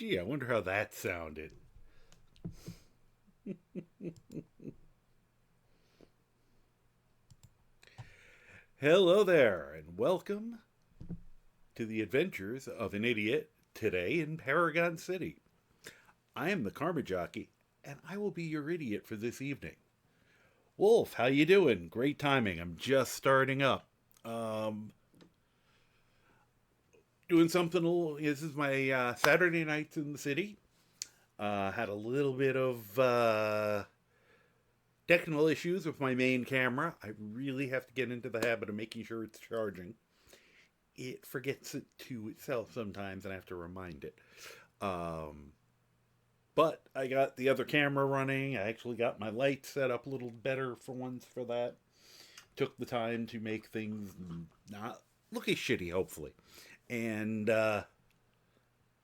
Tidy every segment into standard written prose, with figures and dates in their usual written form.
Gee, I wonder how that sounded. Hello there, and welcome to the adventures of an idiot today in Paragon City. I am the Karma Jockey, and I will be your idiot for this evening. Wolf, how you doing? Great timing. I'm just starting up. Um, Doing something. This is my Saturday nights in the city. Had a little bit of technical issues with my main camera. I really have to get into the habit of making sure it's charging. It forgets it to itself sometimes, and I have to remind it. Um, but I got the other camera running. I actually got my lights set up a little better for once for that. Took the time to make things not look as shitty, hopefully. And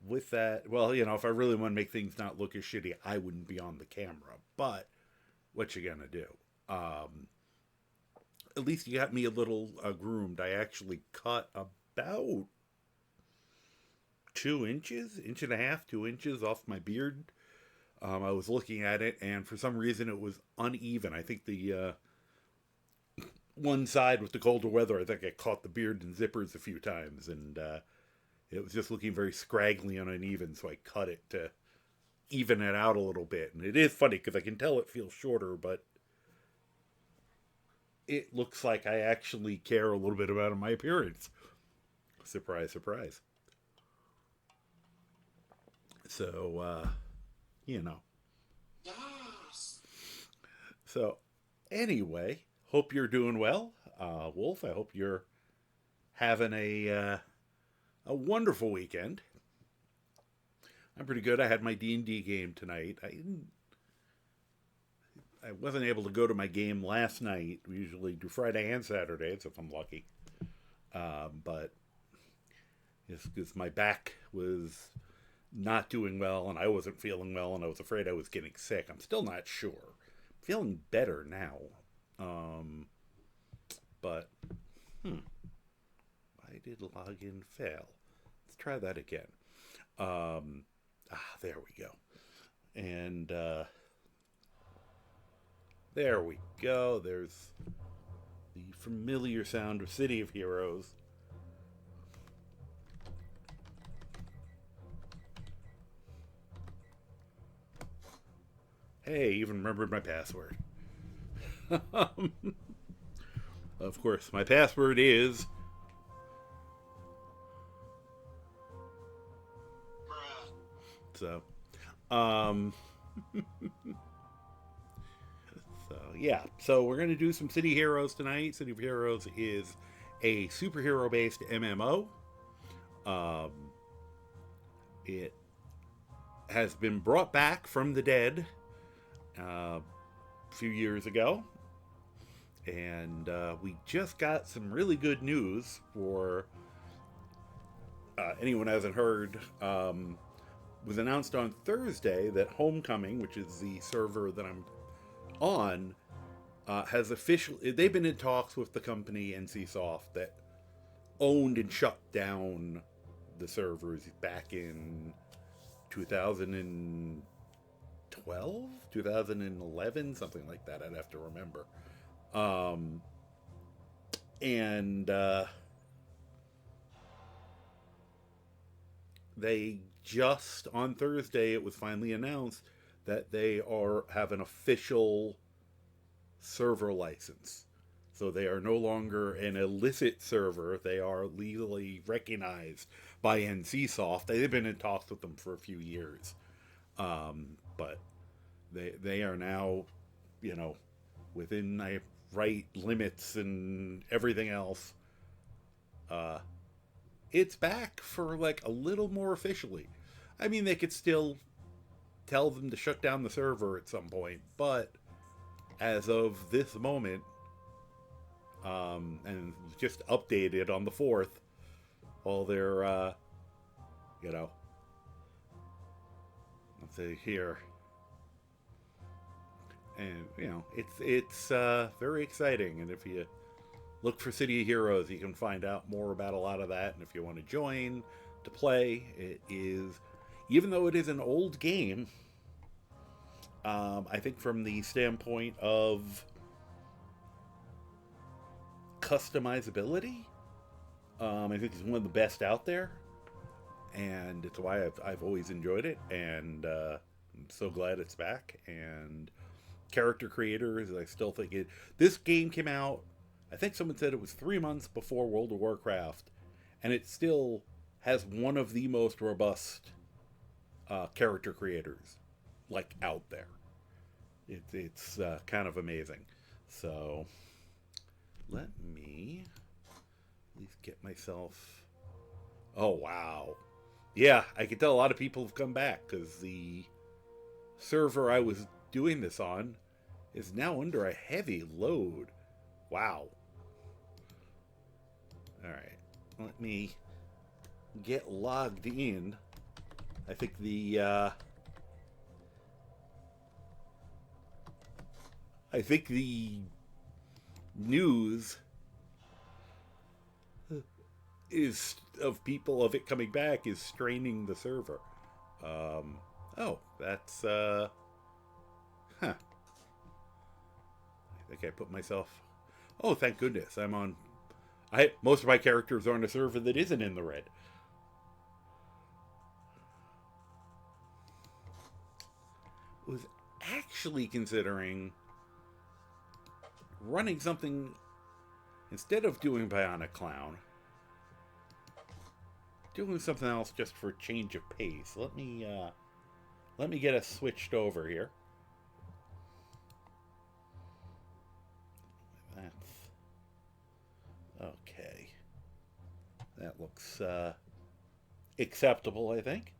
with that, well, if I really want to make things not look as shitty, I wouldn't be on the camera. But what you gonna do? Um, at least you got me a little groomed. I actually cut about 2 inches, inch and a half, 2 inches off my beard. I was looking at it, and for some reason it was uneven. I think the one side with the colder weather, I think I caught the beard in zippers a few times, and it was just looking very scraggly and uneven, so I cut it to even it out a little bit. And it is funny because I can tell it feels shorter, but it looks like I actually care a little bit about my appearance. Surprise, surprise. So, you know. Yes. So, anyway, hope you're doing well, Wolf. I hope you're having a wonderful weekend. I'm pretty good. I had my D&D game tonight. I wasn't able to go to my game last night. We usually do Friday and Saturdays if I'm lucky. But it's because my back was not doing well and I wasn't feeling well and I was afraid I was getting sick. I'm still not sure. I'm feeling better now. But, why did login fail? Let's try that again. There we go. And there we go. There's the familiar sound of City of Heroes. Hey, even remembered my password. Of course, my password is. Bruh. So, um, yeah. So we're gonna do some City Heroes tonight. City of Heroes is a superhero-based MMO. Um, it has been brought back from the dead a few years ago, and we just got some really good news for anyone who hasn't heard. Was announced on Thursday that Homecoming, which is the server that I'm on, has officially. They've been in talks with the company NCSoft that owned and shut down the servers back in 2012, 2011, something like that. I'd have to remember. Um, and they just on Thursday, it was finally announced that they have an official server license. So they are no longer an illicit server. They are legally recognized by NCSoft. They've been in talks with them for a few years, but they are now, you know, within the right limits and everything else. Uh, it's back for like a little more officially. I mean, they could still tell them to shut down the server at some point, but as of this moment, and just updated on the 4th, all their, you know, let's see here, and it's very exciting. And if you look for City of Heroes, you can find out more about a lot of that. And if you want to join to play, it is even though it is an old game, I think from the standpoint of customizability, I think it's one of the best out there, and it's why I've always enjoyed it, and I'm so glad it's back. And character creators, I still think it. This game came out. I think someone said it was 3 months before World of Warcraft, and it still has one of the most robust character creators like out there. It's kind of amazing. So let me at least get myself. Oh wow, yeah, I can tell a lot of people have come back because the server I was doing this on is now under a heavy load. Wow. All right, let me get logged in. I think the news is of people of it coming back is straining the server. Oh, that's huh. I think I put myself. Oh, thank goodness, I'm on. Most of my characters are on a server that isn't in the red. Was actually considering running something instead of doing Bionic Clown, doing something else just for change of pace. Let me get us switched over here. That's okay. That looks acceptable, I think.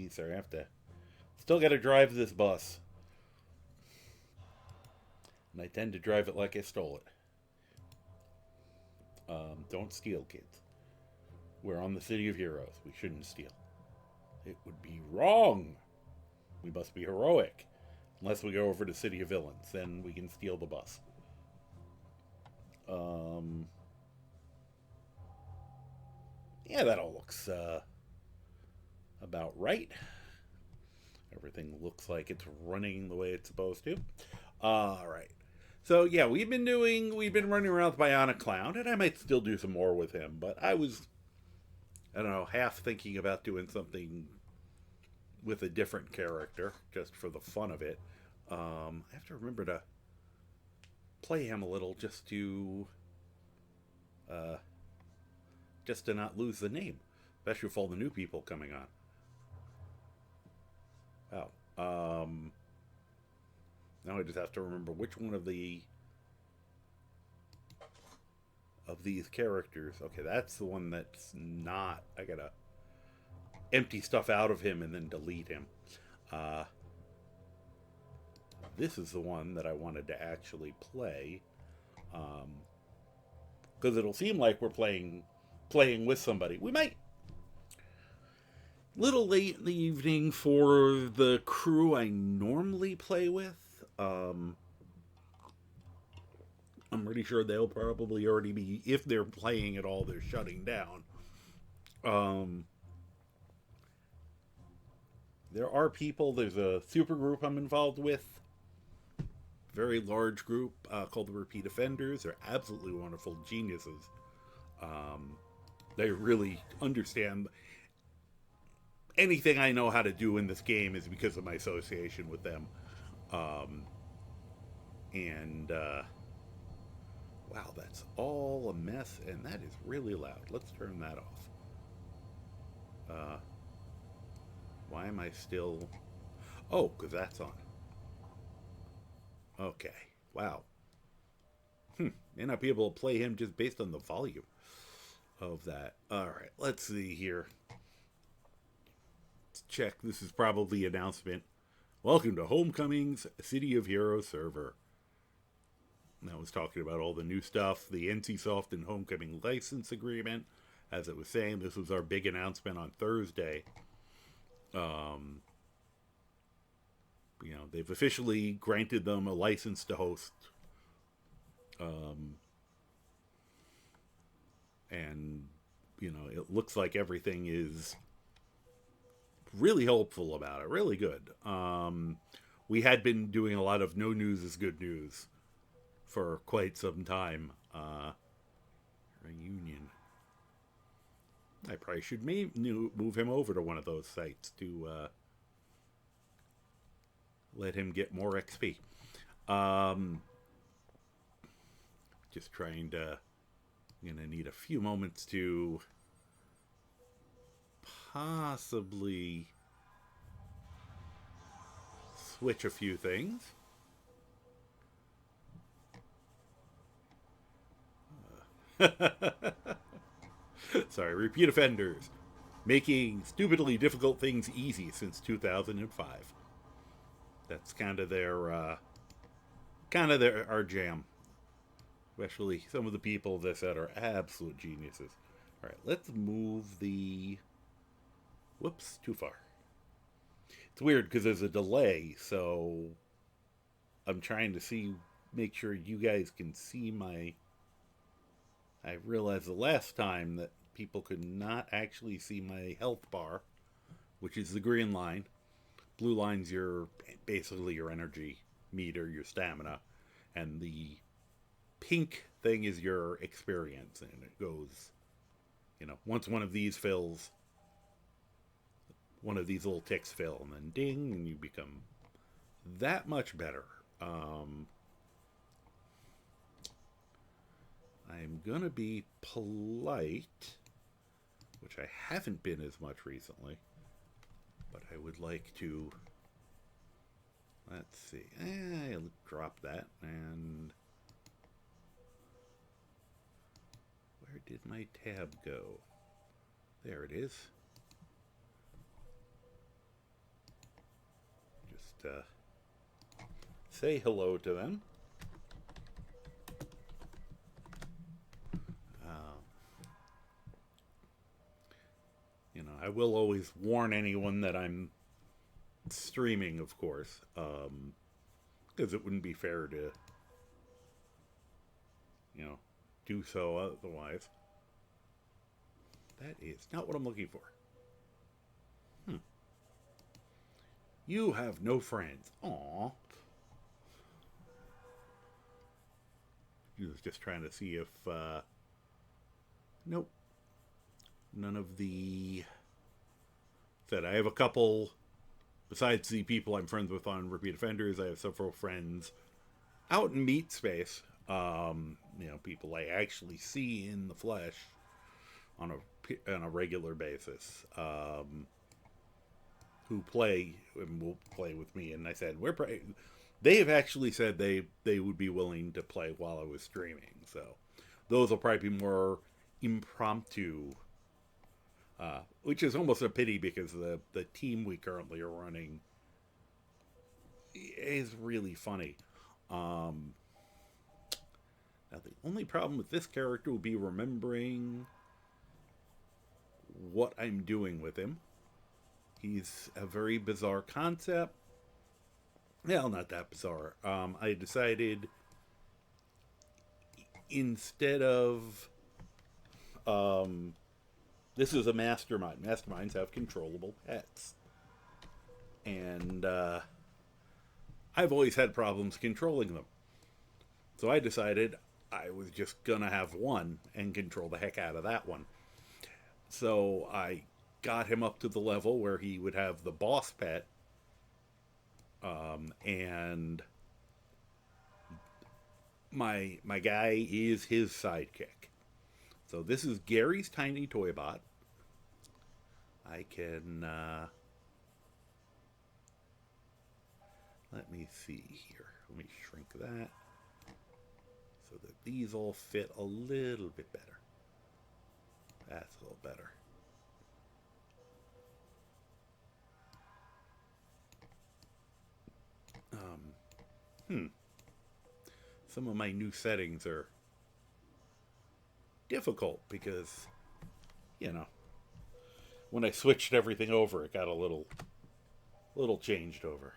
Sorry, I have to. Still got to drive this bus. And I tend to drive it like I stole it. Don't steal, kids. We're on the City of Heroes. We shouldn't steal. It would be wrong. We must be heroic. Unless we go over to City of Villains, then we can steal the bus. Yeah, that all looks about right. Everything looks like it's running the way it's supposed to. All right. So yeah, we've been running around with Bionic Clown, and I might still do some more with him. But I don't know, half thinking about doing something with a different character just for the fun of it. I have to remember to play him a little just to not lose the name, especially with all the new people coming on. Oh, now I just have to remember which one of these characters. Okay, that's the one that's not. I gotta empty stuff out of him and then delete him. This is the one that I wanted to actually play, because it'll seem like we're playing with somebody. We might. Little late in the evening for the crew I normally play with. I'm pretty sure they'll probably already be, if they're playing at all, they're shutting down. There are people, there's a super group I'm involved with, very large group called the Repeat Offenders. They're absolutely wonderful geniuses. They really understand. Anything I know how to do in this game is because of my association with them. Wow, that's all a mess, and that is really loud. Let's turn that off. Why am I still... Oh, because that's on. Okay, wow. May not be able to play him just based on the volume of that. Alright, let's see here. Let's check. This is probably an announcement. Welcome to Homecoming's City of Heroes server. And that was talking about all the new stuff, the NCSoft and Homecoming license agreement. As it was saying, this was our big announcement on Thursday. They've officially granted them a license to host. And it looks like everything is really hopeful about it. Really good. We had been doing a lot of no news is good news for quite some time. Reunion. I probably should move him over to one of those sites to let him get more XP. Just trying to. I'm going to need a few moments to possibly switch a few things. Sorry, repeat offenders. Making stupidly difficult things easy since 2005. That's kind of their our jam. Especially some of the people that said are absolute geniuses. All right, let's move the. Whoops, too far. It's weird because there's a delay, so I'm trying to make sure you guys can see my. I realized the last time that people could not actually see my health bar, which is the green line. Blue line's basically your energy meter, your stamina, and the pink thing is your experience, and it goes, once one of these fills, one of these little ticks fill, and then ding, and you become that much better. I'm gonna be polite, which I haven't been as much recently, but I would like to. Let's see. I'll drop that. And where did my tab go? There it is. Just say hello to them. I will always warn anyone that I'm streaming, of course, because it wouldn't be fair to, do so otherwise. That is not what I'm looking for. You have no friends. Aww. He was just trying to see if, nope. None of the. Said I have a couple. Besides the people I'm friends with on Repeat Offenders, I have several friends out in meat space. People I actually see in the flesh on a regular basis, who play and will play with me. And I said they have actually said they would be willing to play while I was streaming. So those will probably be more impromptu. Which is almost a pity because the team we currently are running is really funny. Now, the only problem with this character will be remembering what I'm doing with him. He's a very bizarre concept. Well, not that bizarre. I decided instead of. This is a mastermind. Masterminds have controllable pets. And I've always had problems controlling them. So I decided I was just going to have one and control the heck out of that one. So I got him up to the level where he would have the boss pet. And my guy is his sidekick. So this is Gary's tiny ToyBot. I can, let me see here. Let me shrink that so that these all fit a little bit better. That's a little better. Some of my new settings are difficult because, when I switched everything over, it got a little changed over.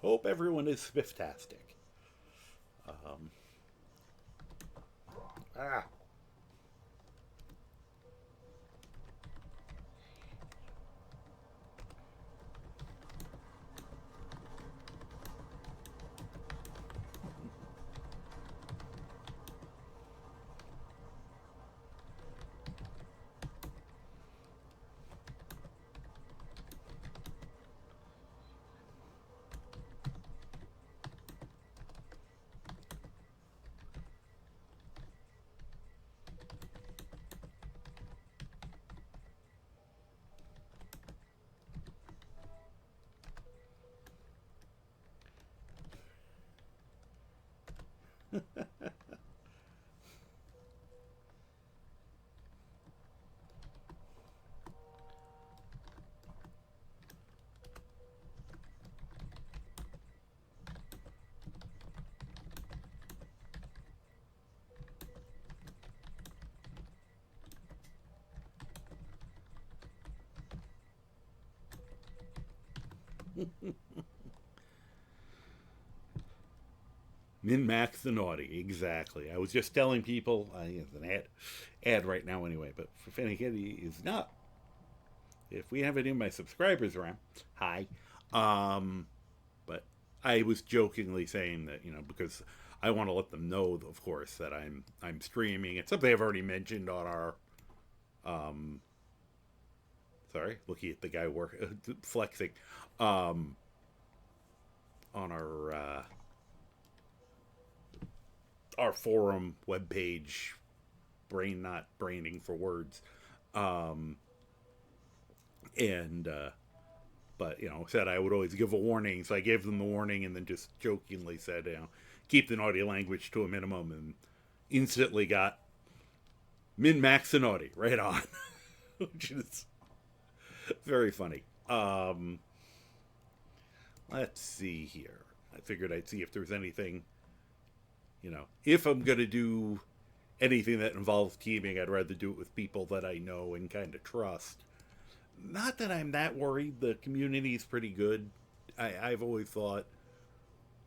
Hope everyone is Swiftastic. Um, ah. Min Max the Naughty, exactly. I was just telling people, it's an ad right now anyway, but for Finnegan is not. If we have any of my subscribers around, hi. But I was jokingly saying that, because I want to let them know, of course, that I'm streaming. It's something I've already mentioned on our um sorry, looking at the guy work flexing um on our forum webpage, brain not braining for words. Um and But said I would always give a warning, so I gave them the warning, and then just jokingly said, keep the naughty language to a minimum, and instantly got min max the naughty right on, which is very funny. Let's see here. I figured I'd see if there's anything, if I'm gonna do anything that involves teaming, I'd rather do it with people that I know and kind of trust. Not that I'm that worried. The community's pretty good. I've always thought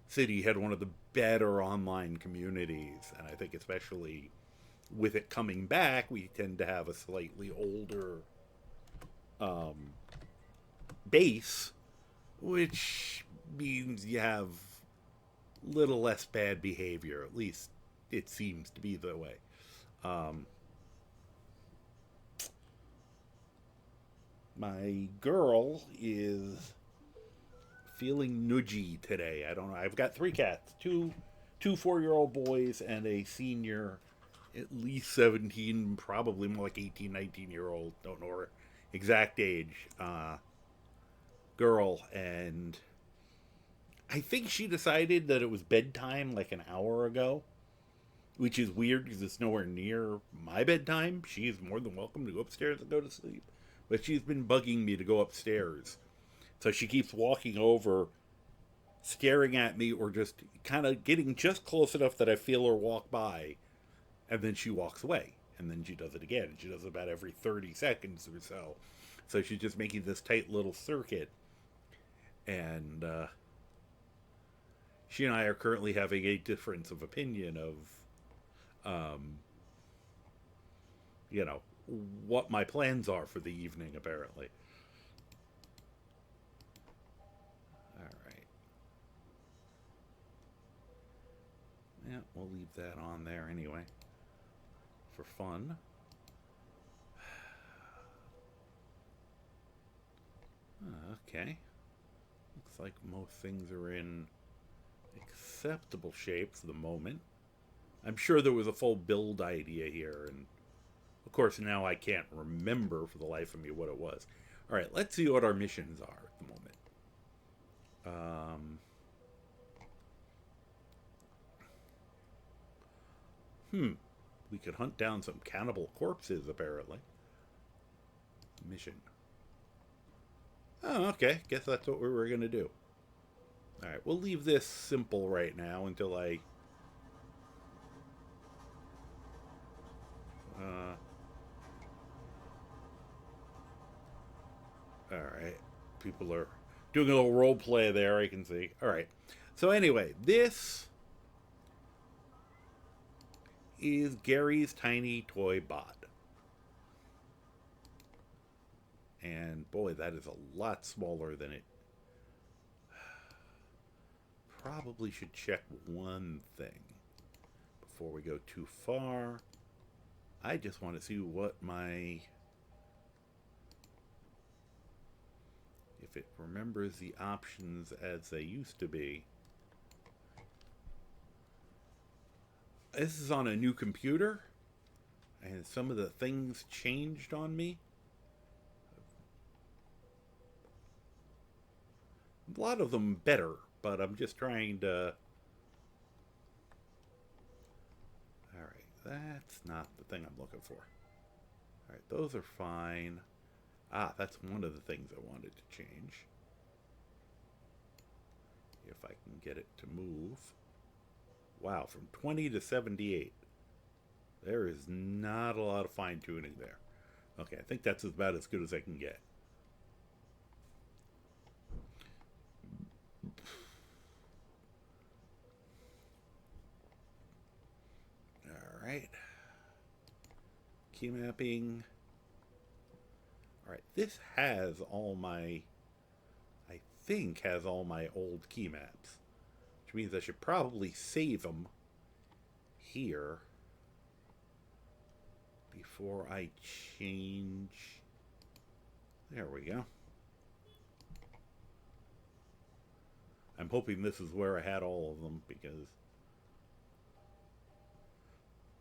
City had one of the better online communities, and I think especially with it coming back, we tend to have a slightly older um, base, which means you have little less bad behavior. At least it seems to be the way. Um, my girl is feeling nudgy today. I don't know. I've got three cats, two 4-year-old boys and a senior, at least 17, probably more like 18, 19-year old. Don't know her exact age. Girl, and I think she decided that it was bedtime like an hour ago, which is weird because it's nowhere near my bedtime. She is more than welcome to go upstairs and go to sleep, but she's been bugging me to go upstairs. So she keeps walking over, staring at me, or just kind of getting just close enough that I feel her walk by, and then she walks away. And then she does it again. She does it about every 30 seconds or so. So she's just making this tight little circuit. And she and I are currently having a difference of opinion of, um, you know, what my plans are for the evening, apparently. All right. Yeah, we'll leave that on there anyway for fun. Okay. Looks like most things are in acceptable shape for the moment. I'm sure there was a full build idea here, and of course now I can't remember for the life of me what it was. All right, let's see what our missions are at the moment. Um, hmm. We could hunt down some cannibal corpses, apparently. Mission. Oh, okay. Guess that's what we were going to do. All right, we'll leave this simple right now until I. Uh, all right. People are Doing a little role play there, I can see. All right. So anyway, this is Gary's tiny toy bot. And boy, that is a lot smaller than it. Probably should check one thing before we go too far. I just want to see what my... if it remembers the options as they used to be. This is on a new computer, and some of the things changed on me. A lot of them better, but I'm just trying to... Alright, that's not the thing I'm looking for. Alright, those are fine. Ah, that's one of the things I wanted to change. If I can get it to move. Wow, from 20 to 78. There is not a lot of fine tuning there. Okay, I think that's about as good as I can get. Alright. Key mapping. Alright, this has all my... I think has all my old key maps. Which means I should probably save them here before I change. There we go. I'm hoping this is where I had all of them, because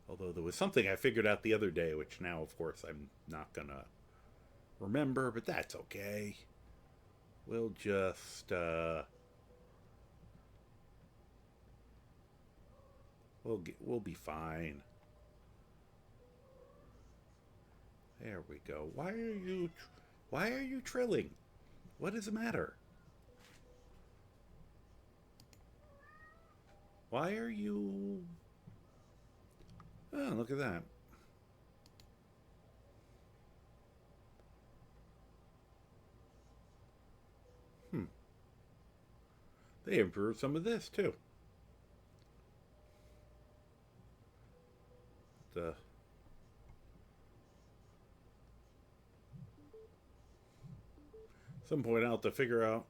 although there was something I figured out the other day, which now of course I'm not gonna remember, but that's okay. We'll just we'll be fine. There we go. Why are you trilling? What is the matter? Why are you... Oh, look at that. They improved some of this too. The some point out to figure out.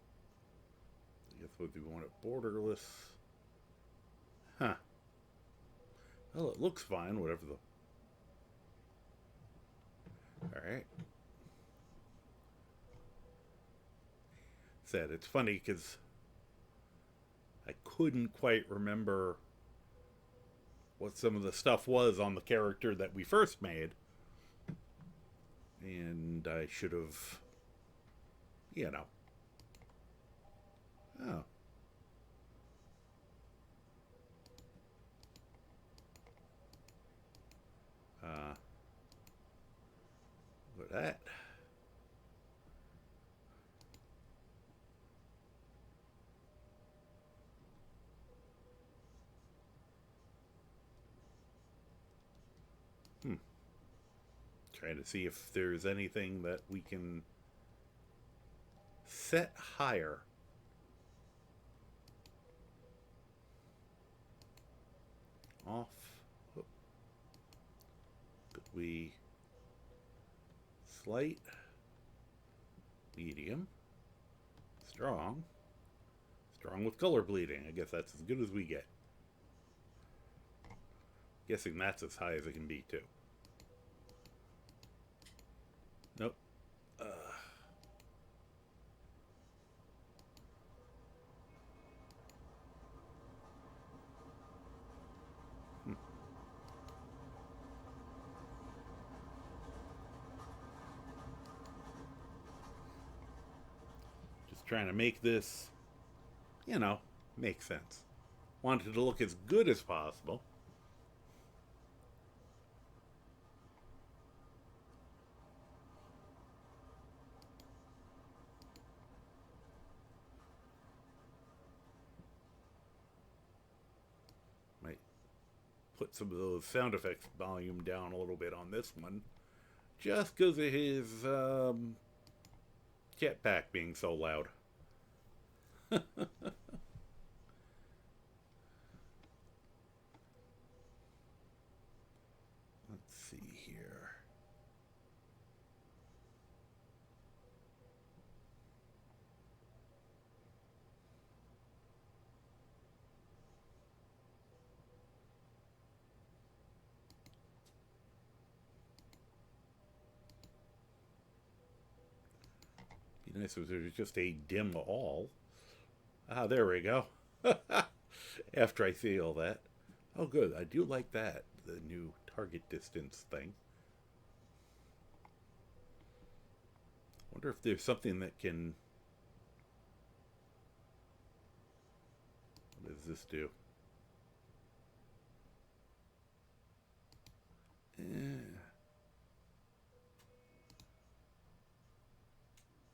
I guess what we want it borderless. Huh. Well, it looks fine. Whatever the. All right. Said it's funny because I couldn't quite remember what some of the stuff was on the character that we first made. And I should have, you know. Oh. Look at that. Trying to see if there's anything that we can set higher. Off. Could we slight, medium, strong, strong with color bleeding. I guess that's as good as we get. Guessing that's as high as it can be too. Nope. Just trying to make this, you know, make sense. Wanted to look as good as possible. Put some of those sound effects volume down a little bit on this one, just because of his jetpack being so loud. Let's see here. Be nice if there was just a dim all. Ah, there we go. After I see all that. Oh, good. I do like that. The new target distance thing. Wonder if there's something that can. What does this do? Eh.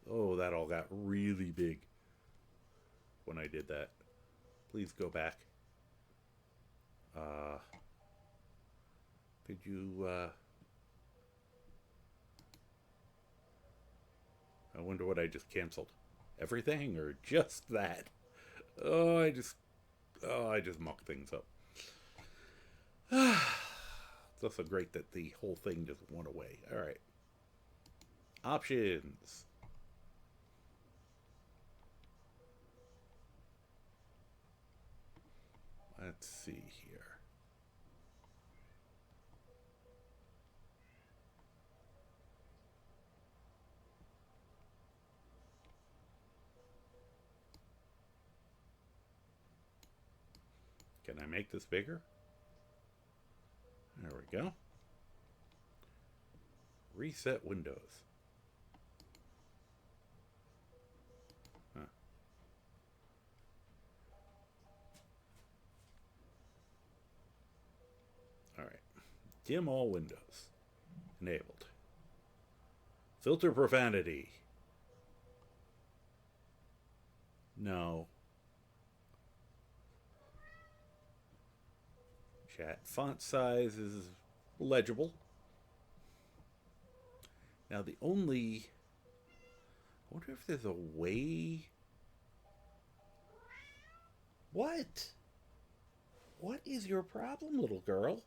Oh, that all got really big when I did that. Please go back. Uh, could you, I wonder what I just canceled. Everything or just that? Oh, I just mucked things up. It's also great that the whole thing just went away. All right. Options. Let's see here. Can I make this bigger? There we go. Reset windows. Huh. All right. Dim all windows. Enabled. Filter profanity. No. Chat font size is legible. Now the only, I wonder if there's a way. What? What is your problem, little girl?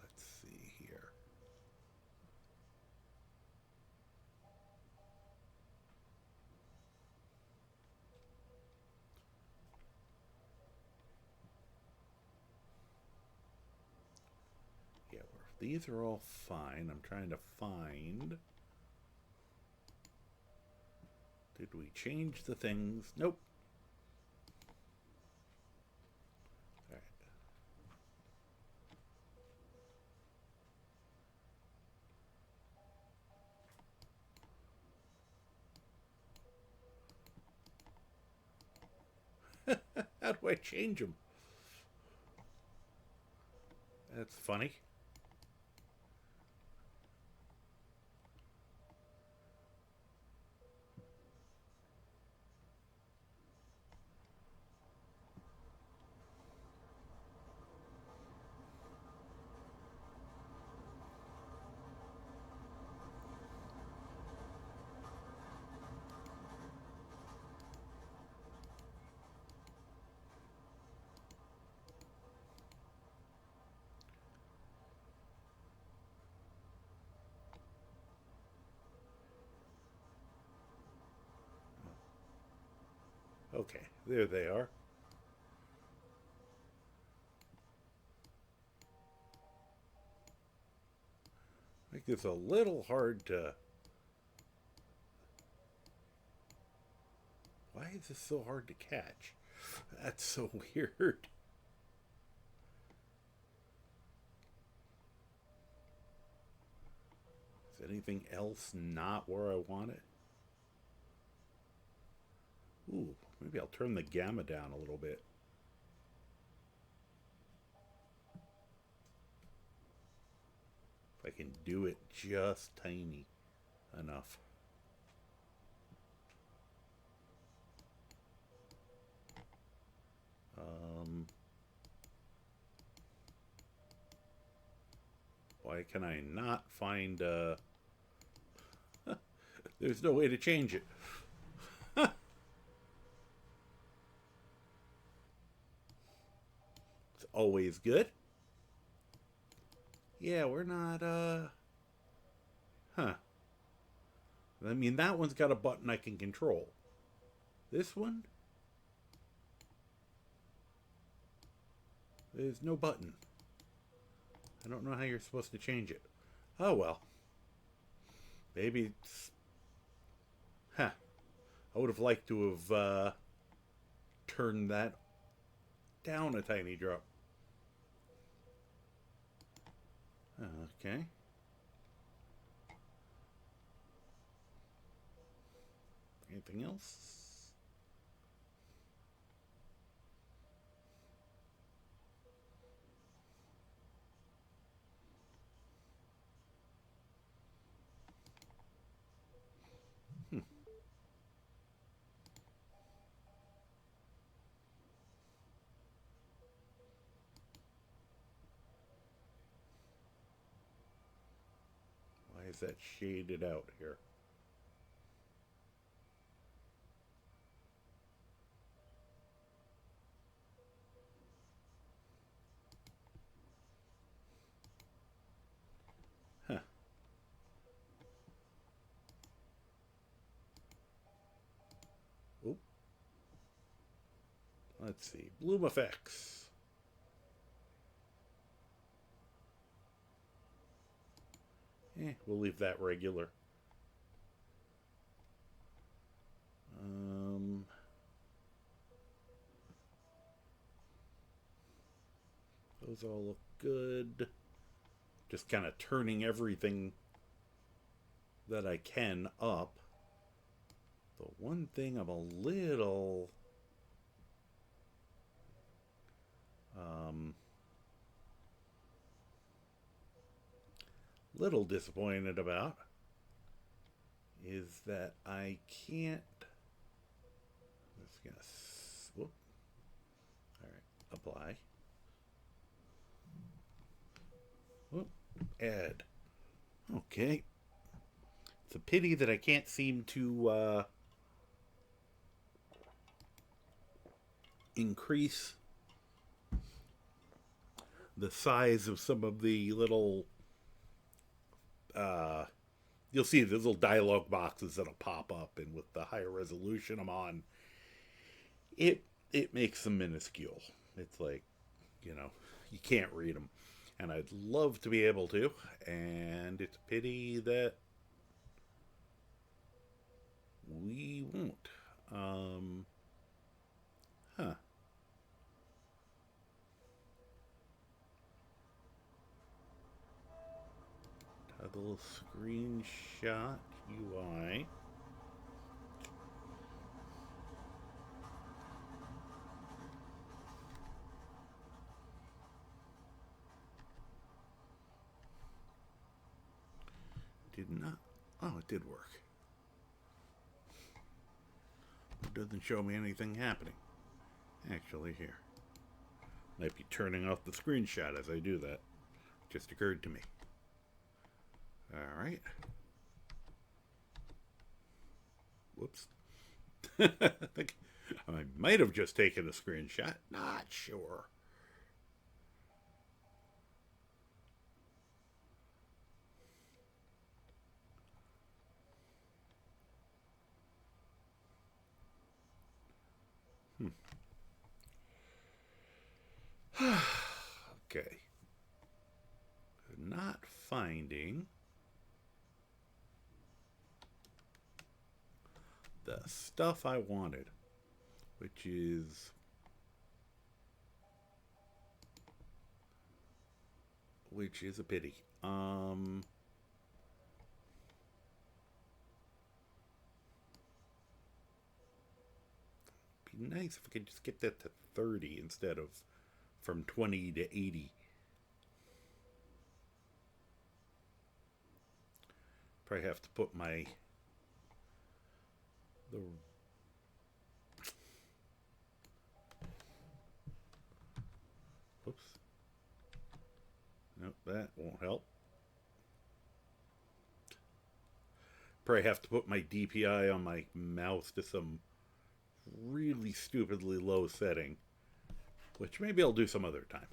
Let's see here. Yeah, these are all fine. I'm trying to find. Did we change the things? Nope. All right. How do I change them? That's funny. Okay, there they are. Make this a little hard to. Why is this so hard to catch? That's so weird. Is anything else not where I want it? Ooh, maybe I'll turn the gamma down a little bit. If I can do it just tiny enough. Why can I not find, there's no way to change it. It's always good. Yeah, we're not, huh. I mean, that one's got a button I can control. This one? There's no button. I don't know how you're supposed to change it. Oh well. Maybe it's... Huh. I would have liked to have turned that down a tiny drop. Okay. Anything else? Hmm. Why is that shaded out here? Huh. Oop. Let's see. Bloom effects. We'll leave that regular. Um, those all look good. Just kind of turning everything that I can up. The one thing I'm a um, little disappointed about is that I can't. Let's guess. Whoop. All right. Apply. Whoop. Add. Okay. It's a pity that I can't seem to increase the size of some of the little. Uh, you'll see those little dialogue boxes that'll pop up, and with the higher resolution I'm on, it makes them minuscule. It's like, you can't read them, and I'd love to be able to, and it's a pity that we won't. Huh. Toggle screenshot UI. Did not. Oh, it did work. It doesn't show me anything happening. Actually, here. Might be turning off the screenshot as I do that. Just occurred to me. Alright. Whoops. I think I might have just taken a screenshot. Not sure. Okay. Not finding the stuff I wanted, which is a pity. Be nice if I could just get that to 30 instead of from 20 to 80. Probably have to put the whoops. Nope, that won't help. probably have to put my DPI on my mouse to some really stupidly low setting, which maybe I'll do some other time.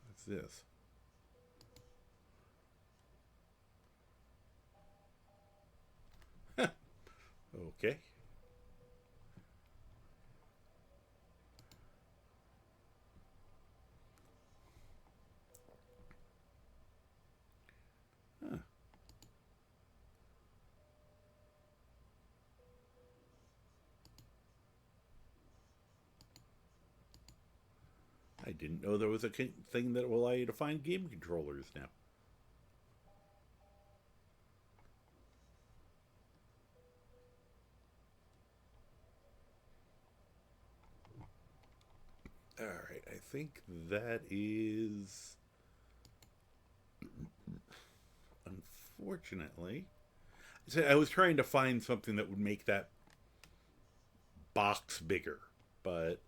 What's this? Okay. Huh. I didn't know there was a thing that will allow you to find game controllers now. Alright, I think that is. Unfortunately. I was trying to find something that would make that box bigger, but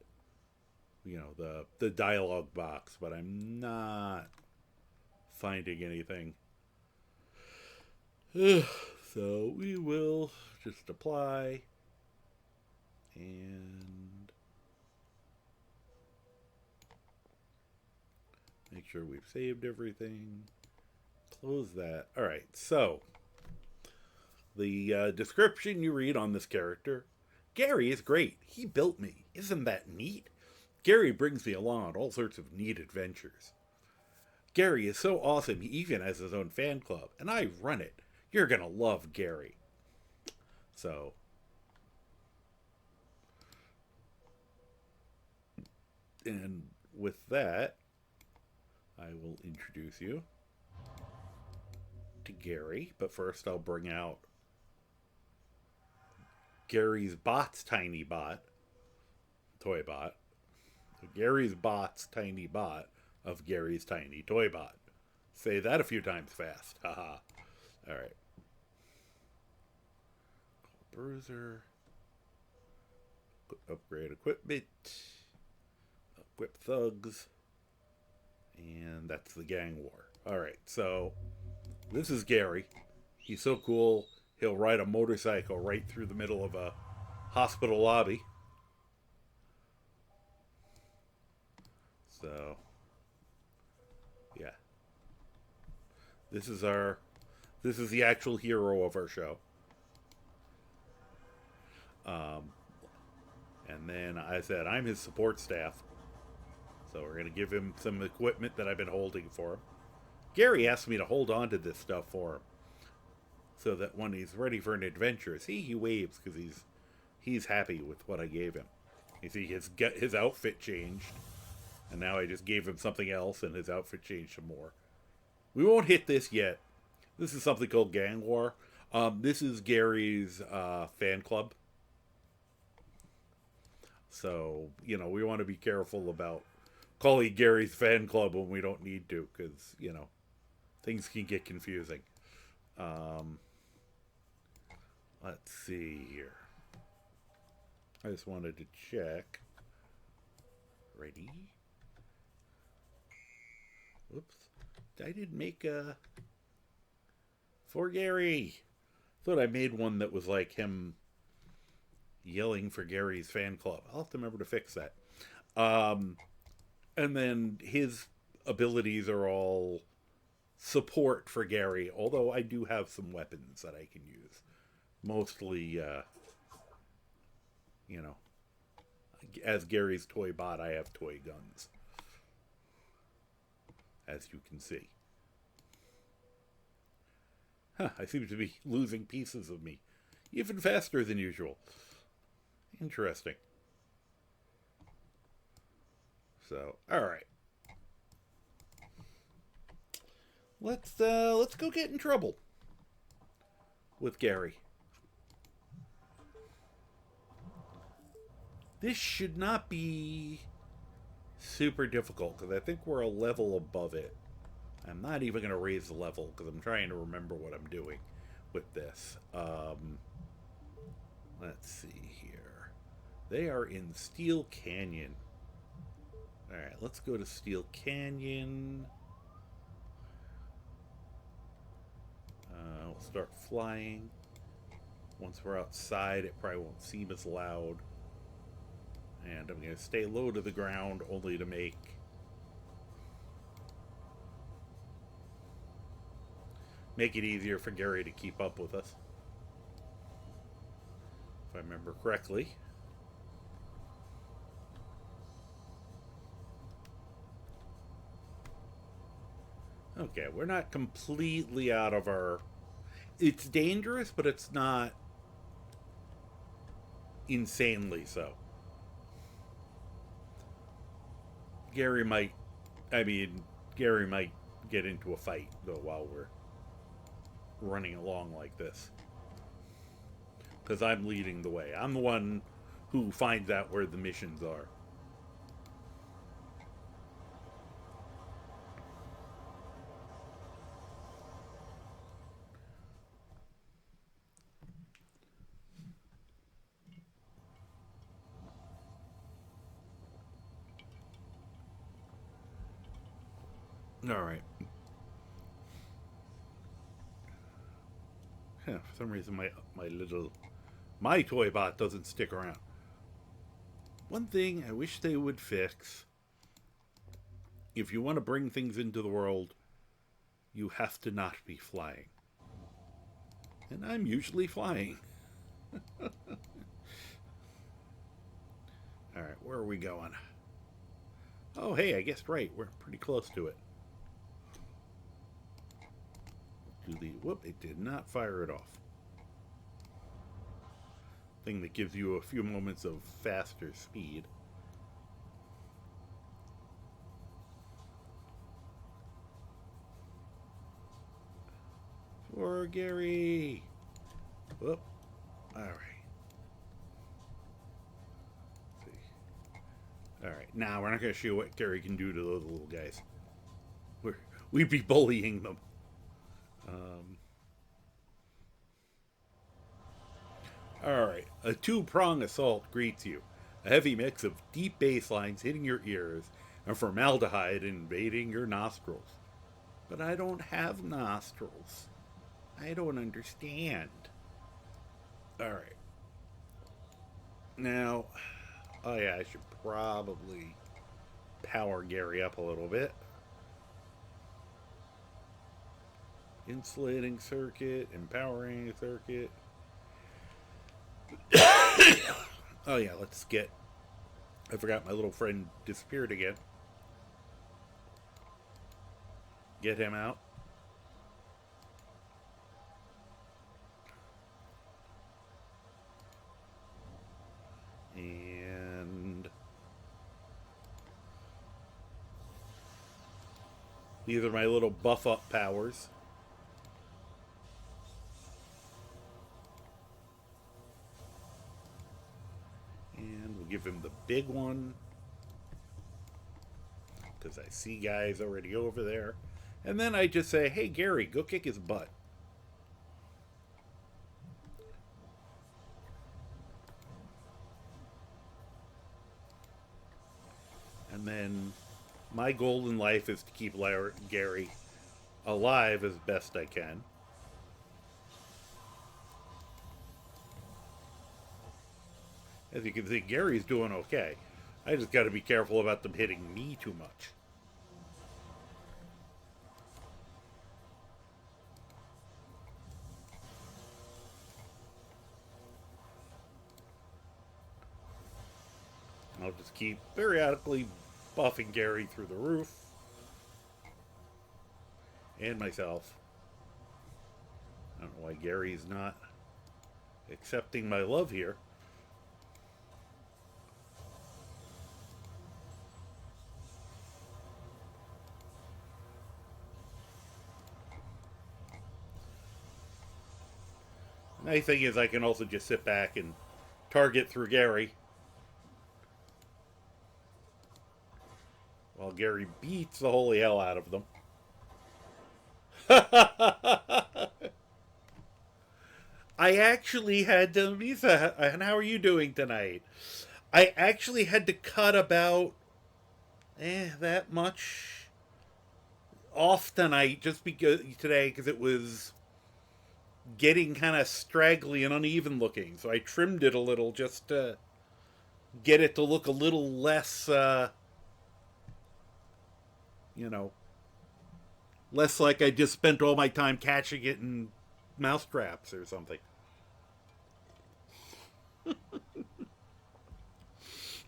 the dialogue box, but I'm not finding anything. So we will just apply and make sure we've saved everything. Close that. All right, so the description you read on this character: Gary is great. He built me. Isn't that neat? Gary brings me along on all sorts of neat adventures. Gary is so awesome, he even has his own fan club, and I run it. You're gonna love Gary. So, and with that, I will introduce you to Gary, but first I'll bring out Gary's bot's tiny bot, ToyBot. Gary's bot's tiny bot of Gary's tiny ToyBot. Say that a few times fast. Haha. Alright. Bruiser. Upgrade equipment. Equip thugs. And that's the gang war. Alright, so this is Gary. He's so cool, he'll ride a motorcycle right through the middle of a hospital lobby. So, yeah. This is the actual hero of our show. And then I said, I'm his support staff. So we're going to give him some equipment that I've been holding for him. Gary asked me to hold on to this stuff for him, so that when he's ready for an adventure, see, he waves because he's happy with what I gave him. You see, his outfit changed, and now I just gave him something else, and his outfit changed some more. We won't hit this yet. This is something called Gang War. This is Gary's fan club. So, we want to be careful about calling Gary's fan club when we don't need to, because, things can get confusing. Let's see here. I just wanted to check. Ready? Whoops. I didn't make a... For Gary. Thought I made one that was like him yelling for Gary's fan club. I'll have to remember to fix that. And then his abilities are all support for Gary, although I do have some weapons that I can use. Mostly, as Gary's toy bot, I have toy guns. As you can see. Huh, I seem to be losing pieces of me. Even faster than usual. Interesting. So, alright. Let's go get in trouble with Gary. This should not be super difficult, because I think we're a level above it. I'm not even going to raise the level, because I'm trying to remember what I'm doing with this. Let's see here. They are in Steel Canyon. Alright, let's go to Steel Canyon. start flying. Once we're outside, it probably won't seem as loud. And I'm going to stay low to the ground only to make it easier for Gary to keep up with us. If I remember correctly. Okay, we're not completely out of our... It's dangerous, but it's not insanely so. Gary might get into a fight, though, while we're running along like this. Because I'm leading the way. I'm the one who finds out where the missions are. All right. Yeah, for some reason, my ToyBot doesn't stick around. One thing I wish they would fix: if you want to bring things into the world, you have to not be flying. And I'm usually flying. All right, where are we going? Oh, hey, I guessed right. We're pretty close to it. Whoop, it did not fire it off. Thing that gives you a few moments of faster speed. For Gary. Whoop. All right. All right. Now we're not going to show what Gary can do to those little guys. We'd be bullying them. Alright, a two-prong assault greets you. A heavy mix of deep bass lines hitting your ears and formaldehyde invading your nostrils. But I don't have nostrils. I don't understand. Alright. Now, oh yeah, I should probably power Gary up a little bit. Insulating circuit, empowering circuit. Oh yeah, let's get... I forgot my little friend disappeared again. Get him out. And... these are my little buff up powers. Give him the big one, because I see guys already over there. And then I just say, hey Gary, go kick his butt. And then my goal in life is to keep Gary alive as best I can. As you can see, Gary's doing okay. I just got to be careful about them hitting me too much. I'll just keep periodically buffing Gary through the roof. And myself. I don't know why Gary's not accepting my love here. Nice thing is I can also just sit back and target through Gary. While Gary beats the holy hell out of them. I actually had to... Misa, and how are you doing tonight? I actually had to cut about... that much off tonight just because today, because it was getting kind of straggly and uneven looking. So I trimmed it a little just to get it to look a little less, you know, less like I just spent all my time catching it in mouse traps or something.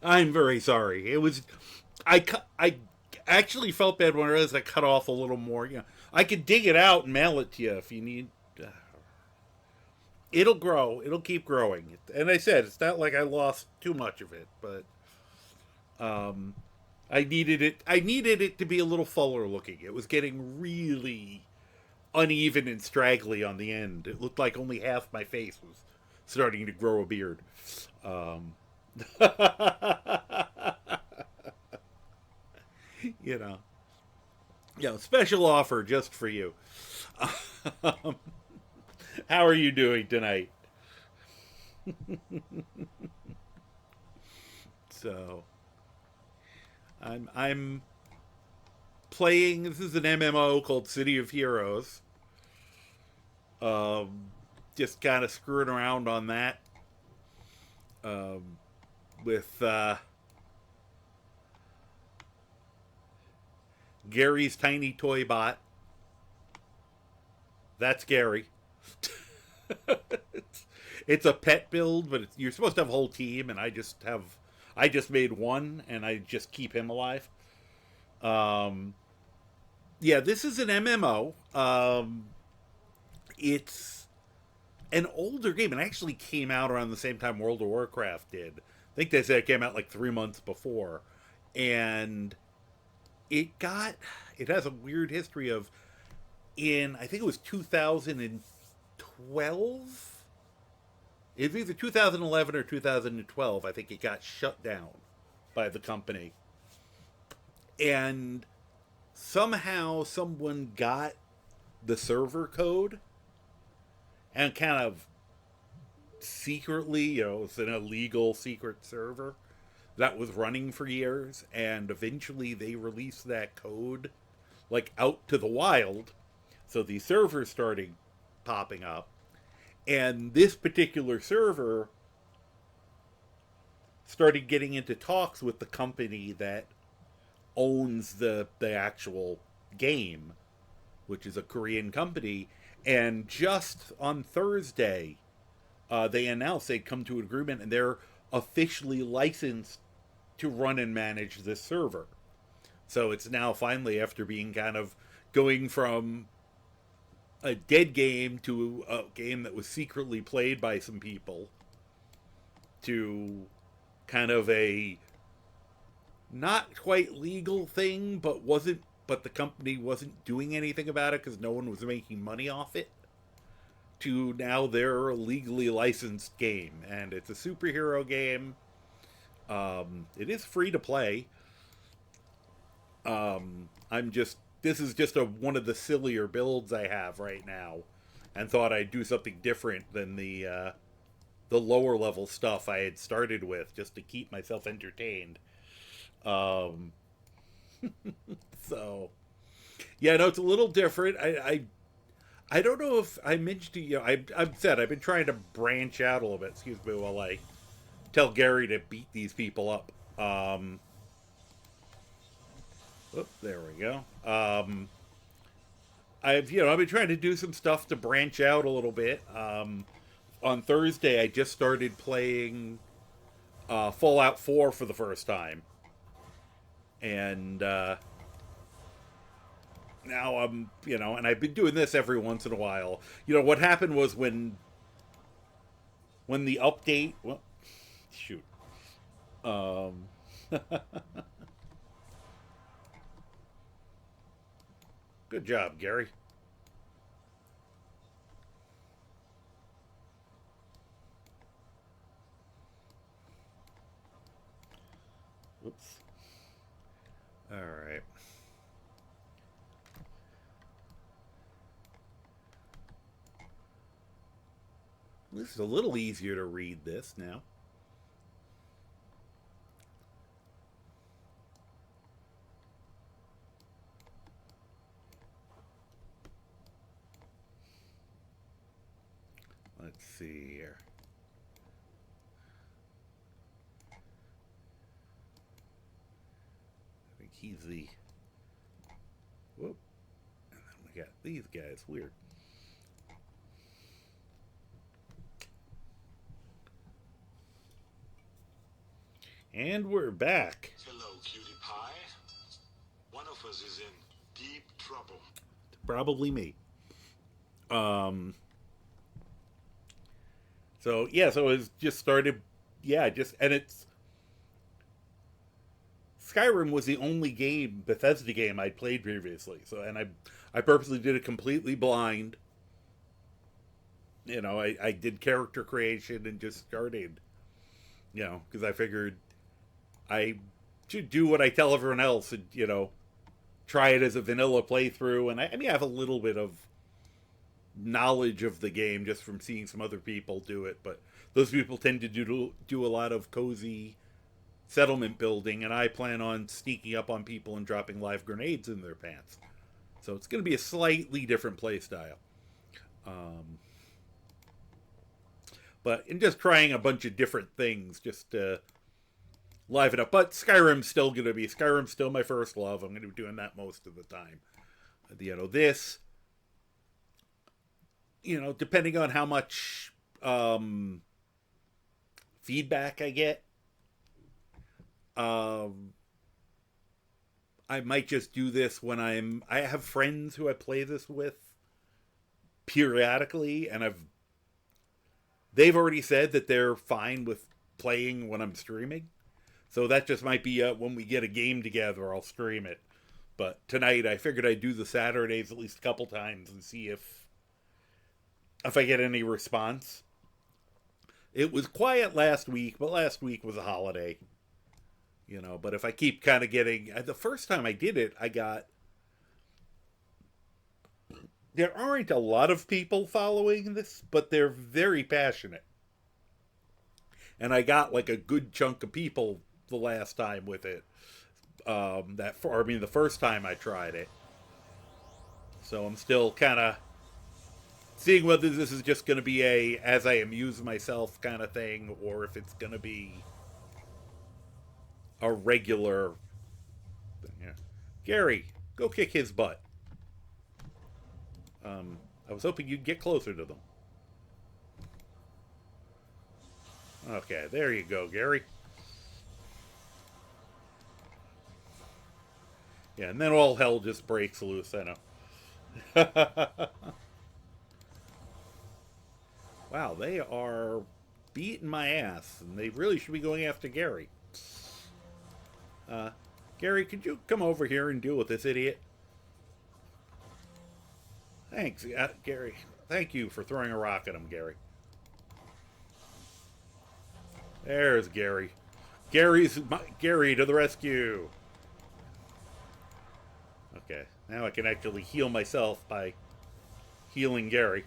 I'm very sorry. It was, I actually felt bad when I realized I cut off a little more. You know, I could dig it out and mail it to you if you need. It'll grow. It'll keep growing. And I said it's not like I lost too much of it, but um, I needed it. I needed it to be a little fuller looking. It was getting really uneven and straggly on the end. It looked like only half my face was starting to grow a beard. Um, you know, special offer just for you. Um, how are you doing tonight? So I'm playing. This is an MMO called City of Heroes. Um, just kind of screwing around on that um, with Gary's tiny toy bot. That's Gary. It's a pet build, but you're supposed to have a whole team, and I just made one, and I just keep him alive. Um, yeah, this is an MMO. It's an older game. It actually came out around the same time World of Warcraft did. I think they said it came out like 3 months before, and it has a weird history of in I think it was 2012. It was either 2011 or 2012. I think it got shut down by the company, and somehow someone got the server code and kind of secretly, it's an illegal secret server that was running for years, and eventually they released that code like out to the wild. So these servers started popping up, and this particular server started getting into talks with the company that owns the actual game, which is a Korean company. And just on Thursday, they announced they'd come to an agreement and they're officially licensed to run and manage this server. So it's now finally, after being kind of going from a dead game to a game that was secretly played by some people to kind of a not quite legal thing, but the company wasn't doing anything about it because no one was making money off it, to now they're a legally licensed game, and it's a superhero game. It is free to play. I'm just This is just one of the sillier builds I have right now, and thought I'd do something different than the lower level stuff I had started with, just to keep myself entertained. Um, so yeah, no, it's a little different. I don't know if I mentioned to you. I've said I've been trying to branch out a little bit. Excuse me while I tell Gary to beat these people up. There we go. I've been trying to do some stuff to branch out a little bit. On Thursday, I just started playing Fallout 4 for the first time, and now and I've been doing this every once in a while. What happened was when the update, well, shoot, um, good job, Gary. Whoops. All right. This is a little easier to read this now. Let's see here. I think he's the... Whoop. And then we got these guys. Weird. And we're back. Hello, cutie pie. One of us is in deep trouble. Probably me. So yeah, so it's just started. Yeah, just and it's Skyrim was the only game Bethesda game I'd played previously. So and I purposely did it completely blind. You know, I did character creation and just started. You know, because I figured I should do what I tell everyone else and try it as a vanilla playthrough. And I mean, I have a little bit of knowledge of the game just from seeing some other people do it, but those people tend to do a lot of cozy settlement building, and I plan on sneaking up on people and dropping live grenades in their pants. So it's going to be a slightly different play style. But in just trying a bunch of different things just to liven up. But Skyrim's still my first love. I'm going to be doing that most of the time. This, depending on how much feedback I get, I might just do this when I have friends who I play this with periodically, and they've already said that they're fine with playing when I'm streaming. So that just might be when we get a game together, I'll stream it. But tonight I figured I'd do the Saturdays at least a couple times and see if I get any response. It was quiet last week, but last week was a holiday. But if I keep kind of getting... The first time I did it, there aren't a lot of people following this, but they're very passionate. And I got like a good chunk of people the last time with it. The first time I tried it. So I'm still kind of seeing whether this is just going to be as I amuse myself kind of thing, or if it's going to be a regular thing. Yeah. Gary, go kick his butt. I was hoping you'd get closer to them. Okay, there you go, Gary. Yeah, and then all hell just breaks loose, I know. Wow, they are beating my ass, and they really should be going after Gary. Gary, could you come over here and deal with this idiot? Thanks, Gary. Thank you for throwing a rock at him, Gary. There's Gary. Gary to the rescue. Okay, now I can actually heal myself by healing Gary.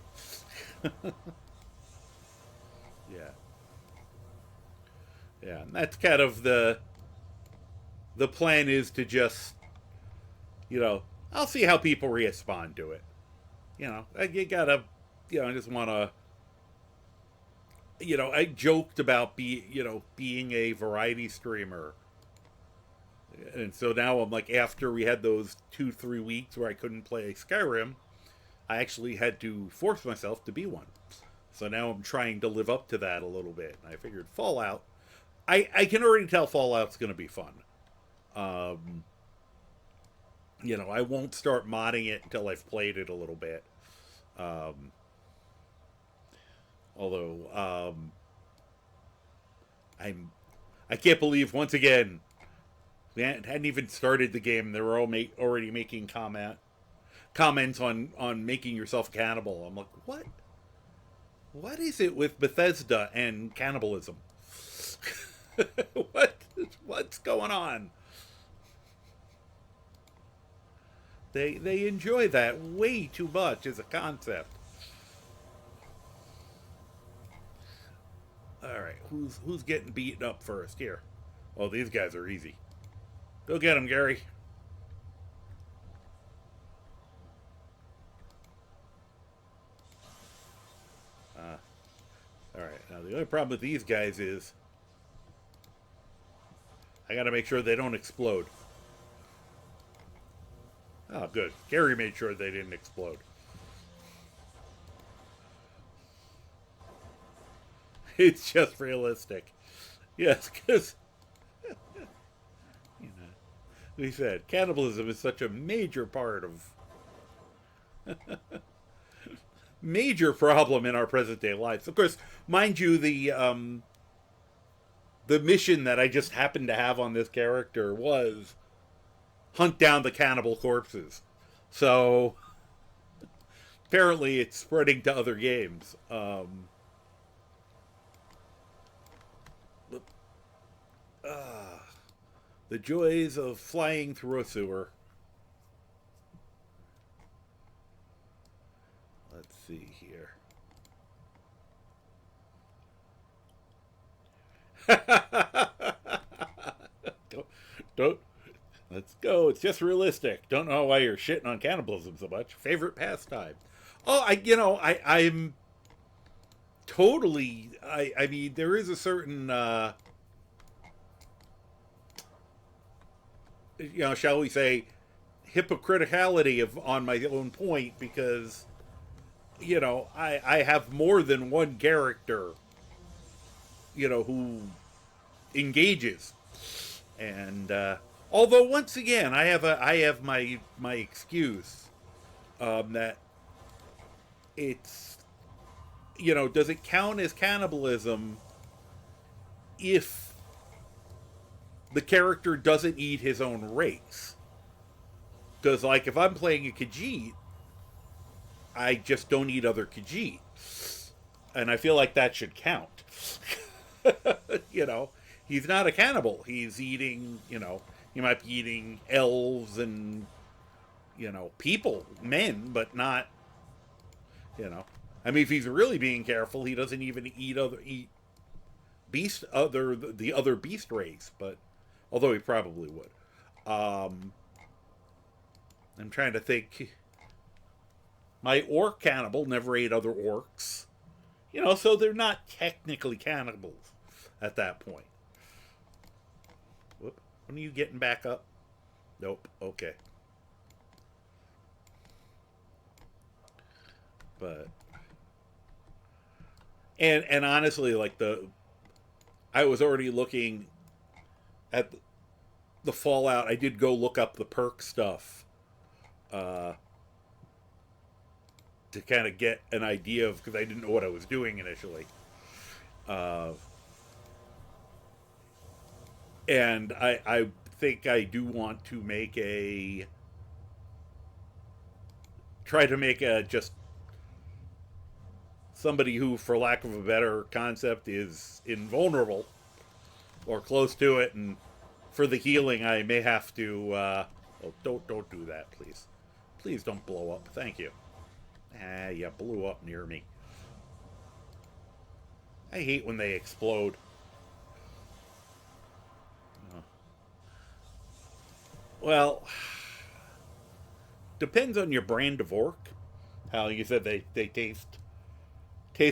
Yeah. Yeah, and that's kind of the plan is to just, I'll see how people respond to it. You gotta, I just want to, I joked about being a variety streamer. And so now I'm like, after we had those 2-3 weeks where I couldn't play Skyrim, I actually had to force myself to be one. So now I'm trying to live up to that a little bit. And I figured Fallout, I can already tell Fallout's going to be fun. I won't start modding it until I've played it a little bit. Although I can't believe once again we hadn't even started the game. They were all already making comments on making yourself cannibal. I'm like, what? What is it with Bethesda and cannibalism? What's going on? They enjoy that way too much as a concept. All right, who's getting beaten up first here? Oh, these guys are easy. Go get him, Gary. All right. Now the only problem with these guys is I got to make sure they don't explode. Oh, good. Gary made sure they didn't explode. It's just realistic. Yes, because you know, we said cannibalism is such a major problem in our present day lives. Of course, mind you, the mission that I just happened to have on this character was hunt down the cannibal corpses. So apparently, it's spreading to other games. The joys of flying through a sewer. Let's see here. don't, don't. Let's go. It's just realistic. Don't know why you're shitting on cannibalism so much. Favorite pastime. Oh, I'm totally. I mean, there is a certain. Shall we say, hypocriticality of on my own point because I have more than one character who engages and although once again I have my excuse that it's does it count as cannibalism if the character doesn't eat his own race? Because like if I'm playing a Khajiit, I just don't eat other Khajiit, and I feel like that should count. He's not a cannibal. He's eating, he might be eating elves and, people, men, but not, I mean, if he's really being careful, he doesn't even eat the other beast race, but although he probably would. I'm trying to think. My orc cannibal never ate other orcs. So they're not technically cannibals at that point. Whoop. When are you getting back up? Nope. Okay. But and honestly, like I was already looking at the Fallout. I did go look up the perk stuff to kind of get an idea of, because I didn't know what I was doing initially. And I think I do want to try to make a just somebody who, for lack of a better concept, is invulnerable or close to it, and for the healing, I may have to. Don't do that, please. Please don't blow up. Thank you. Ah, you blew up near me. I hate when they explode. Oh. Well, depends on your brand of orc. How you said they taste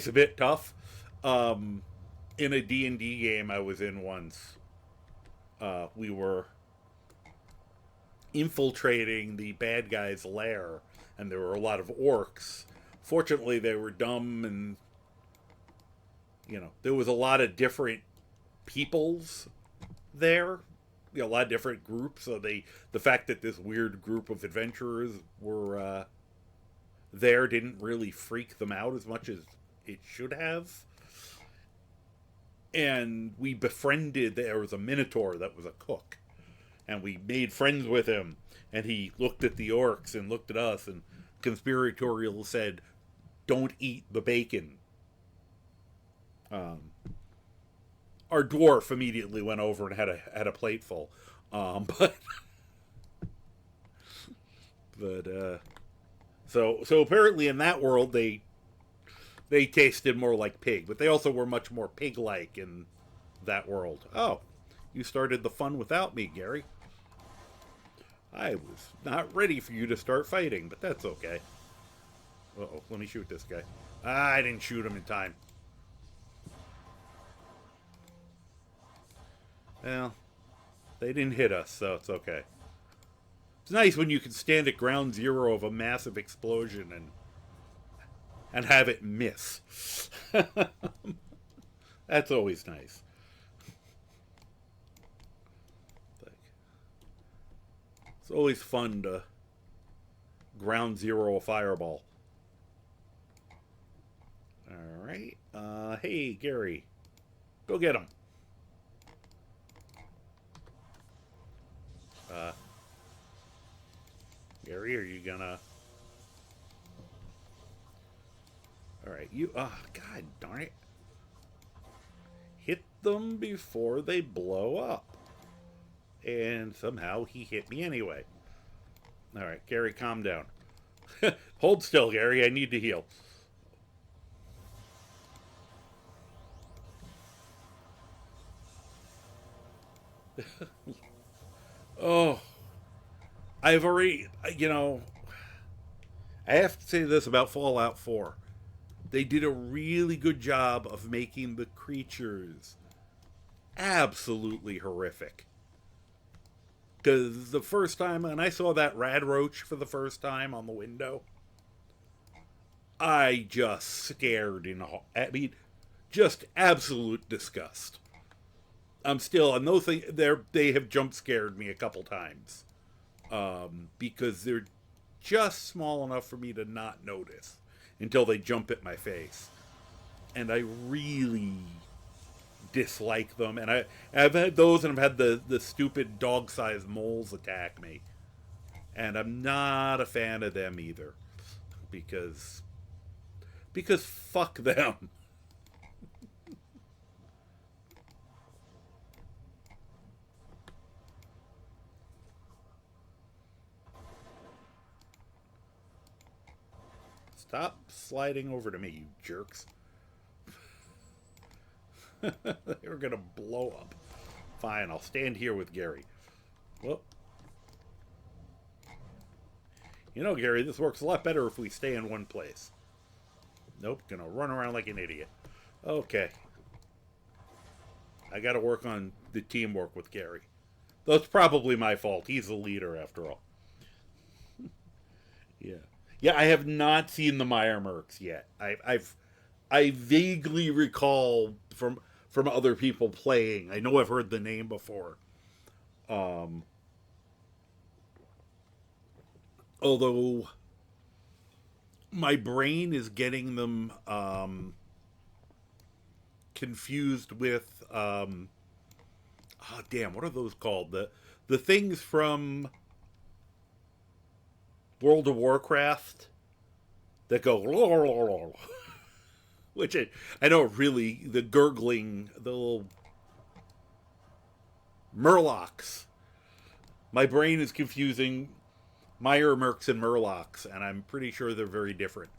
a bit tough. In a D&D game I was in once, we were infiltrating the bad guy's lair, and there were a lot of orcs. Fortunately, they were dumb, and there was a lot of different peoples there. A lot of different groups. So the fact that this weird group of adventurers were there didn't really freak them out as much as it should have. And we befriended. There was a minotaur that was a cook, and we made friends with him. And he looked at the orcs and looked at us, and conspiratorial said, "Don't eat the bacon." Our dwarf immediately went over and had a plate full, but so apparently in that world they tasted more like pig, but they also were much more pig-like in that world. Oh, you started the fun without me, Gary. I was not ready for you to start fighting, but that's okay. Uh-oh, let me shoot this guy. I didn't shoot him in time. Well, they didn't hit us, so it's okay. It's nice when you can stand at ground zero of a massive explosion and have it miss. That's always nice. It's always fun to ground zero a fireball. All right. Hey, Gary, go get him. Uh, Gary, are you gonna? All right, you. Oh, God darn it! Hit them before they blow up. And somehow he hit me anyway. All right, Gary, calm down. Hold still, Gary. I need to heal. Oh, I've already, I have to say this about Fallout 4. They did a really good job of making the creatures absolutely horrific. Because the first time, and I saw that rad roach for the first time on the window, I just scared I mean, just absolute disgust. I'm still, and those things, they have jump scared me a couple times. Because they're just small enough for me to not notice until they jump at my face. And I really dislike them. And I've had those, and I've had the stupid dog sized moles attack me. And I'm not a fan of them either. Because fuck them. Stop sliding over to me, you jerks. They were gonna blow up. Fine, I'll stand here with Gary. Well, Gary, this works a lot better if we stay in one place. Nope, gonna run around like an idiot. Okay, I gotta work on the teamwork with Gary. Though it's probably my fault. He's the leader after all. Yeah. Yeah, I have not seen the Meyer Mercs yet. I vaguely recall from other people playing. I know I've heard the name before. Um, Although my brain is getting them confused with oh damn, what are those called? The things from World of Warcraft that go which I don't really the gurgling the little murlocs. My brain is confusing Meyer Mercs and Murlocs, and I'm pretty sure they're very different.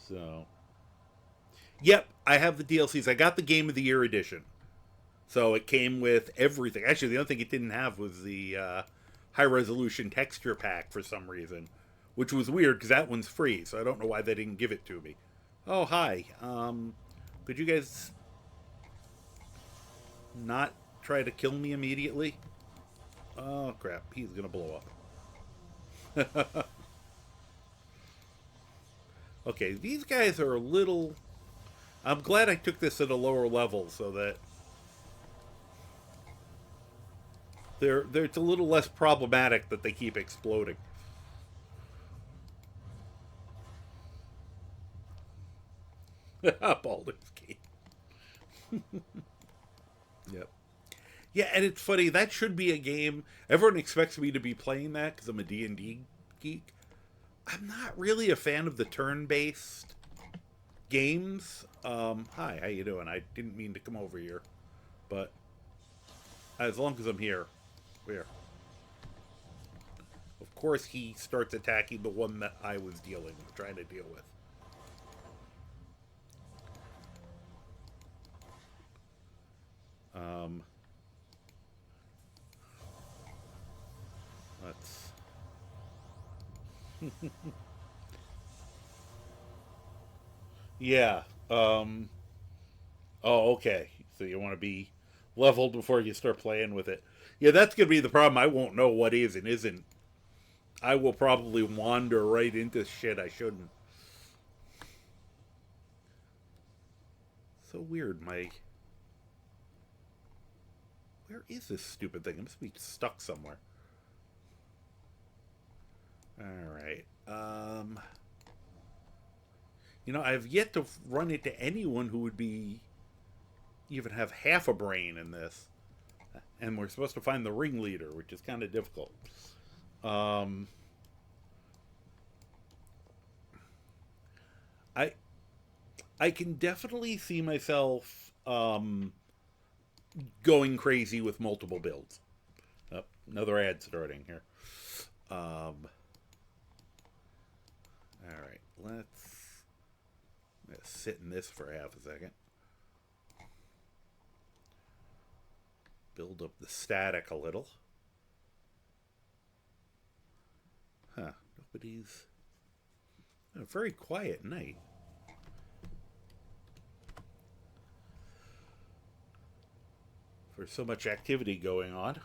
So, yep, I have the DLCs. I got the Game of the Year edition, so it came with everything. Actually, the only thing it didn't have was the high resolution texture pack for some reason, which was weird because that one's free. So I don't know why they didn't give it to me. Oh hi, could you guys not try to kill me immediately? Oh crap, he's gonna blow up. Okay, these guys are a little. I'm glad I took this at a lower level so that it's a little less problematic that they keep exploding. Baldur's Gate. Yep. Yeah, and it's funny. That should be a game. Everyone expects me to be playing that because I'm a D&D geek. I'm not really a fan of the turn-based games. Hi, how you doing? I didn't mean to come over here, but as long as I'm here, where? Of course, he starts attacking the one that I was trying to deal with. Um, let's. Yeah. Oh, okay. So you want to be leveled before you start playing with it. Yeah, that's going to be the problem. I won't know what is and isn't. I will probably wander right into shit I shouldn't. So weird, Mike. Where is this stupid thing? It must be stuck somewhere. Alright. I've yet to run into anyone who would be even have half a brain in this. And we're supposed to find the ringleader, which is kind of difficult. Um, I I can definitely see myself going crazy with multiple builds. Oh, another ad starting here. All right, let's sit in this for half a second. Build up the static a little. Huh, nobody's... A very quiet night. For so much activity going on.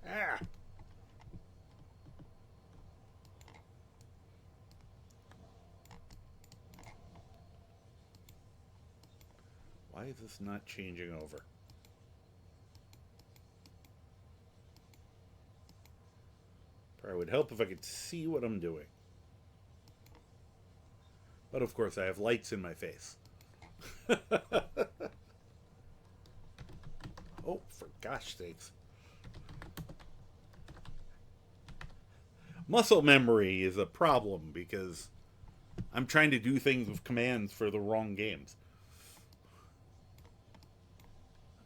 Ah! Why is this not changing over? Probably would help if I could see what I'm doing. But of course I have lights in my face. Oh, for gosh sakes. Muscle memory is a problem because I'm trying to do things with commands for the wrong games.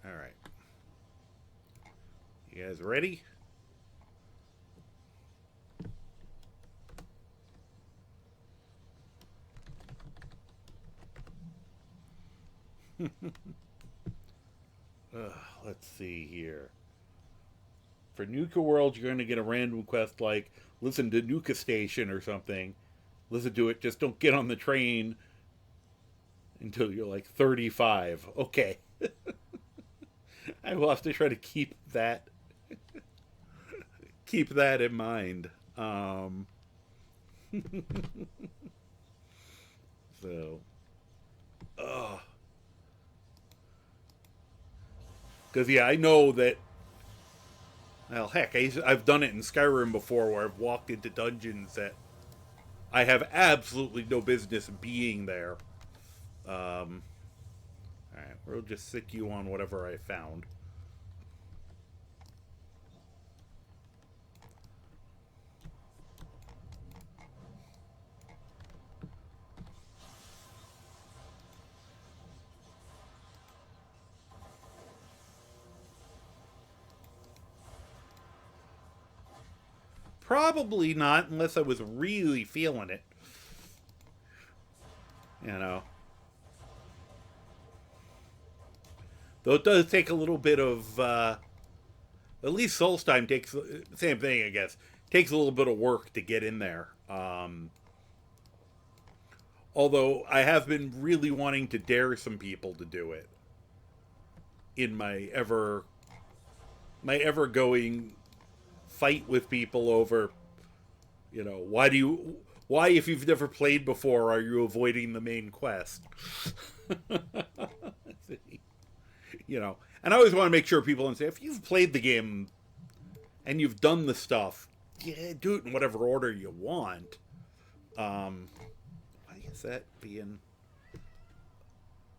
Alright. You guys ready? Let's see here. For Nuka World, you're going to get a random quest like listen to Nuka Station or something. Listen to it, just don't get on the train until you're like 35. Okay. I will have to try to keep that in mind. So, because yeah, I know that. Well, heck, I've done it in Skyrim before, where I've walked into dungeons that I have absolutely no business being there. All right, we'll just sit you on whatever I found. Probably not, unless I was really feeling it. You know. Though it does take a little bit of. At least Solstheim takes. Same thing, I guess. Takes a little bit of work to get in there. Although I have been really wanting to dare some people to do it. In my ever going fight with people over, why if you've never played before are you avoiding the main quest? And I always want to make sure people and say if you've played the game and you've done the stuff, yeah, do it in whatever order you want. Why is that being?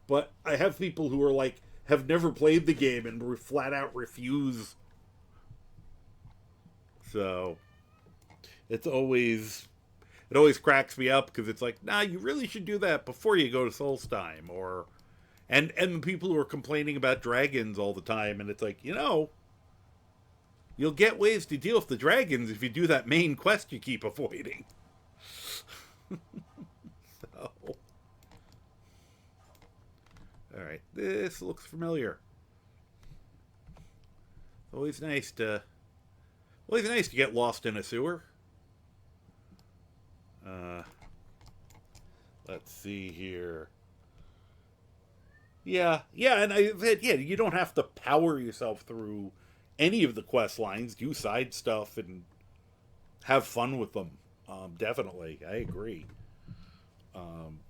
But I have people who are like have never played the game and flat out refuse. So it always cracks me up because it's like, nah, you really should do that before you go to Solstheim. Or and the people who are complaining about dragons all the time, and it's like, you'll get ways to deal with the dragons if you do that main quest you keep avoiding. So, all right, this looks familiar. Always nice to get lost in a sewer. Let's see here. Yeah, and I said, yeah, you don't have to power yourself through any of the quest lines. Do side stuff and have fun with them. Definitely, I agree. Um,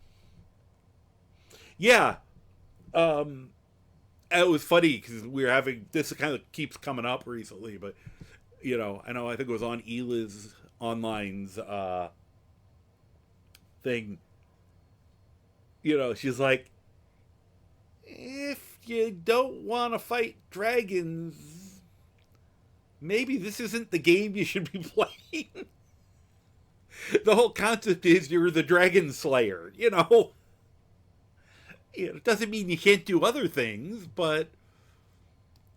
yeah, um, it was funny because we were having this kind of keeps coming up recently, but I think it was on Ela's online's thing. She's like, if you don't want to fight dragons, maybe this isn't the game you should be playing. The whole concept is you're the dragon slayer. It doesn't mean you can't do other things, but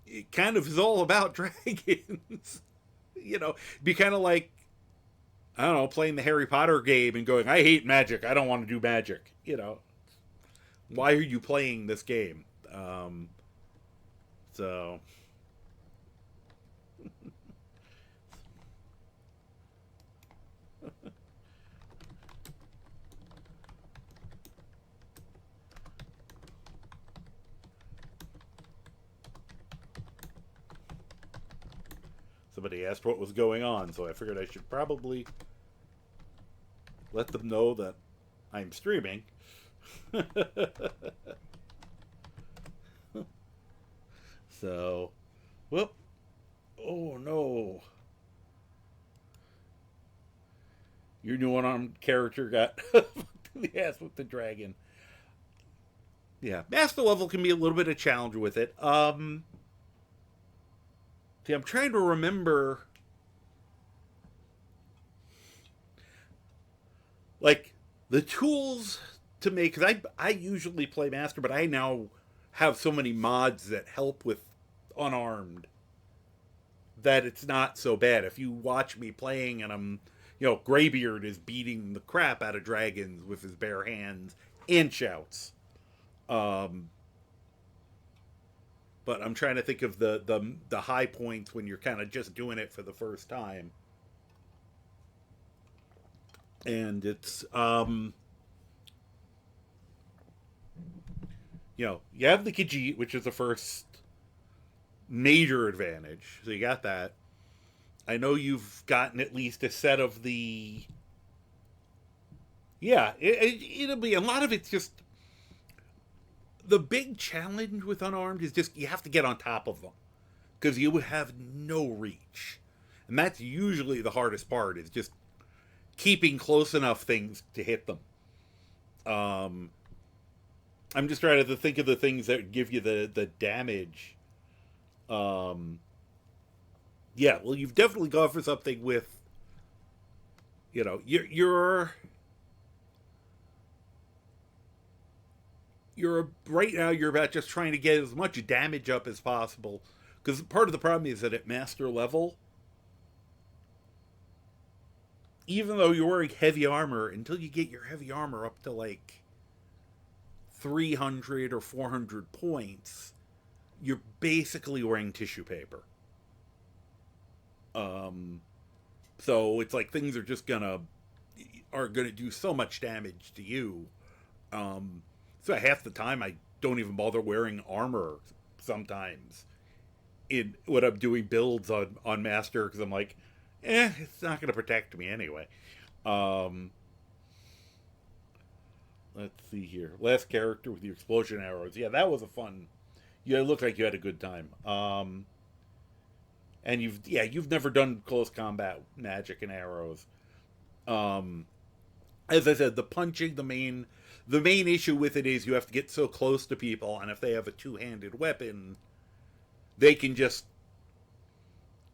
it kind of is all about dragons. Be kind of like, I don't know, playing the Harry Potter game and going, I hate magic. I don't want to do magic. Why are you playing this game? So somebody asked what was going on, so I figured I should probably let them know that I'm streaming. So, whoop. Oh no. Your new unarmed character got the ass with the dragon. Yeah, master level can be a little bit of challenge with it. See, I'm trying to remember, like, the tools to make. Because I usually play master, but I now have so many mods that help with unarmed that it's not so bad. If you watch me playing and Graybeard is beating the crap out of dragons with his bare hands and shouts. Um, but I'm trying to think of the high points when you're kind of just doing it for the first time. And it's you have the Khajiit, which is the first major advantage. So you got that. I know you've gotten at least a set of the. Yeah, it'll be a lot of it's just the big challenge with unarmed is just you have to get on top of them because you would have no reach, and that's usually the hardest part is just keeping close enough things to hit them. Um, I'm just trying to think of the things that give you the damage. Um, yeah, well, you've definitely gone for something with, you're right now you're about just trying to get as much damage up as possible because part of the problem is that at master level, even though you're wearing heavy armor, until you get your heavy armor up to like 300 or 400 points, you're basically wearing tissue paper. Um, so it's like things are gonna do so much damage to you. So half the time I don't even bother wearing armor. Sometimes in when I'm doing builds on master because I'm like, it's not gonna protect me anyway. Um, let's see here. Last character with the explosion arrows. Yeah, that was a fun. Yeah, it looked like you had a good time. And you've never done close combat magic and arrows. Um, as I said, the punching the main issue with it is you have to get so close to people, and if they have a two-handed weapon, they can just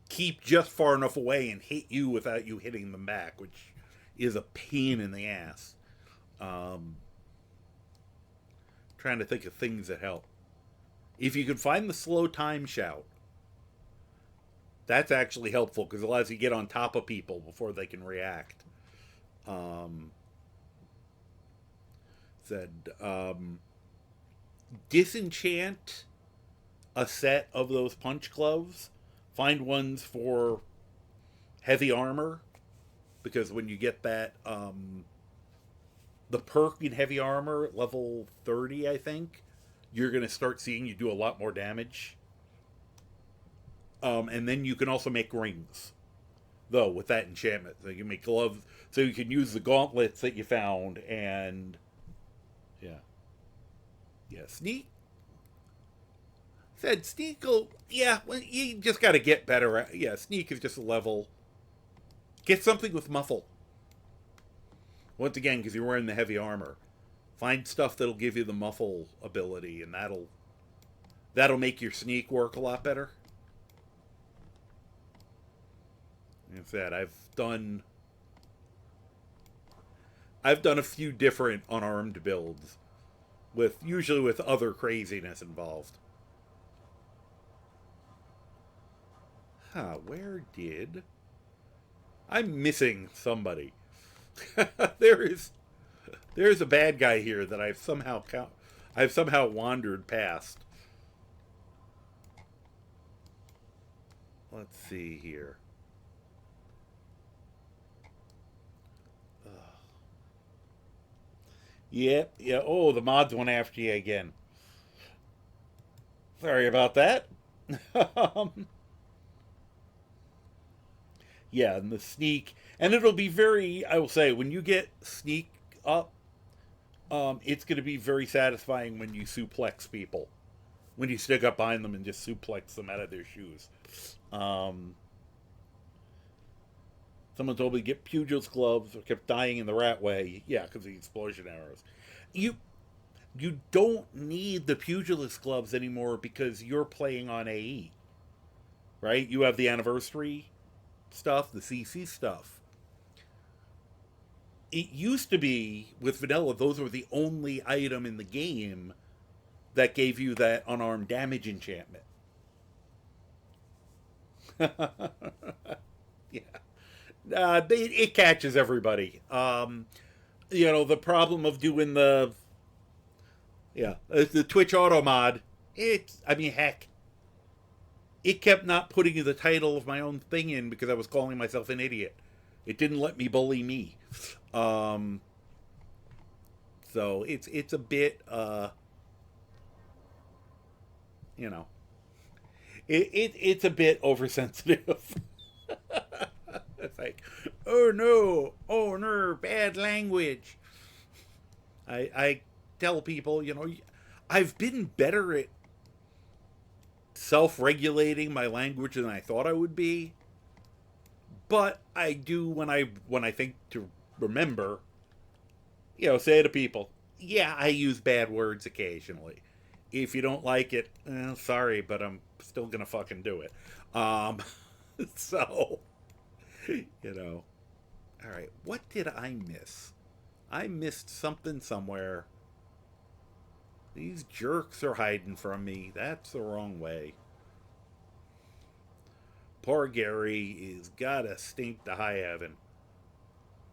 keep just far enough away and hit you without you hitting them back, which is a pain in the ass. Um, trying to think of things that help. If you can find the slow time shout, that's actually helpful because it allows you to get on top of people before they can react. Um, said disenchant a set of those punch gloves. Find ones for heavy armor because when you get that the perk in heavy armor, level 30, I think, you're going to start seeing you do a lot more damage. And then you can also make rings, though, with that enchantment. So you can make gloves, so you can use the gauntlets that you found, and yeah. Yeah, sneak. Said sneak, yeah, well, you just got to get better at, yeah, sneak is just a level. Get something with muffle. Once again, because you're wearing the heavy armor. Find stuff that'll give you the muffle ability, and that'll make your sneak work a lot better. Like I said, I've done a few different unarmed builds with usually with other craziness involved. Huh, where did I'm missing somebody. there is there's a bad guy here that I've somehow wandered past. Let's see here. Yep, yeah. Oh, the mods went after you again. Sorry about that. um, yeah, and the sneak, and it'll be very. I will say, when you get sneak up, it's going to be very satisfying when you suplex people, when you stick up behind them and just suplex them out of their shoes. Um, Someone told me to get pugil's gloves. I kept dying in the rat way. Yeah, because of the explosion arrows. You you don't need the pugilist gloves anymore because you're playing on AE, right? You have the anniversary stuff, the CC stuff. It used to be with vanilla; those were the only item in the game that gave you that unarmed damage enchantment. Yeah, it catches everybody. The problem of doing the Twitch auto mod. I mean, heck, it kept not putting the title of my own thing in because I was calling myself an idiot. It didn't let me bully me. Um, so it's a bit, you know, it's a bit oversensitive. It's like, oh no, bad language. I tell people, I've been better at self-regulating my language than I thought I would be, but I do when I think to remember, say to people, yeah, I use bad words occasionally. If you don't like it, sorry, but I'm still gonna fucking do it. Um, so, all right, what did I miss? I missed something somewhere. These jerks are hiding from me. That's the wrong way. Poor Gary is gotta stink to high heaven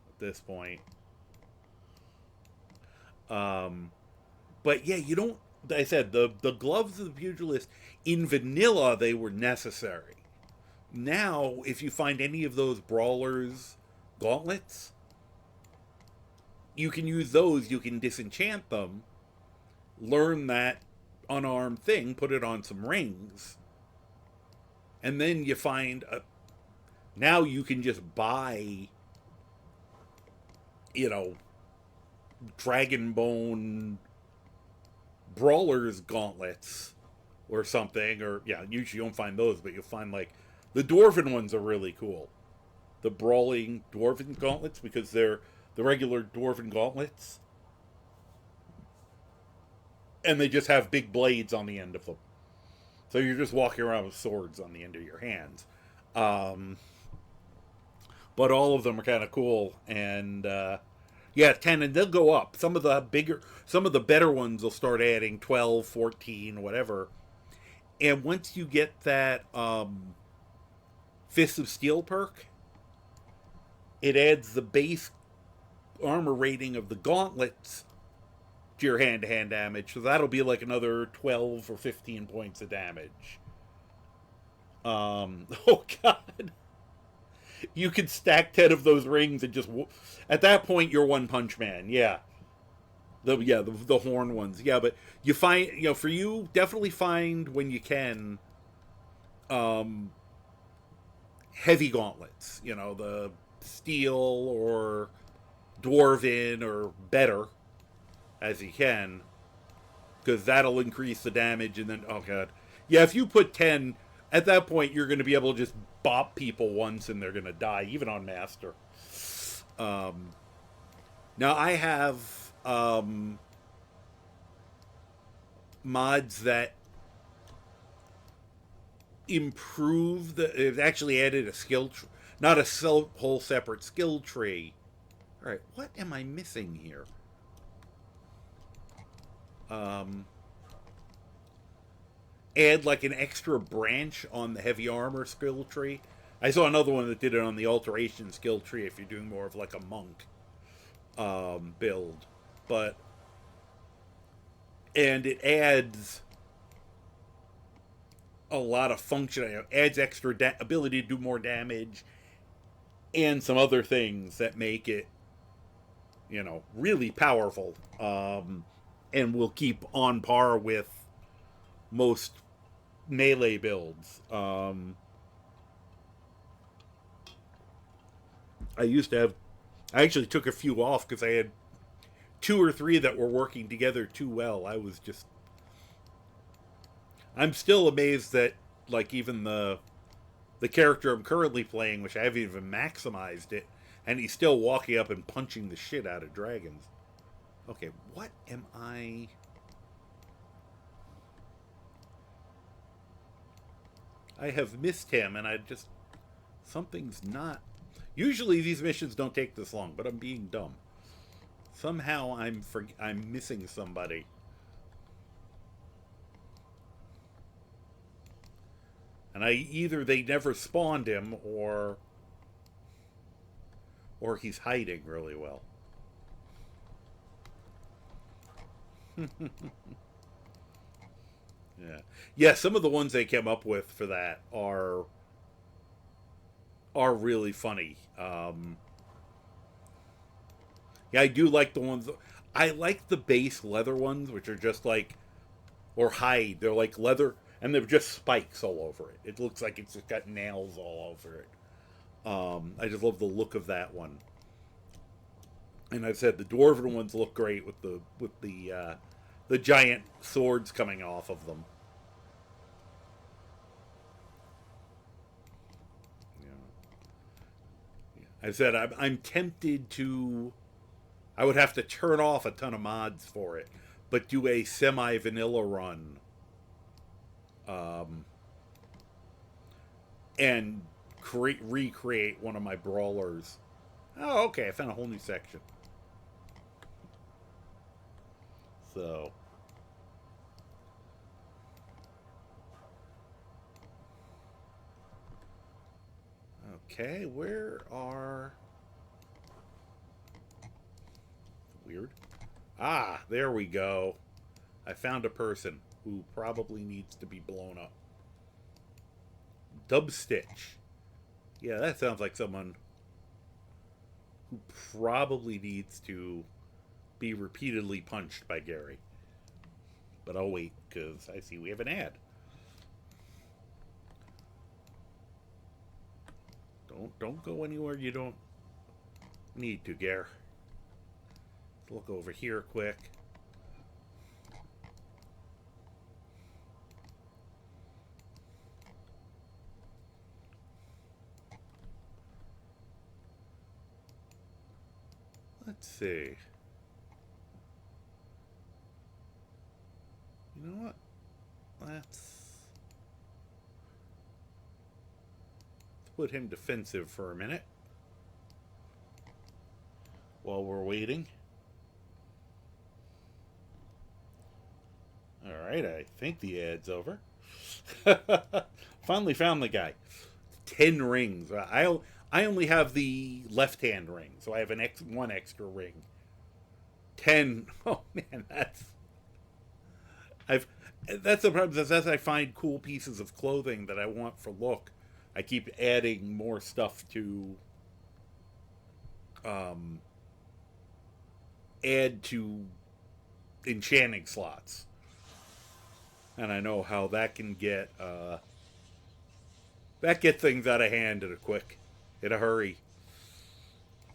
at this point. Um, but yeah, you don't. I said the gloves of the pugilist in vanilla they were necessary. Now, if you find any of those brawlers gauntlets, you can use those. You can disenchant them, learn that unarmed thing, put it on some rings, and then you find now you can just buy, you know, Dragonbone brawlers gauntlets or something, or yeah, usually you don't find those, but you'll find like the dwarven ones are really cool. The brawling dwarven gauntlets because they're the regular dwarven gauntlets, and they just have big blades on the end of them. So you're just walking around with swords on the end of your hands. Um, but all of them are kind of cool, and yeah, 10, and they'll go up. Some of the better ones will start adding 12, 14, whatever. And once you get that Fist of Steel perk, it adds the base armor rating of the gauntlets to your hand-to-hand damage. So that'll be like another 12 or 15 points of damage. Oh god. You could stack 10 of those rings and just at that point you're One Punch Man. Yeah. the horn ones. Yeah, but you find, for you, definitely find when you can, um heavy gauntlets, the steel or dwarven or better as you can, because that'll increase the damage. And then, oh god, yeah, if you put 10 at that point, you're going to be able to just bop people once and they're going to die, even on master. um Now I have mods that improve it actually added a not a whole separate skill tree. All right, what am I missing here? um Add like an extra branch on the heavy armor skill tree. I saw another one that did it on the alteration skill tree if you're doing more of like a monk build. But and it adds a lot of function. It adds extra ability to do more damage and some other things that make it, really powerful. And will keep on par with most melee builds. I used to have. I actually took a few off because I had two or three that were working together too well. I'm still amazed that, like, even the character I'm currently playing, which I haven't even maximized it, and he's still walking up and punching the shit out of dragons. Okay, what am I? I have missed him, and something's not. Usually these missions don't take this long, but I'm being dumb. Somehow I'm missing somebody. And either they never spawned him, or he's hiding really well. Yeah. Yeah, some of the ones they came up with for that are really funny. Yeah, I do like the ones. I like the base leather ones, which are just like, or hide. They're like leather, and they're just spikes all over it. It looks like it's just got nails all over it. I just love the look of that one. And I've said the dwarven ones look great with the giant swords coming off of them. I said I'm tempted to. I would have to turn off a ton of mods for it, but do a semi-vanilla run, um, and recreate one of my brawlers. Oh, okay. I found a whole new section. So, okay, where are. Weird. Ah, there we go. I found a person who probably needs to be blown up. Dub Stitch. Yeah, that sounds like someone who probably needs to be repeatedly punched by Gary. But I'll wait because I see we have an ad. Don't go anywhere you don't need to, Gare. Look over here quick. Let's see. You know what? Let's put him defensive for a minute while we're waiting. Alright, I think the ad's over. Finally found the guy. 10 rings. I only have the left hand ring, so I have one extra ring. 10. Oh man, I've that's the problem. As I find cool pieces of clothing that I want for look, I keep adding more stuff to add to enchanting slots, and I know how that get things out of hand in a hurry.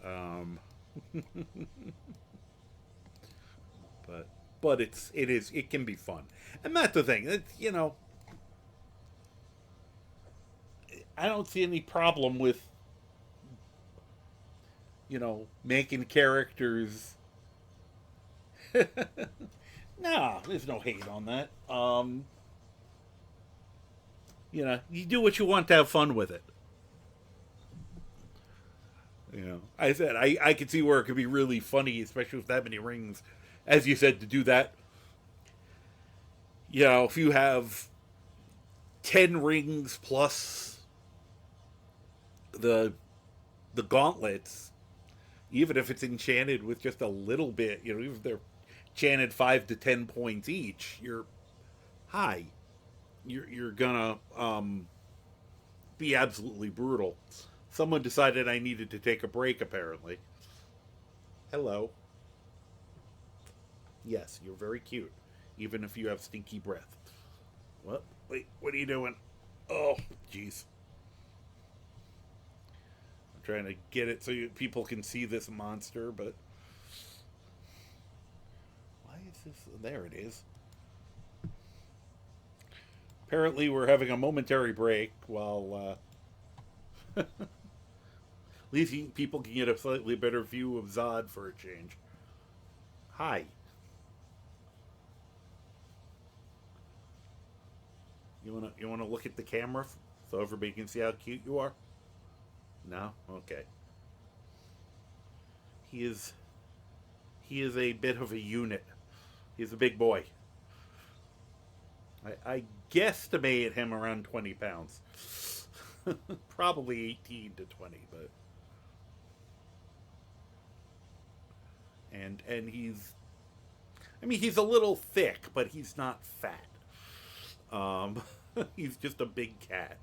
Um, but it can be fun, and that's the thing. I don't see any problem with making characters. Nah, there's no hate on that. You do what you want to have fun with it. I said I could see where it could be really funny, especially with that many rings, as you said, to do that. If you have 10 rings plus the gauntlets, even if it's enchanted with just a little bit, even if they're enchanted 5 to 10 points each, you're high. You're gonna be absolutely brutal. Someone decided I needed to take a break. Apparently, hello. Yes, you're very cute, even if you have stinky breath. What? Wait, what are you doing? Oh, jeez. I'm trying to get it so people can see this monster, but why is this? There it is. Apparently, we're having a momentary break while at least people can get a slightly better view of Zod for a change. Hi. You wanna look at the camera so everybody can see how cute you are? No? Okay. He is he is a bit of a unit. He's a big boy. I guesstimate him around 20 pounds. Probably 18 to 20, but and he's a little thick, but he's not fat. Um, he's just a big cat.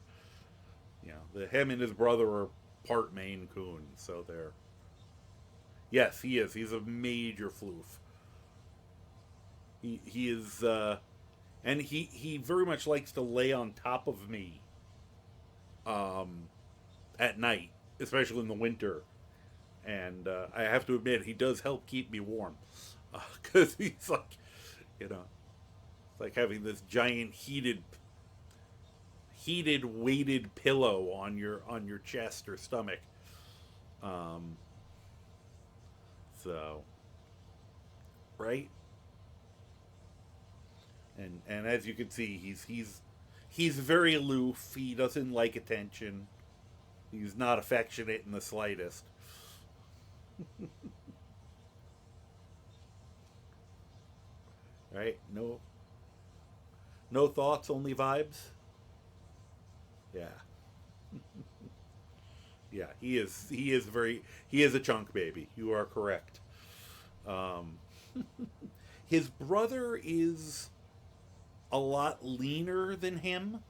Him and his brother are part Maine Coon, so they're. Yes, he is. He's a major floof. He is, and he very much likes to lay on top of me, um, at night, especially in the winter. And I have to admit, he does help keep me warm, because he's like, it's like having this giant heated weighted pillow on your chest or stomach. Um, so right, and as you can see, he's very aloof. He doesn't like attention. He's not affectionate in the slightest. Right? No thoughts, only vibes. Yeah. Yeah, he is a chunk baby. You are correct. Um, his brother is a lot leaner than him.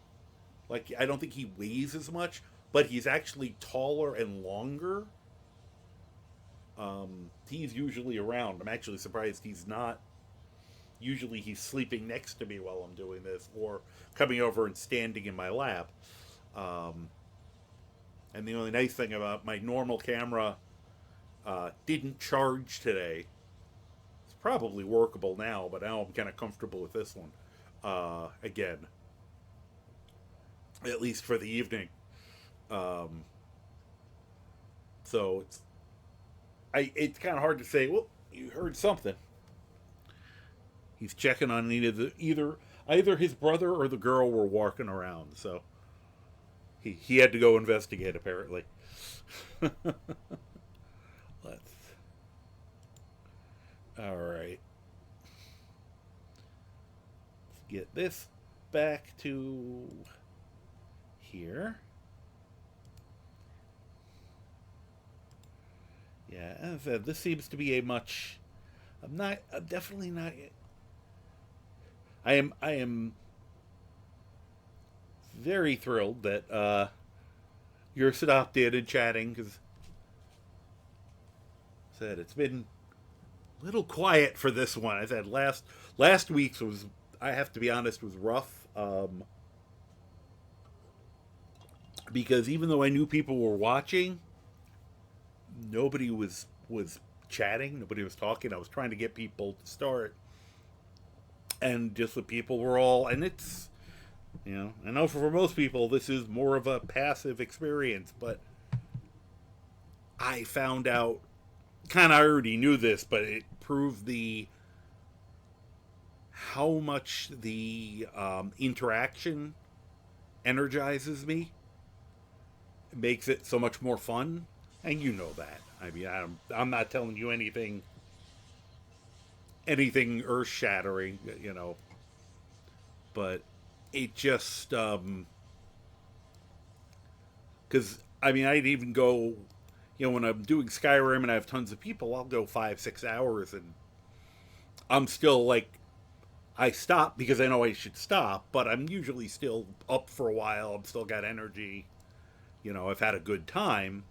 Like, I don't think he weighs as much, but he's actually taller and longer. He's usually around. I'm actually surprised he's not. Usually he's sleeping next to me while I'm doing this, or coming over and standing in my lap. Um, and the only nice thing about my normal camera didn't charge today. It's probably workable now, but now I'm kind of comfortable with this one. Again, at least for the evening. Um, so it's kind of hard to say. Well, you heard something. He's checking on either his brother or the girl were walking around. So he had to go investigate apparently. Let's. All right. Let's get this back to here. Yeah, as I said, this seems to be a much. I'm not. I'm definitely not. I am very thrilled that you're stopped in and chatting because said it's been little quiet for this one. I said last week's was, I have to be honest, was rough. Because even though I knew people were watching, nobody was chatting, nobody was talking. I was trying to get people to start, and just the people were all, and it's, I know for most people this is more of a passive experience, but I found out, kind of I already knew this, but it proved the how much the interaction energizes me. It makes it so much more fun, and you know that. I mean, I'm not telling you anything earth shattering, but it just because I mean I'd even go, when I'm doing Skyrim and I have tons of people, I'll go 5-6 hours, and I'm still like, I stop because I know I should stop, but I'm usually still up for a while. I'm still got energy. I've had a good time.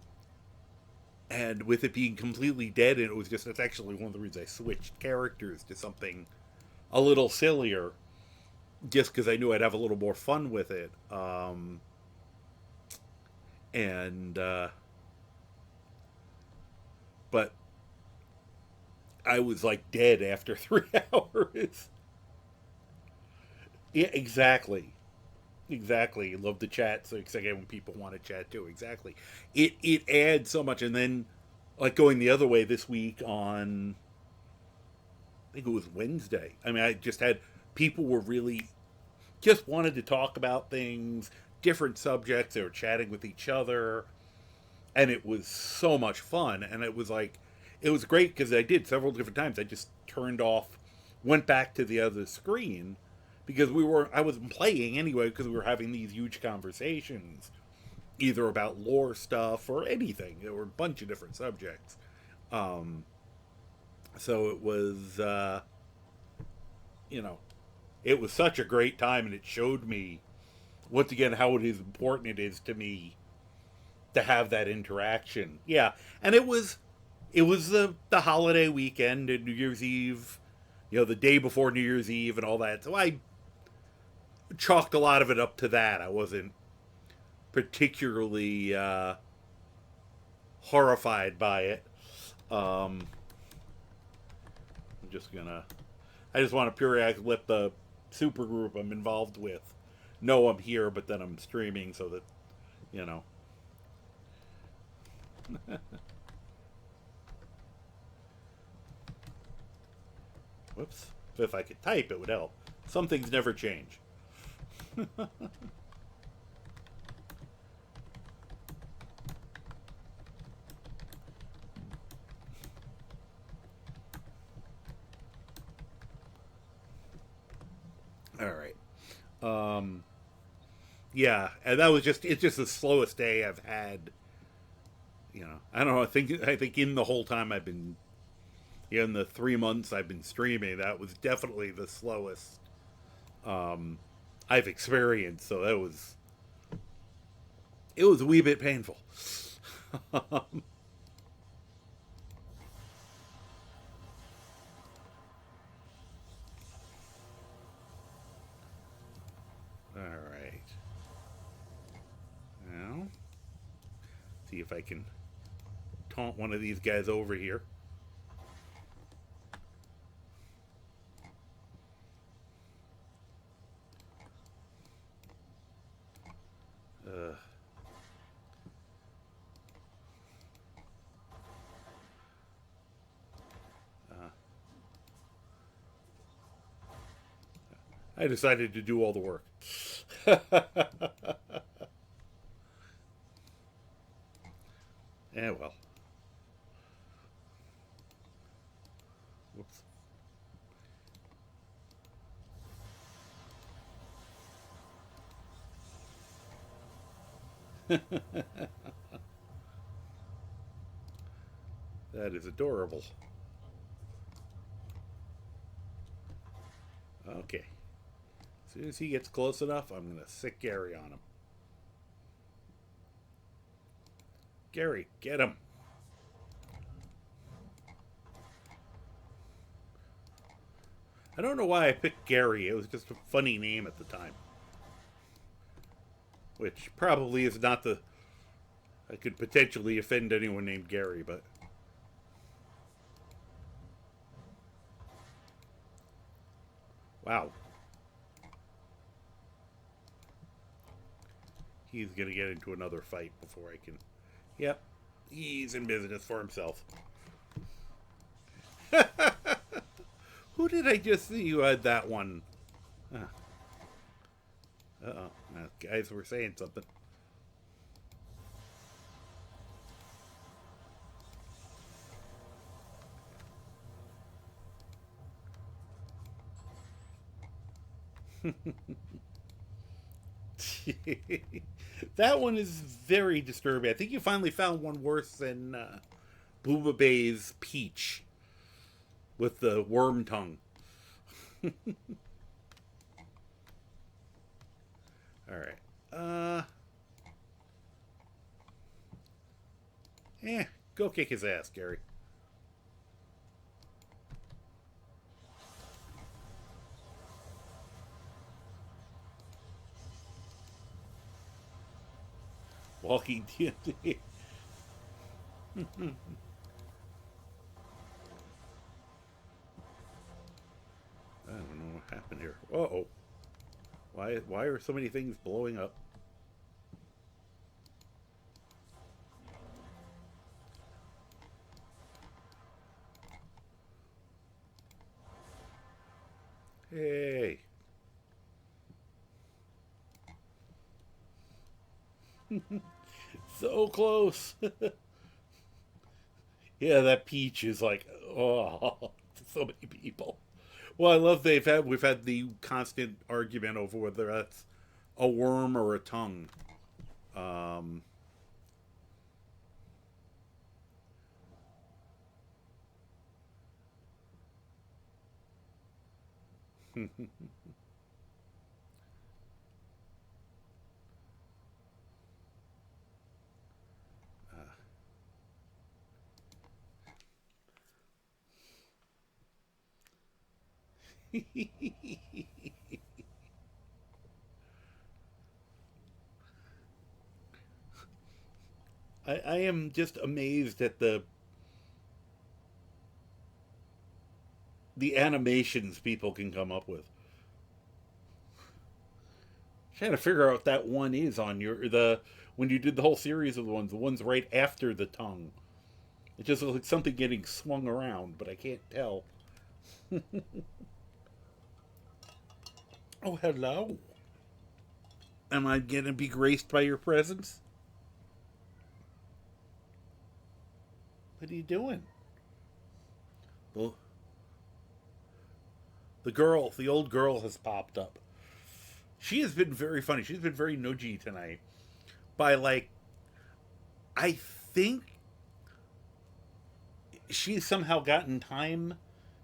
And with it being completely dead, and that's actually one of the reasons I switched characters to something a little sillier, just because I knew I'd have a little more fun with it. And, but I was like dead after 3 hours. Yeah, exactly. Exactly. Love to chat. So again, when people want to chat too, exactly. It adds so much, and then like going the other way this week on, I think it was Wednesday. I mean, I just had people were really just wanted to talk about things, different subjects. They were chatting with each other, and it was so much fun. And it was like, it was great because I did several different times. I just turned off, went back to the other screen because I wasn't playing anyway because we were having these huge conversations, either about lore stuff or anything. There were a bunch of different subjects. Um, so it was, you know, it was such a great time, and it showed me once again how it is important it is to me to have that interaction. Yeah, and it was the holiday weekend and New Year's Eve, the day before New Year's Eve and all that. So I chalked a lot of it up to that. I wasn't particularly horrified by it. Um, I'm just gonna. I just want to periodically let the super group I'm involved with know I'm here, but then I'm streaming so that you know. Whoops. If I could type, it would help. Some things never change. All right. Um, yeah, and that was it's just the slowest day I've had. I don't know. I think in the whole time I've been, in the 3 months I've been streaming, that was definitely the slowest um, I've experienced. So it was a wee bit painful. All right. Now, see if I can taunt one of these guys over here. Uh, uh, I decided to do all the work. Yeah, well. Whoops. That is adorable. Okay. As soon as he gets close enough, I'm going to sick Gary on him. Gary, get him. I don't know why I picked Gary. It was just a funny name at the time. Which probably is not the. I could potentially offend anyone named Gary, but. Wow. He's going to get into another fight before I can. Yep. He's in business for himself. Who did I just see who had that one? Uh oh. Now, guys were saying something. That one is very disturbing. I think you finally found one worse than Booba Bay's Peach with the worm tongue. All right. Go kick his ass, Gary. Walking TNT. I don't know what happened here. Uh oh. Why are so many things blowing up? Hey. So close. Yeah, that Peach is like, oh, so many people. Well, I love we've had the constant argument over whether that's a worm or a tongue. Um, I am just amazed at the animations people can come up with. Trying to figure out what that one is on your the when you did the whole series of the ones right after the tongue. It just looks like something getting swung around, but I can't tell. Oh, hello. Am I gonna be graced by your presence? What are you doing? Well, the old girl has popped up. She has been very funny. She's been very nudgy tonight. By like, I think she's somehow gotten time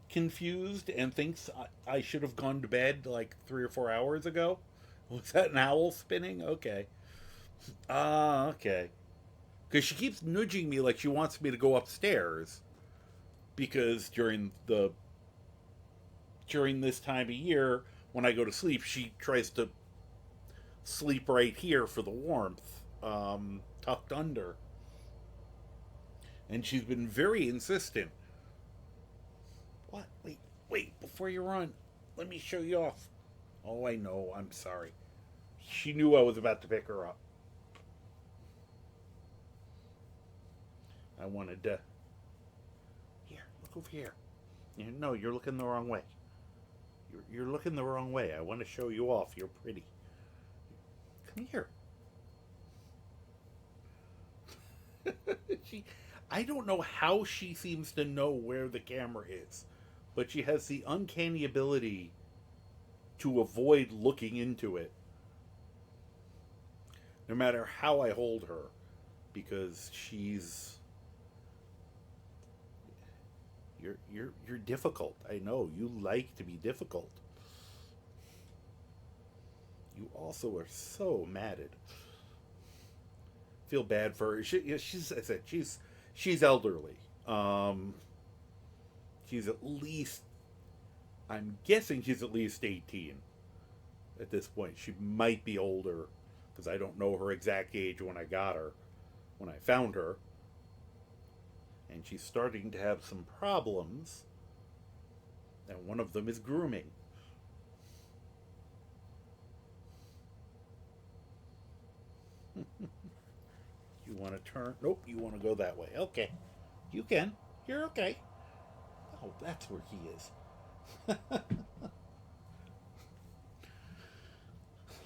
confused and thinks I should have gone to bed like 3 or 4 hours ago. Was that an owl spinning? Okay. Ah, okay. Because she keeps nudging me like she wants me to go upstairs. Because during this time of year, when I go to sleep, she tries to sleep right here for the warmth, tucked under. And she's been very insistent. What? Wait, before you run, let me show you off. Oh, I know, I'm sorry. She knew I was about to pick her up. I wanted to. Here, look over here. No, you're looking the wrong way. You're looking the wrong way. I want to show you off. You're pretty. Come here. she, I don't know how she seems to know where the camera is, but she has the uncanny ability to avoid looking into it, no matter how I hold her, because you're difficult. I know you like to be difficult. You also are so matted. Feel bad for her. She's I said she's elderly. She's at least I'm guessing she's at least 18 at this point. She might be older because I don't know her exact age when I got her, when I found her. And she's starting to have some problems, and one of them is grooming. You want to turn? Nope, you want to go that way. Okay. You can. You're okay. Oh, that's where he is.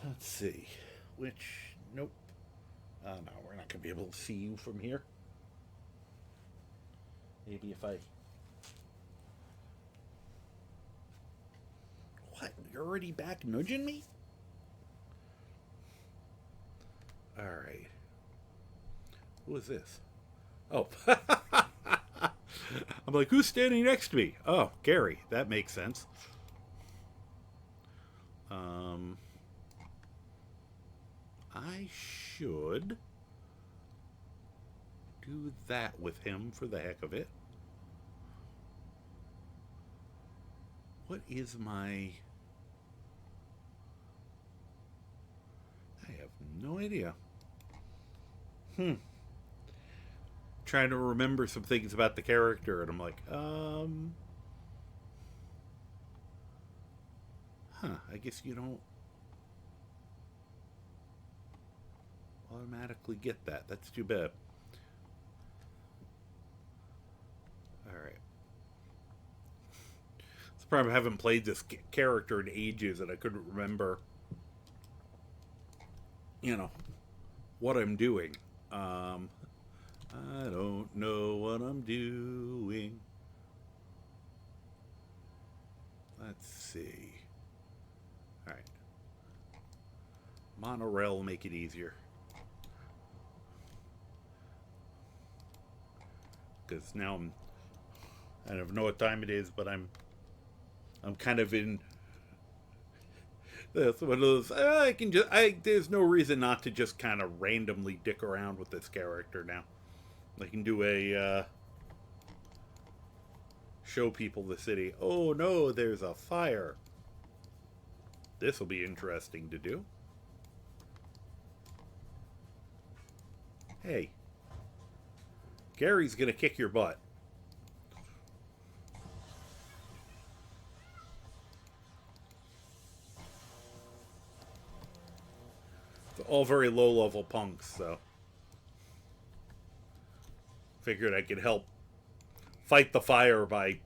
Let's see. Which. Nope. No, we're not going to be able to see you from here. Maybe if I. What? You're already back nudging me? Alright. Who is this? Oh. I'm like, who's standing next to me? Oh, Gary. That makes sense. I should do that with him for the heck of it. What is my... I have no idea. Trying to remember some things about the character, and I'm like, I guess you don't automatically get that. That's too bad. Alright. It's the problem. I haven't played this character in ages, and I couldn't remember, what I'm doing. I don't know what I'm doing. Let's see. Alright. Monorail will make it easier. Because now I don't know what time it is, but I'm kind of in... That's one of those. There's no reason not to just kind of randomly dick around with this character now. I can do a show people the city. Oh no, there's a fire. This will be interesting to do. Hey, Gary's gonna kick your butt. It's all very low-level punks, so figured I could help fight the fire by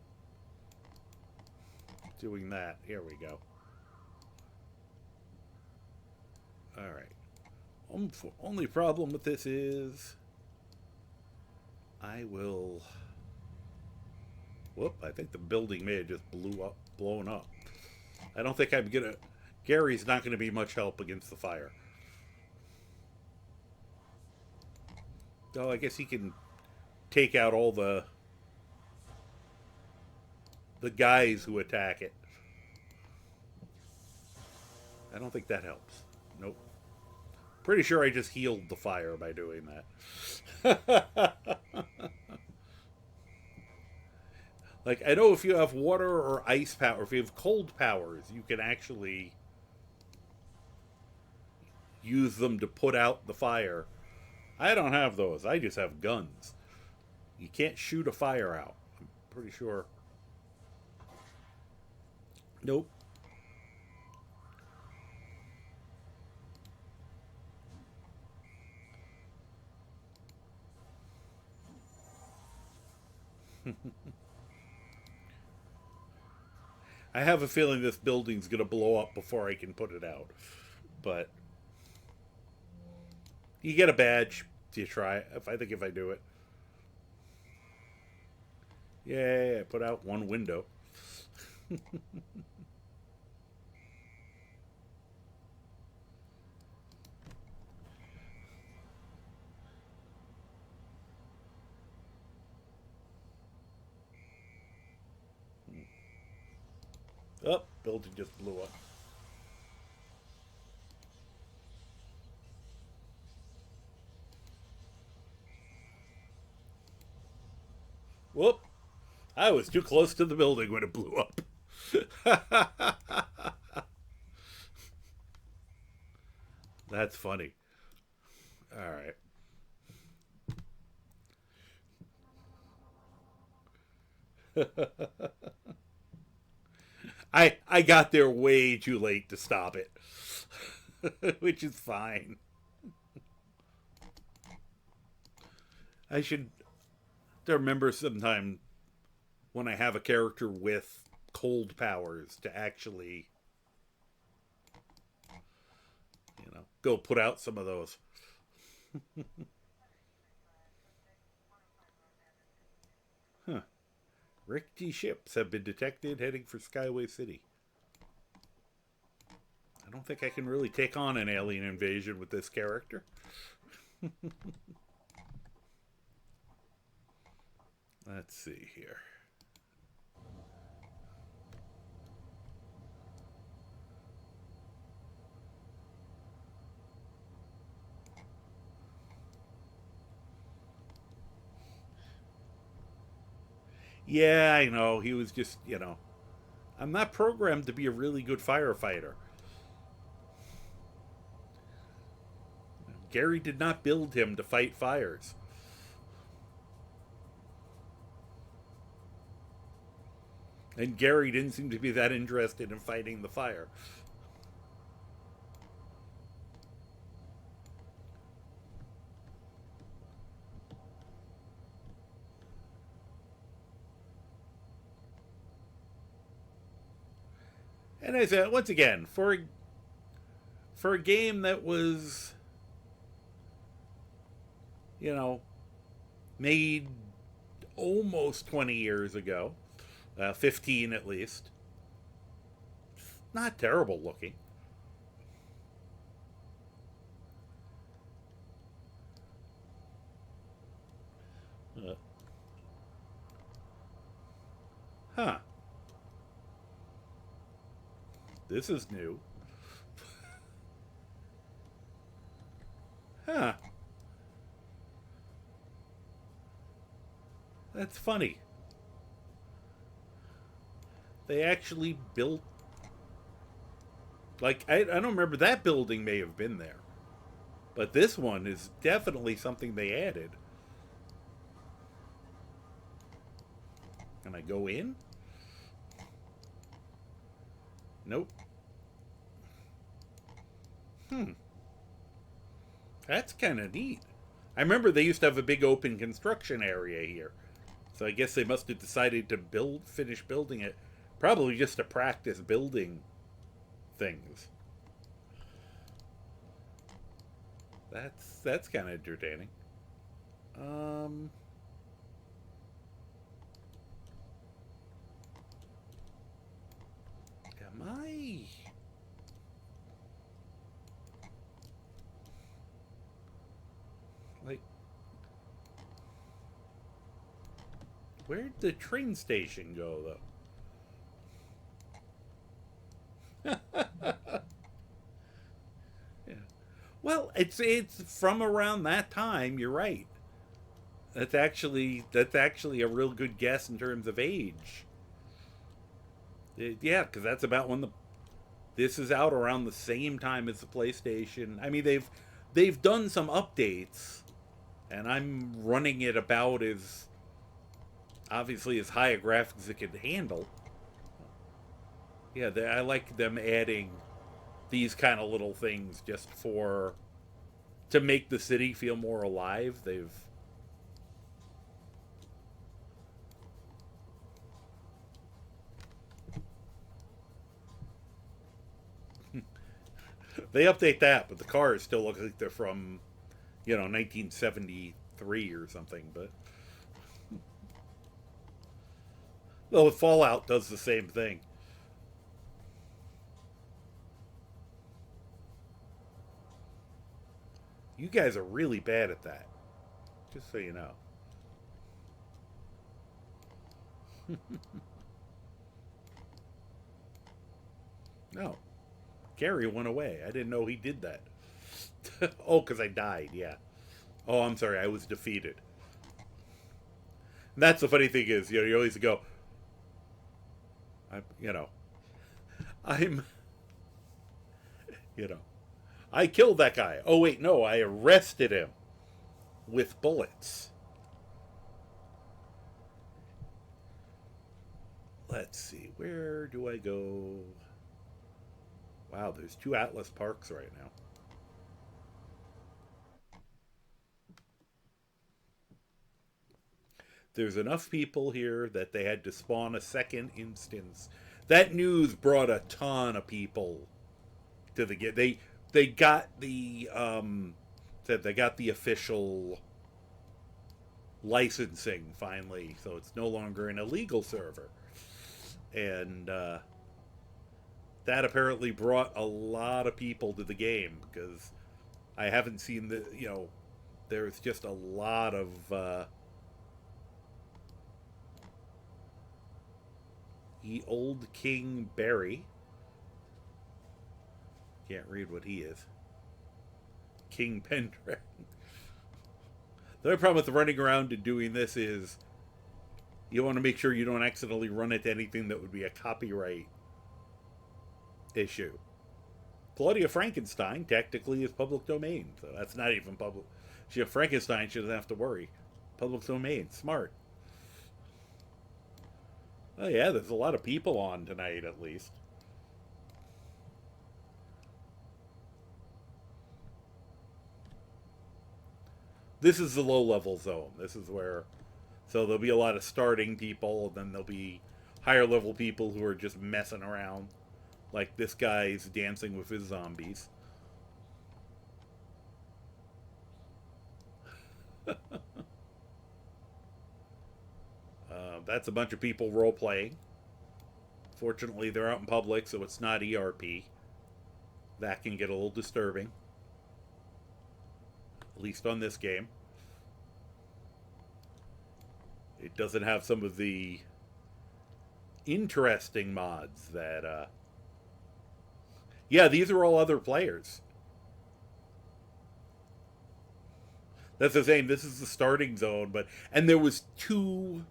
doing that. Here we go. Alright. Only problem with this is I will... Whoop, I think the building may have just blown up. I don't think I'm gonna... Gary's not gonna be much help against the fire. Though I guess he can take out all the guys who attack it. I don't think that helps. Nope. Pretty sure I just healed the fire by doing that. Like, I know if you have water or ice power, if you have cold powers, you can actually use them to put out the fire. I don't have those. I just have guns. You can't shoot a fire out. I'm pretty sure. Nope. I have a feeling this building's going to blow up before I can put it out. But you get a badge. Do you try it? If I do it. Yay, I put out one window. Oh, building just blew up. Whoop. I was too close to the building when it blew up. That's funny. All right. I got there way too late to stop it, which is fine. I should remember sometime when I have a character with cold powers to actually, go put out some of those. Huh. Rickety ships have been detected heading for Skyway City. I don't think I can really take on an alien invasion with this character. Let's see here. Yeah, I know. He was just, I'm not programmed to be a really good firefighter. Gary did not build him to fight fires. And Gary didn't seem to be that interested in fighting the fire. And I said, once again, for a game that was, you know, made almost 20 years ago, 15 at least, not terrible looking. Uh, huh. This is new. Huh. That's funny. They actually built. Like, I don't remember, that building may have been there. But this one is definitely something they added. Can I go in? Nope. Hmm. That's kind of neat. I remember they used to have a big open construction area here. So I guess they must have decided to finish building it. Probably just to practice building things. That's kind of entertaining. Um, am I? Like, where'd the train station go, though? Yeah. Well, it's from around that time. You're right. That's actually a real good guess in terms of age. Yeah, because that's about when the this is out around the same time as the PlayStation. I mean, they've done some updates, and I'm running it about as obviously as high a graphics as it could handle. Yeah, I like them adding these kind of little things just for to make the city feel more alive. They update that, but the cars still look like they're from 1973 or something. But well, Fallout does the same thing. You guys are really bad at that. Just so you know. No, Gary went away. I didn't know he did that. Oh, because I died. Yeah. Oh, I'm sorry. I was defeated. And that's the funny thing is, you always go, I, you know, I'm, you know, I killed that guy. Oh, wait, no, I arrested him with bullets. Let's see, where do I go? Wow, there's 2 Atlas parks right now. There's enough people here that they had to spawn a second instance. That news brought a ton of people to the game. They got the said they got the official licensing finally, so it's no longer an illegal server, and that apparently brought a lot of people to the game because I haven't seen there's just a lot of old King Barry. Can't read what he is. King Pendragon. The only problem with running around and doing this is you want to make sure you don't accidentally run into anything that would be a copyright issue. Claudia Frankenstein technically is public domain, so that's not even public. Frankenstein, she doesn't have to worry. Public domain, smart. Oh yeah, there's a lot of people on tonight at least. This is the low level zone. This is where, so there'll be a lot of starting people, and then there'll be higher level people who are just messing around. Like this guy's dancing with his zombies. That's a bunch of people role playing. Fortunately, they're out in public, so it's not ERP. That can get a little disturbing. At least on this game. It doesn't have some of the interesting mods that yeah, these are all other players. That's the same. This is the starting zone, and there was 2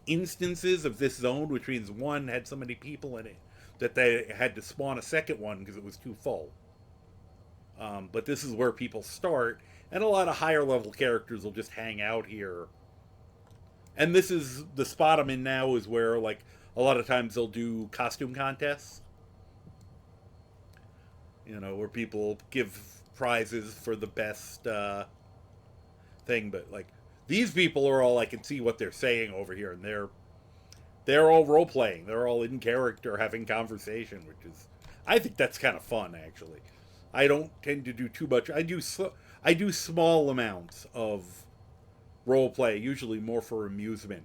instances of this zone, which means one had so many people in it that they had to spawn a second one because it was too full. But this is where people start, and a lot of higher level characters will just hang out here. And this is the spot I'm in now is where like a lot of times they'll do costume contests. Where people give prizes for the best thing. But like these people are all I can see what they're saying over here, and they're all role playing. They're all in character, having conversation, which is I think that's kind of fun actually. I don't tend to do too much. I do small amounts of role play, usually more for amusement.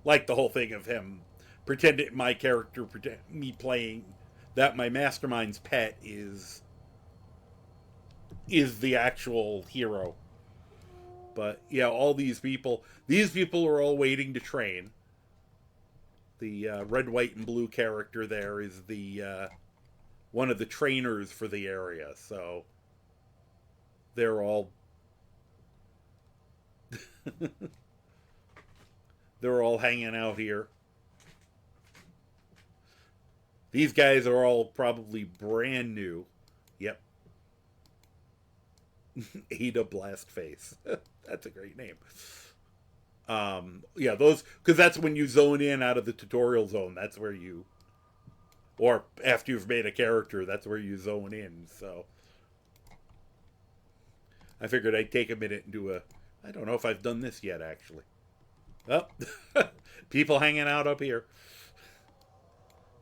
Like the whole thing of him pretending my character, me playing that my mastermind's pet is the actual hero. But yeah, all these people are all waiting to train. The red, white, and blue character there is the one of the trainers for the area. So they're all they're all hanging out here. These guys are all probably brand new. Yep. Ada Blastface. That's a great name. Yeah, those, because that's when you zone in out of the tutorial zone. That's where you, or after you've made a character, that's where you zone in. So I figured I'd take a minute and do I don't know if I've done this yet actually. Oh, people hanging out up here.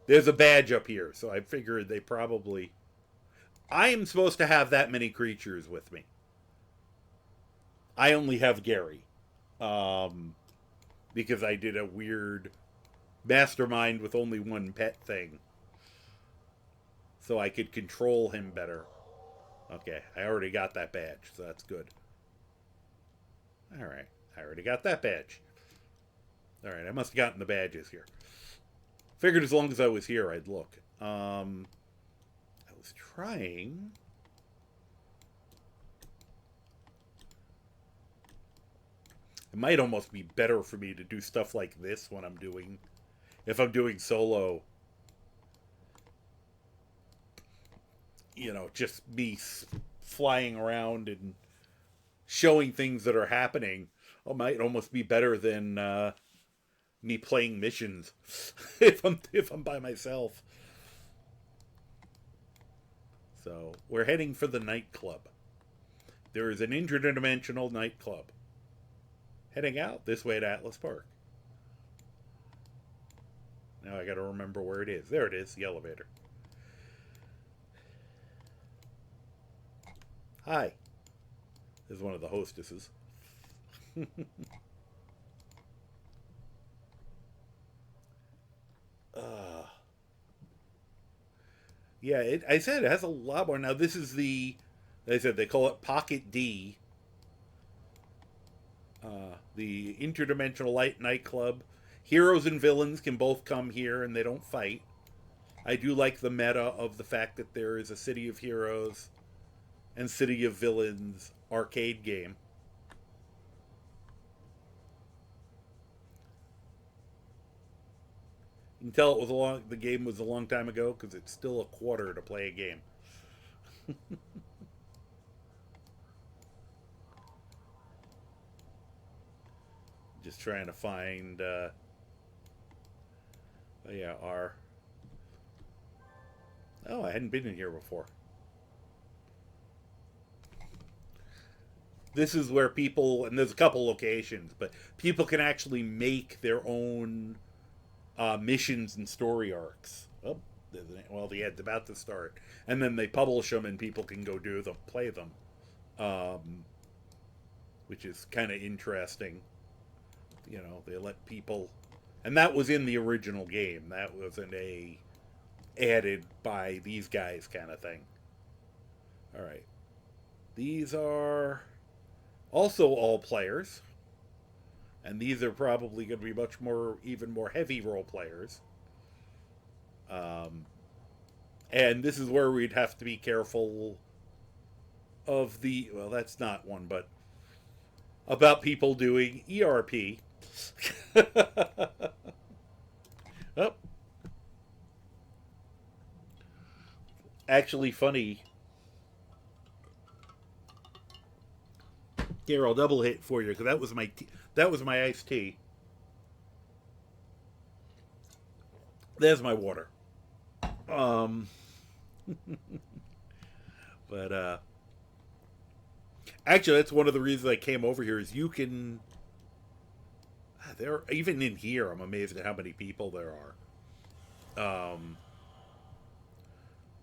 There's a badge up here, so I figured they probably. I am supposed to have that many creatures with me. I only have Gary. Because I did a weird mastermind with only one pet thing. So I could control him better. Okay, I already got that badge, so that's good. Alright, I already got that badge. Alright, I must have gotten the badges here. Figured as long as I was here, I'd look. I was trying. It might almost be better for me to do stuff like this when I'm doing, if I'm doing solo. just me flying around and showing things that are happening might almost be better than me playing missions if I'm by myself. So we're heading for the nightclub. There is an interdimensional nightclub. Heading out this way to Atlas Park. Now I gotta remember where it is. There it is, the elevator. Hi. This is one of the hostesses. uh, yeah, I said it has a lot more. Now this is they said they call it Pocket D. The interdimensional light nightclub. Heroes and villains can both come here and they don't fight. I do like the meta of the fact that there is a City of Heroes and City of Villains arcade game. You can tell the game was a long time ago because it's still a quarter to play a game. Just trying to find yeah, I hadn't been in here before. This is where people, and there's a couple locations, but people can actually make their own missions and story arcs. Oh, well, the ad's about to start, and then they publish them, and people can go do them, play them, which is kind of interesting. They let people, and that was in the original game. That wasn't added by these guys kind of thing. All right, these are also all players, and these are probably going to be even more heavy role players. And this is where we'd have to be careful of well, that's not one, but about people doing ERP. Oh. Actually funny. Here, I'll double hit for you because that was my iced tea. There's my water. But actually, that's one of the reasons I came over here. Is you can even in here. I'm amazed at how many people there are.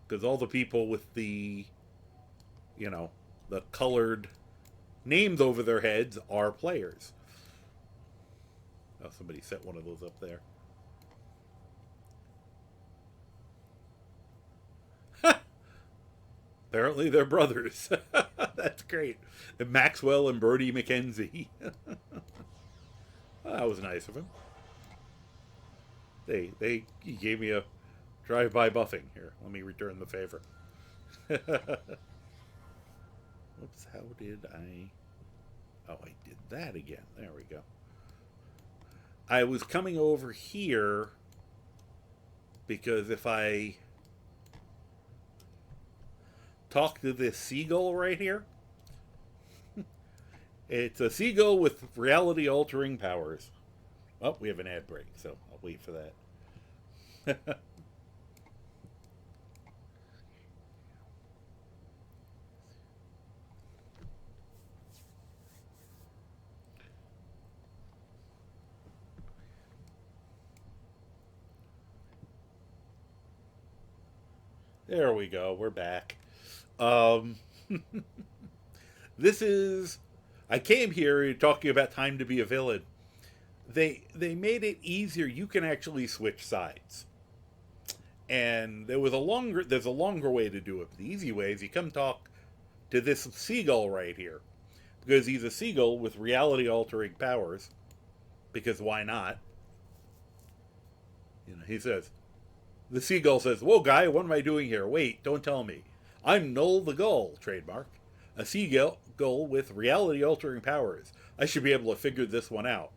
Because all the people with the colored names over their heads are players. Oh, somebody set one of those up there. Apparently they're brothers. That's great. And Maxwell and Brody McKenzie. That was nice of him. He gave me a drive-by buffing. Here, let me return the favor. Oops, how did I... Oh, I did that again. There we go. I was coming over here because if I talk to this seagull right here, it's a seagull with reality-altering powers. Oh, we have an ad break, so I'll wait for that. There we go. We're back. This is... I came here talking about time to be a villain. They made it easier. You can actually switch sides. And there's a longer way to do it. The easy way is you come talk to this seagull right here. Because he's a seagull with reality-altering powers. Because why not? He says... The seagull says, "Whoa, guy, what am I doing here? Wait, don't tell me. I'm Null the Gull, trademark. A seagull with reality-altering powers. I should be able to figure this one out."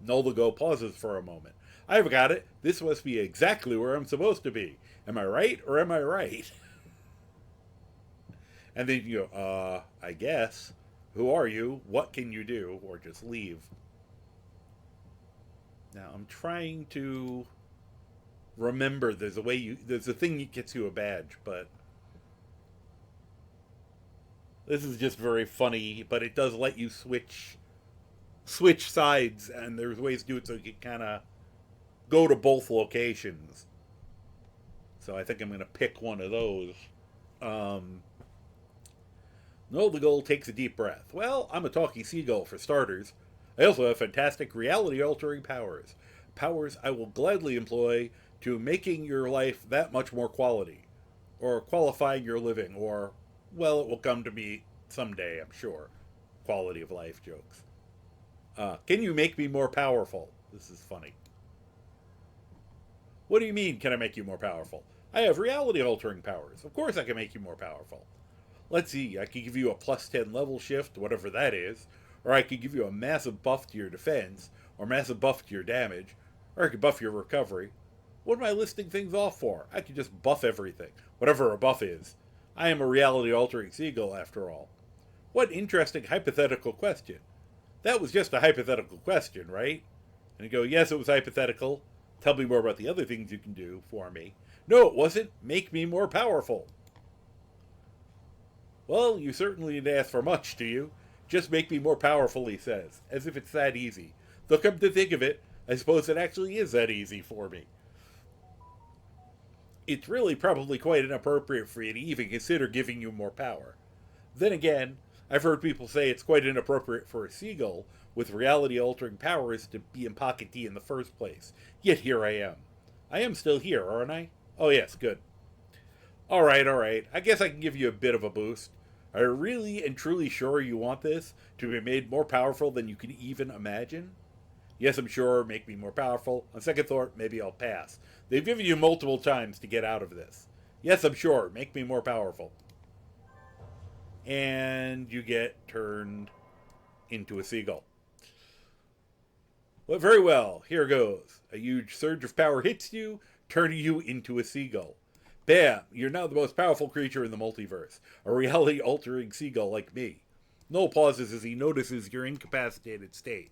Null the Gull pauses for a moment. "I've got it. This must be exactly where I'm supposed to be. Am I right or am I right?" And then you go, I guess. Who are you? What can you do? Or just leave. Now I'm trying to remember there's a thing that gets you a badge, but this is just very funny, but it does let you switch sides, and there's ways to do it so you can kind of go to both locations. So I think I'm going to pick one of those. Um, no, the goal takes a deep breath. Well, I'm a talking seagull for starters. I also have fantastic reality altering powers. Powers I will gladly employ to making your life that much more quality, or qualifying your living, or, well, it will come to me someday, I'm sure. Quality of life jokes. Can you make me more powerful? This is funny. What do you mean, can I make you more powerful? I have reality altering powers. Of course I can make you more powerful. Let's see, I could give you a plus 10 level shift, whatever that is, or I could give you a massive buff to your defense, or massive buff to your damage, or I could buff your recovery. What am I listing things off for? I could just buff everything, whatever a buff is. I am a reality altering seagull, after all. What interesting hypothetical question. That was just a hypothetical question, right? And you go, yes, it was hypothetical. Tell me more about the other things you can do for me. No, it wasn't. Make me more powerful. Well, you certainly didn't ask for much, do you? Just make me more powerful, he says, as if it's that easy. Though come to think of it, I suppose it actually is that easy for me. It's really probably quite inappropriate for you to even consider giving you more power. Then again, I've heard people say it's quite inappropriate for a seagull with reality altering powers to be in Pocket D in the first place. Yet here I am. I am still here, aren't I? Oh, yes, good. Alright. I guess I can give you a bit of a boost. Are you really and truly sure you want this to be made more powerful than you can even imagine? Yes, I'm sure, make me more powerful. On second thought, maybe I'll pass. They've given you multiple times to get out of this. Yes, I'm sure, make me more powerful. And you get turned into a seagull. Well, very well, here goes. A huge surge of power hits you, turning you into a seagull. Bam! You're now the most powerful creature in the multiverse. A reality altering seagull like me. Noel pauses as he notices your incapacitated state.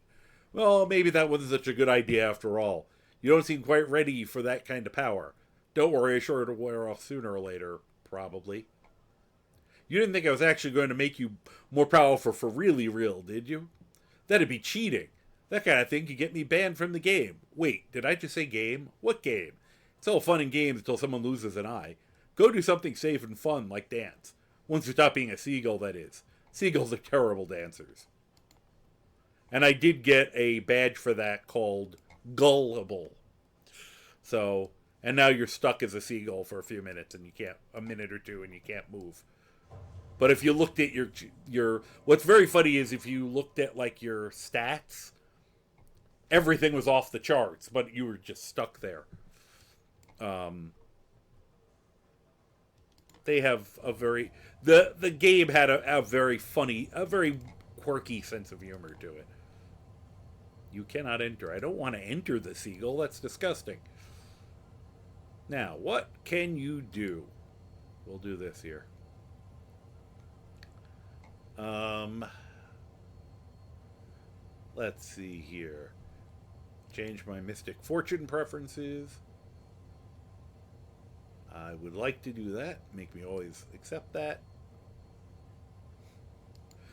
Well, maybe that wasn't such a good idea after all. You don't seem quite ready for that kind of power. Don't worry, I'm sure it'll wear off sooner or later, probably. You didn't think I was actually going to make you more powerful for really real, did you? That'd be cheating. That kind of thing could get me banned from the game. Wait, did I just say game? What game? It's all fun and games until someone loses an eye. Go do something safe and fun, like dance. Once you stop being a seagull, that is. Seagulls are terrible dancers. And I did get a badge for that called Gullible. So, and now you're stuck as a seagull for a few minutes and you can't, a minute or two, and you can't move. But if you looked at your what's very funny is if you looked at like your stats, everything was off the charts, but you were just stuck there. Um, they have a very the game had a very funny, a very quirky sense of humor to it. You cannot enter. I don't want to enter the seagull. That's disgusting. Now, what can you do? We'll do this here. Let's see here. Change my Mystic Fortune preferences. I would like to do that. Make me always accept that.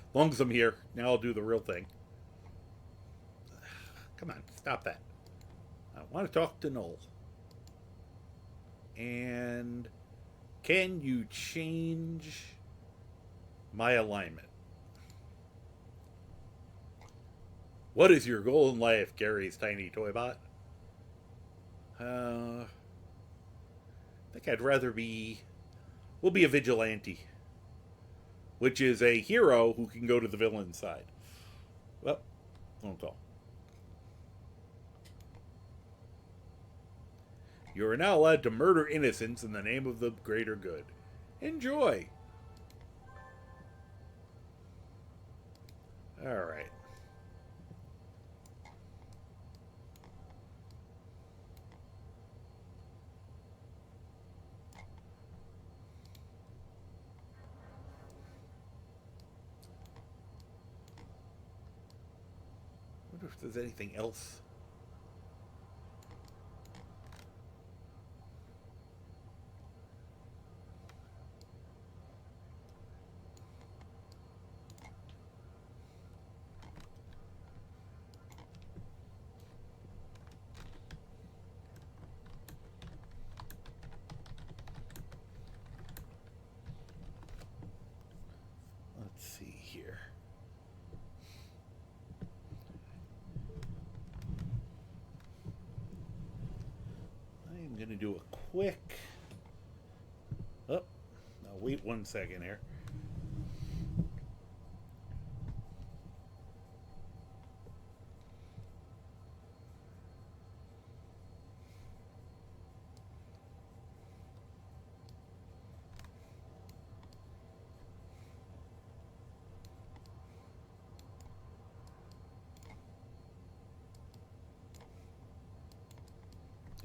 As long as I'm here, now I'll do the real thing. Come on, stop that. I want to talk to Noel. And can you change my alignment? What is your goal in life, Gary's tiny ToyBot? I think I'd rather be. We'll be a vigilante, which is a hero who can go to the villain side. Well, phone call. You are now allowed to murder innocents in the name of the greater good. Enjoy. All right. wonder if there's anything else. Let's see here. I am going to do a quick. Oh, now wait 1 second here.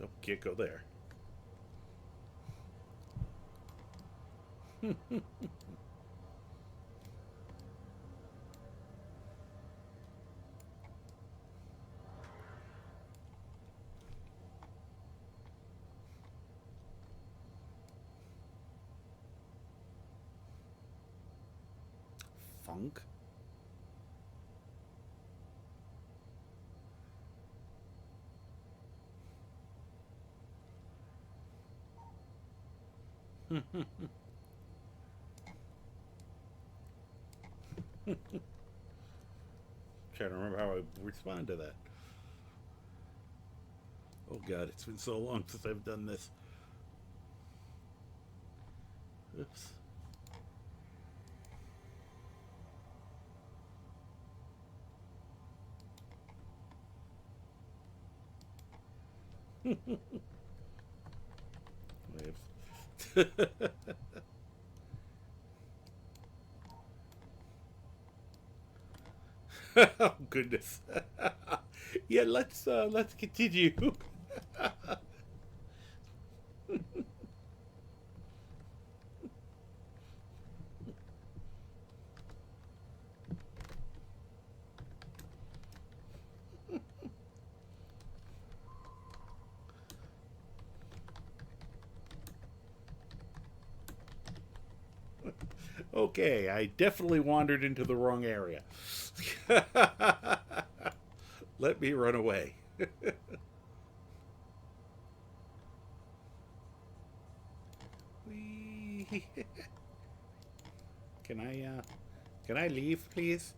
Oh, can't go there. Funk. Trying to remember how I respond to that. Oh God, it's been so long since I've done this. Oops. Oh goodness. Yeah, let's continue. Okay, I definitely wandered into the wrong area. Let me run away. Whee. Can I leave, please?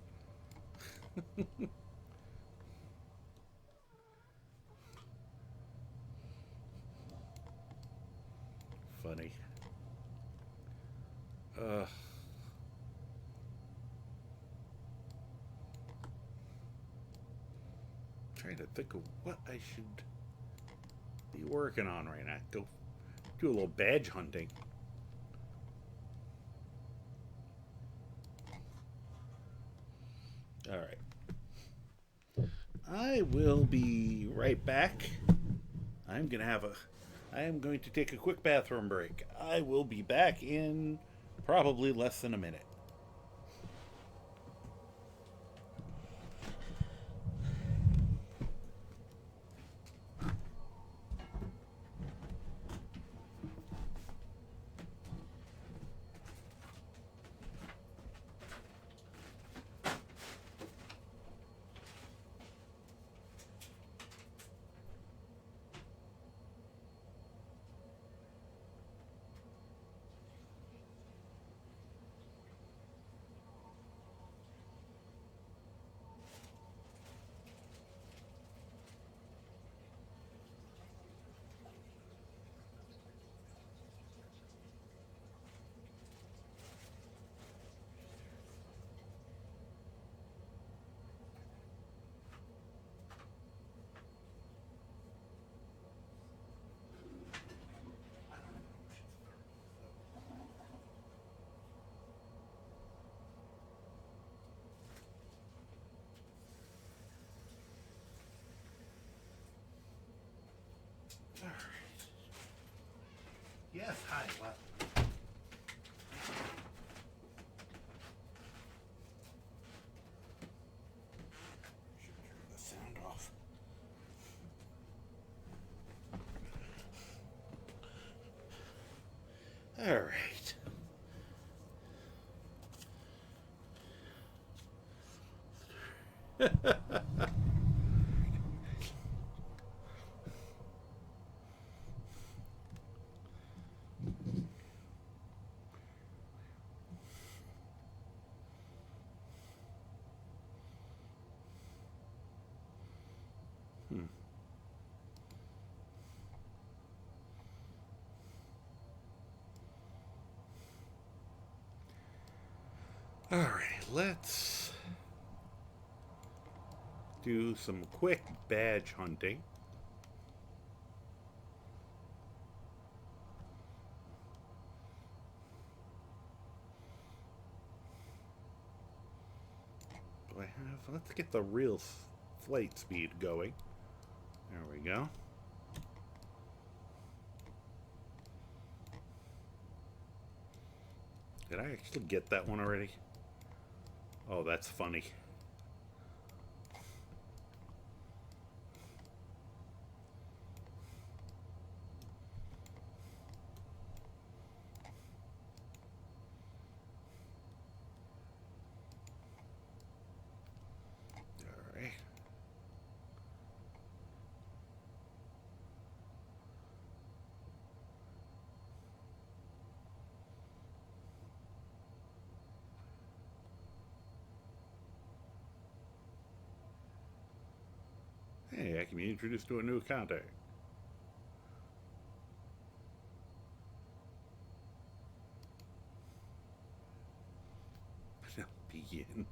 Funny. Uh, Trying to think of what I should be working on right now. Go do a little badge hunting. All right. I will be right back. I'm gonna have a. I am going to take a quick bathroom break. I will be back in probably less than a minute. All right. Yes. Hi. What? Should turn the sound All right. All right, let's do some quick badge hunting. Do I have? Let's get the real flight speed going. There we go. Did I actually get that one already? Oh, that's funny. All right. Hey, I can be introduced to a new contact. Begin.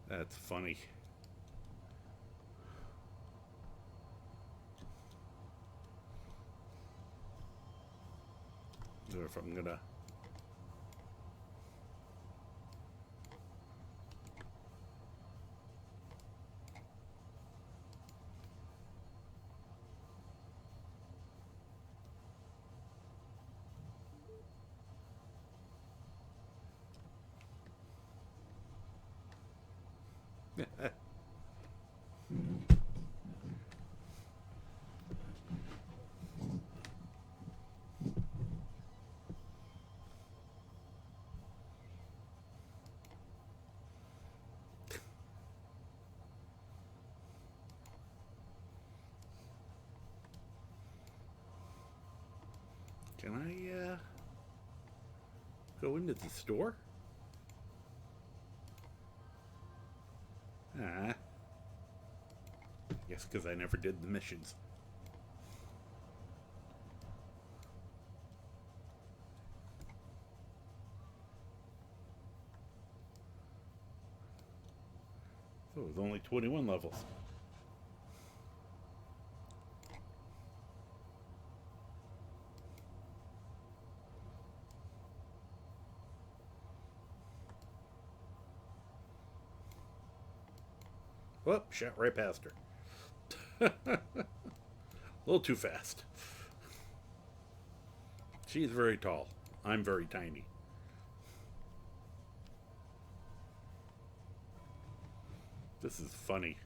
That's funny. Or if I'm gonna. Can I go into the store? Ah. Yes, because I never did the missions. So it was only 21 levels. Whoop, shot right past her. A little too fast. She's very tall. I'm very tiny. This is funny.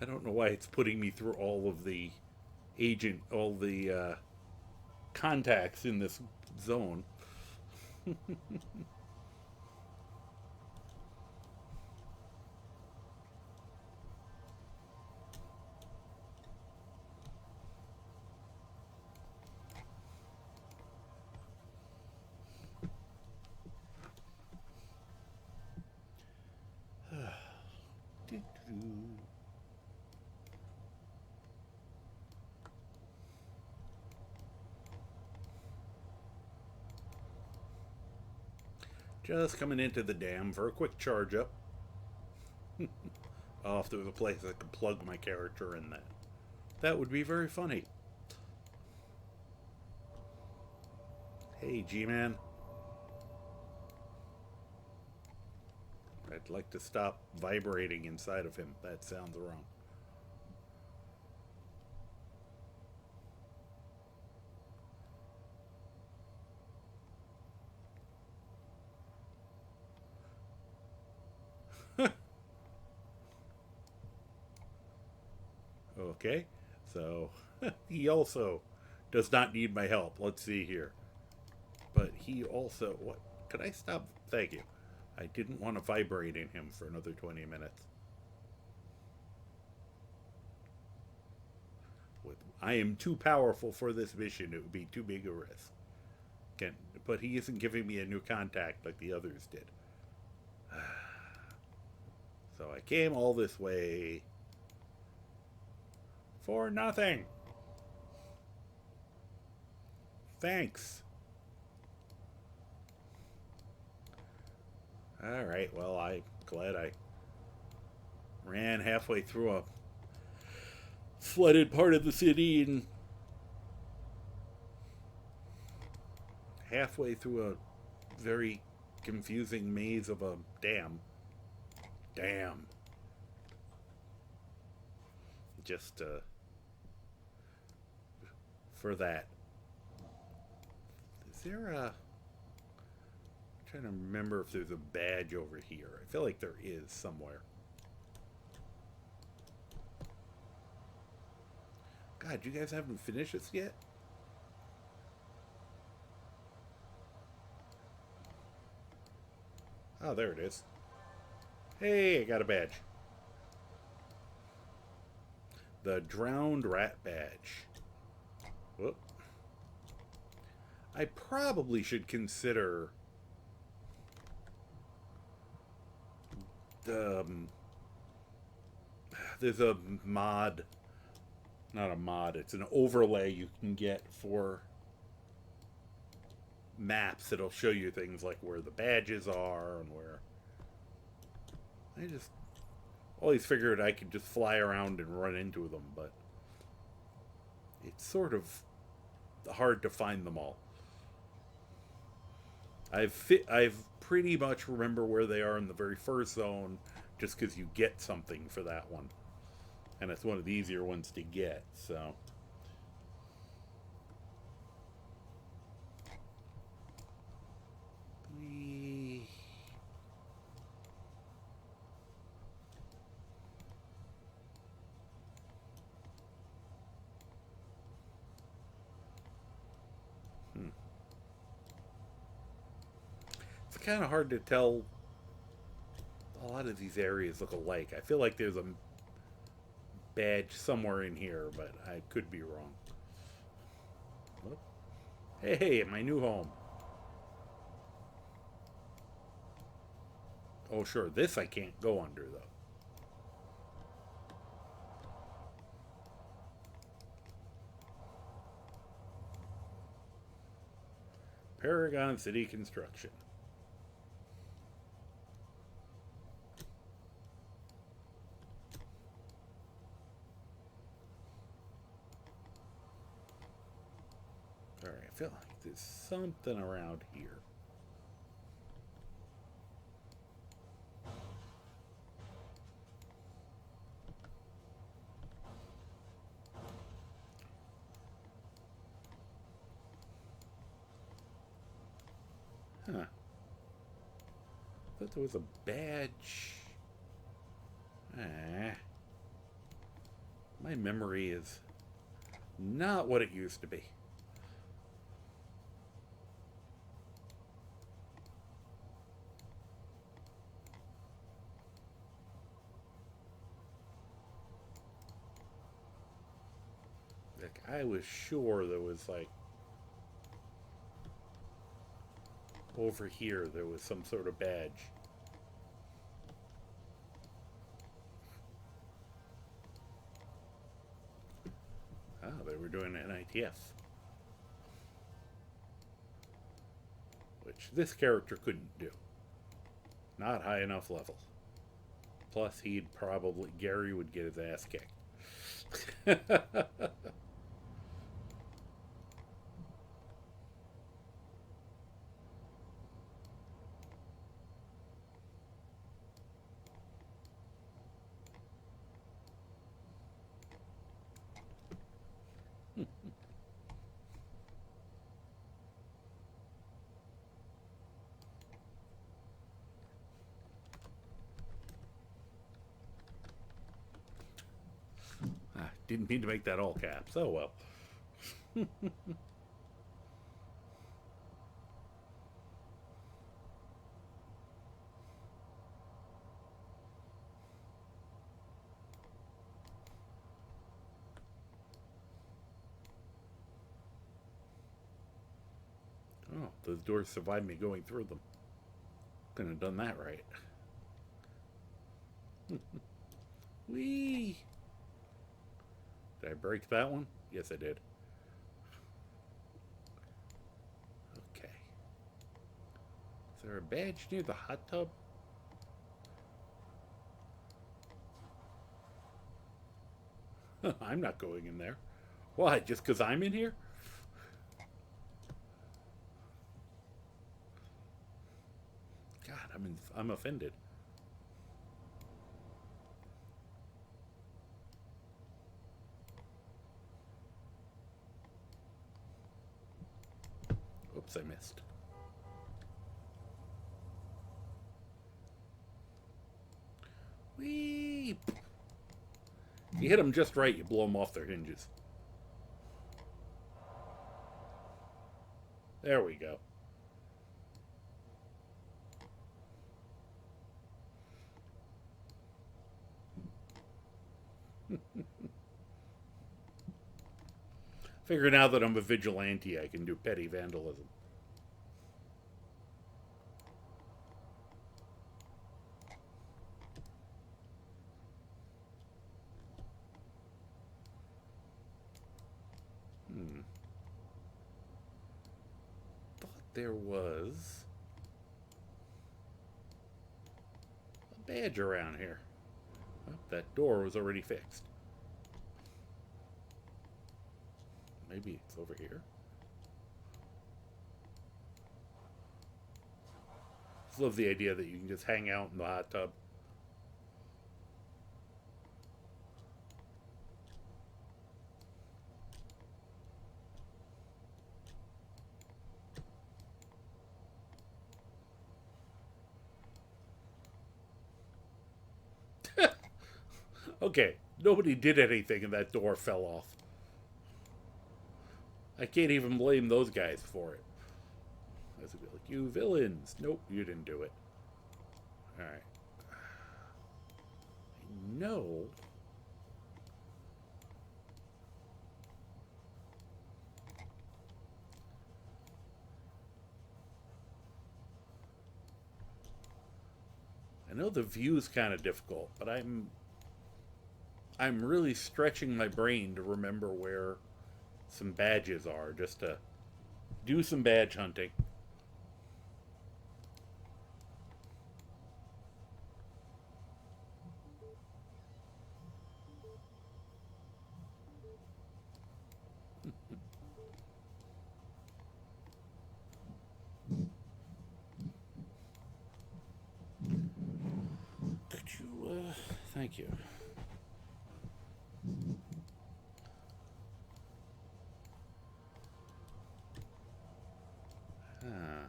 I don't know why it's putting me through all of the all the contacts in this zone. Just coming into the dam for a quick charge up. Oh, if there was a place I could plug my character in that would be very funny. Hey, G-Man. I'd like to stop vibrating inside of him. That sounds wrong. Okay, so he also does not need my help. Let's see here. But he also, what? Could I stop? Thank you. I didn't want to vibrate in him for another 20 minutes. I am too powerful for this mission. It would be too big a risk. Can, but he isn't giving me a new contact like the others did. So I came all this way for nothing. Thanks. All right. Well, I'm glad I ran halfway through a flooded part of the city and halfway through a very confusing maze of a dam. Damn. Just for that. Is there a. I'm trying to remember if there's a badge over here. I feel like there is somewhere. God, you guys haven't finished this yet? Oh, there it is. Hey, I got a badge. The Drowned Rat Badge. Whoop. I probably should consider the. There's a mod. Not a mod, it's an overlay you can get for maps that'll show you things like where the badges are and where. I just always figured I could just fly around and run into them, but it's sort of hard to find them all. I've pretty much remember where they are in the very first zone, just because you get something for that one, and it's one of the easier ones to get. So. It's kind of hard to tell. A lot of these areas look alike. I feel like there's a badge somewhere in here, but I could be wrong. Whoop. Hey, my new home. Oh, sure. This I can't go under, though. Paragon City Construction. Alright, I feel like there's something around here. Huh. I thought there was a badge. Ah. My memory is not what it used to be. Like, I was sure there was, like, over here there was some sort of badge. Oh, they were doing an ITF. Which this character couldn't do. Not high enough level. Plus, Gary would get his ass kicked. Didn't mean to make that all caps. Oh well. Oh, those doors survived me going through them. Couldn't have done that right. Whee! Did I break that one? Yes, I did. Okay. Is there a badge near the hot tub? I'm not going in there. Why? Just because I'm in here? God, I'm offended. Oops, I missed. Whee! You hit them just right, you blow them off their hinges. There we go. Figure now that I'm a vigilante, I can do petty vandalism. Thought there was a badge around here. Oh, that door was already fixed. Maybe it's over here. Just love the idea that you can just hang out in the hot tub. Okay, nobody did anything and that door fell off. I can't even blame those guys for it. I was like, you villains. Nope, you didn't do it. Alright. No. I know the view's kind of difficult, but I'm really stretching my brain to remember where some badges are, just to do some badge hunting. Could you, thank you. Huh.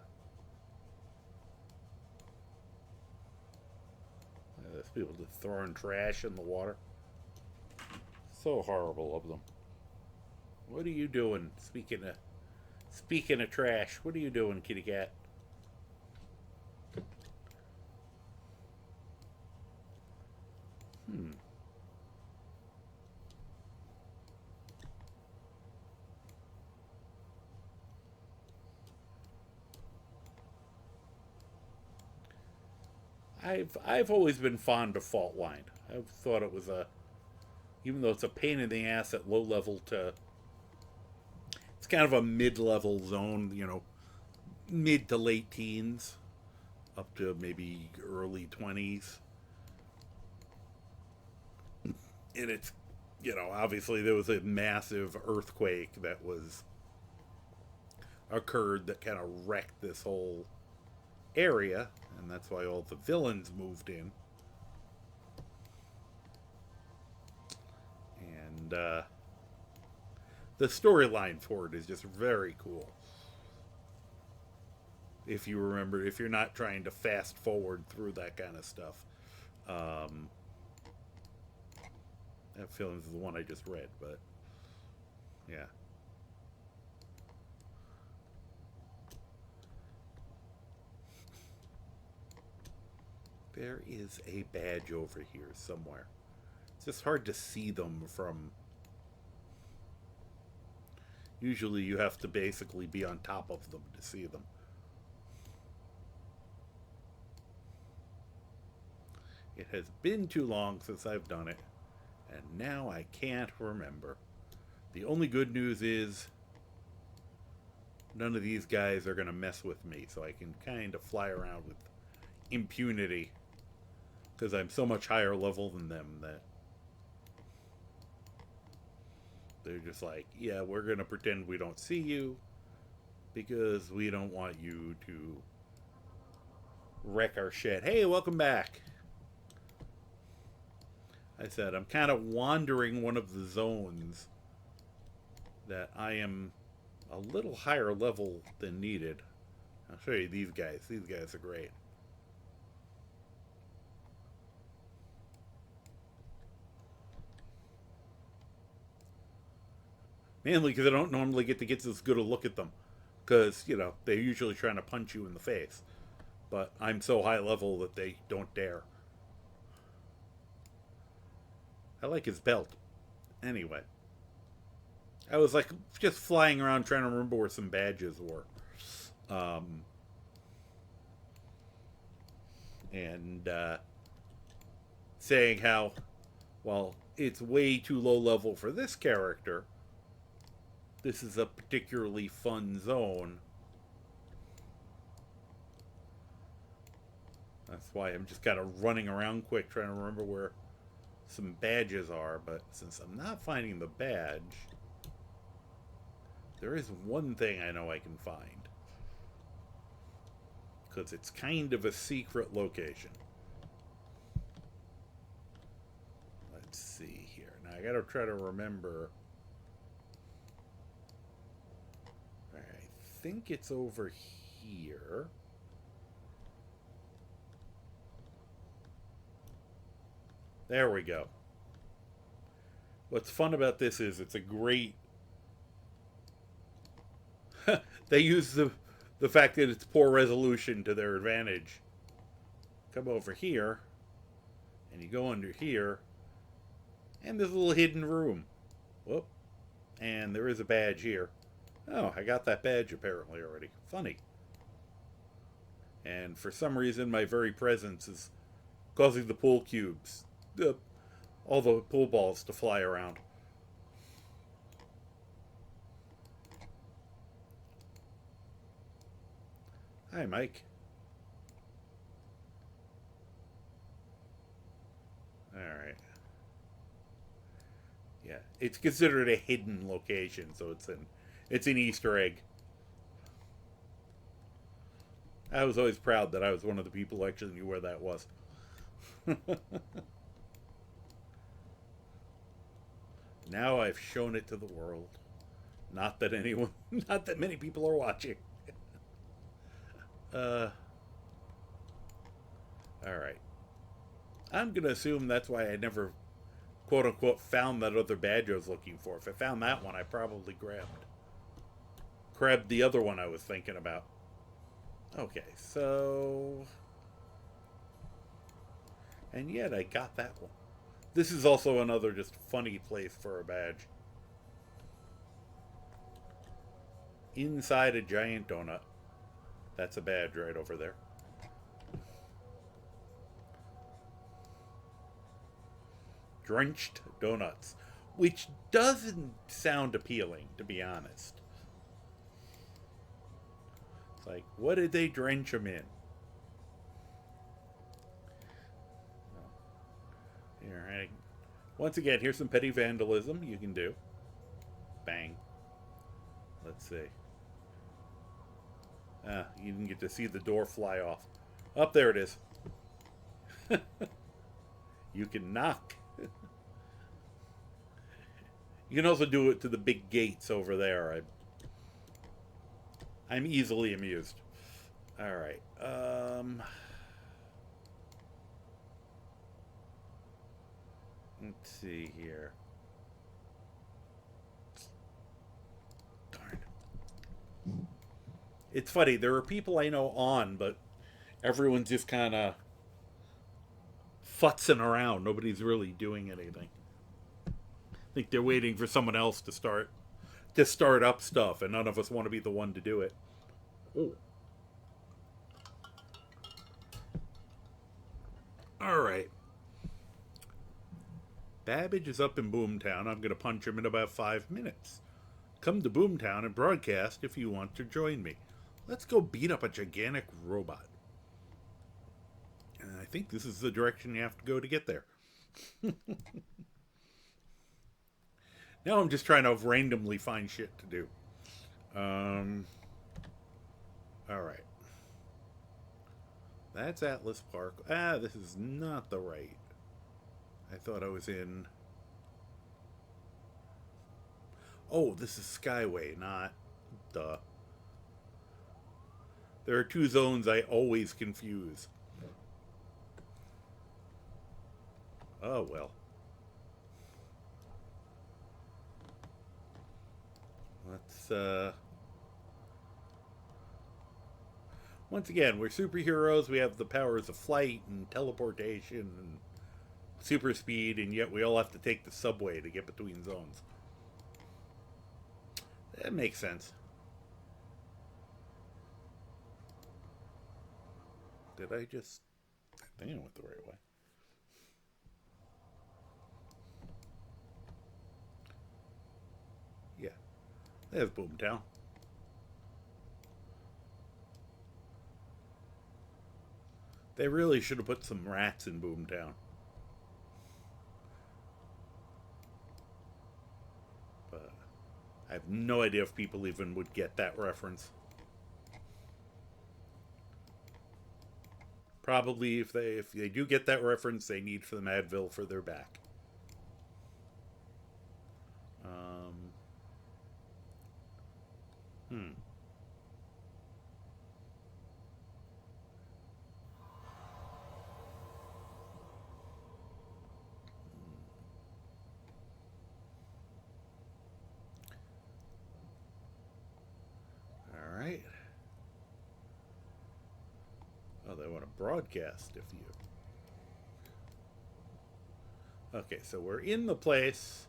There's people just throwing trash in the water. So horrible of them. What are you doing? Speaking of trash, what are you doing, kitty cat? Hmm. I've always been fond of fault line. I've thought it was even though it's a pain in the ass at low level to, it's kind of a mid-level zone, mid to late teens, up to maybe early 20s. And it's, obviously there was a massive earthquake that was occurred that kind of wrecked this whole area, and that's why all the villains moved in. And the storyline for it is just very cool. If you remember, if you're not trying to fast forward through that kind of stuff, um, I have a feeling this is the one I just read, but yeah. There is a badge over here somewhere. It's just hard to see them from. Usually you have to basically be on top of them to see them. It has been too long since I've done it, and now I can't remember. The only good news is none of these guys are going to mess with me, so I can kind of fly around with impunity because I'm so much higher level than them that they're just like, yeah, we're going to pretend we don't see you because we don't want you to wreck our shit. Hey, welcome back. I said I'm kind of wandering one of the zones that I am a little higher level than needed. I'll show you these guys. These guys are great. Mainly because I don't normally get to get as good a look at them. Because, you know, they're usually trying to punch you in the face. But I'm so high level that they don't dare. I like his belt. Anyway. I was like just flying around trying to remember where some badges were. And saying how, well, it's way too low level for this character. This is a particularly fun zone. That's why I'm just kind of running around quick trying to remember where some badges are. But since I'm not finding the badge, there is one thing I know I can find. Because it's kind of a secret location. Let's see here. Now I gotta try to remember. I think it's over here. There we go. What's fun about this is it's a great. They use the fact that it's poor resolution to their advantage. Come over here, and you go under here, and there's a little hidden room. Whoop. And there is a badge here. Oh, I got that badge apparently already. Funny. And for some reason, my very presence is causing the pool cubes, all the pool balls to fly around. Hi, Mike. Alright. Yeah, it's considered a hidden location, so it's an Easter egg. I was always proud that I was one of the people who actually knew where that was. Now I've shown it to the world. Not that anyone, not that many people are watching. All right. I'm gonna assume that's why I never, quote unquote, found that other badge I was looking for. If I found that one, I probably grabbed the other one I was thinking about. Okay, so, and yet I got that one. This is also another just funny place for a badge. Inside a giant donut. That's a badge right over there. Drenched donuts. Which doesn't sound appealing, to be honest. It's like, what did they drench them in? Here, once again, here's some petty vandalism you can do. Bang. Let's see. You didn't get to see the door fly off. Up there it is. You can knock. You can also do it to the big gates over there. I'm easily amused. All right. Let's see here. Darn. It's funny. There are people I know on, but everyone's just kind of futzing around. Nobody's really doing anything. I think they're waiting for someone else to start up stuff, and none of us want to be the one to do it. Ooh. All right. Babbage is up in Boomtown. I'm going to punch him in about 5 minutes. Come to Boomtown and broadcast if you want to join me. Let's go beat up a gigantic robot. And I think this is the direction you have to go to get there. Now I'm just trying to randomly find shit to do. Alright. That's Atlas Park. Ah, this is not the right. I thought I was in... Oh, this is Skyway, not... Duh. There are two zones I always confuse. Oh, well. Let's, Once again, we're superheroes. We have the powers of flight and teleportation and super speed, and yet we all have to take the subway to get between zones. That makes sense. Did I just... I think I went the right way. Yeah. There's Boomtown. They really should have put some rats in Boomtown. But I have no idea if people even would get that reference. Probably if they do get that reference, they need for the Advil for their back. Hmm. All right. Oh, they want to broadcast if you... Okay, so we're in the place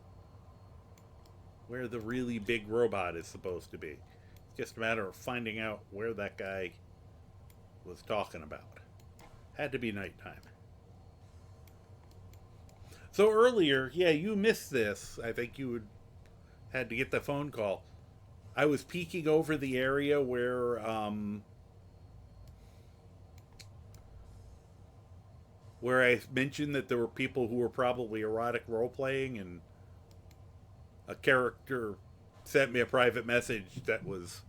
where the really big robot is supposed to be. It's just a matter of finding out where that guy was talking about. Had to be nighttime. So earlier, yeah, you missed this. I think you had to get the phone call. I was peeking over the area where I mentioned that there were people who were probably erotic role playing, and a character sent me a private message that was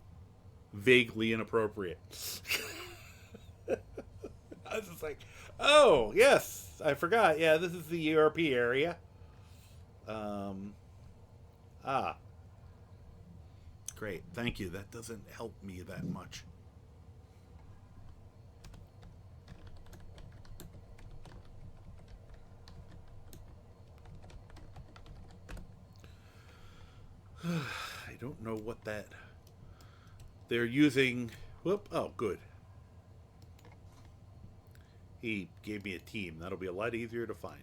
vaguely inappropriate. I was just like, oh, yes, I forgot. Yeah, this is the ERP area. Um, ah, great. Thank you. That doesn't help me that much. I don't know what that... They're using... Whoop. Oh, good. He gave me a team. That'll be a lot easier to find.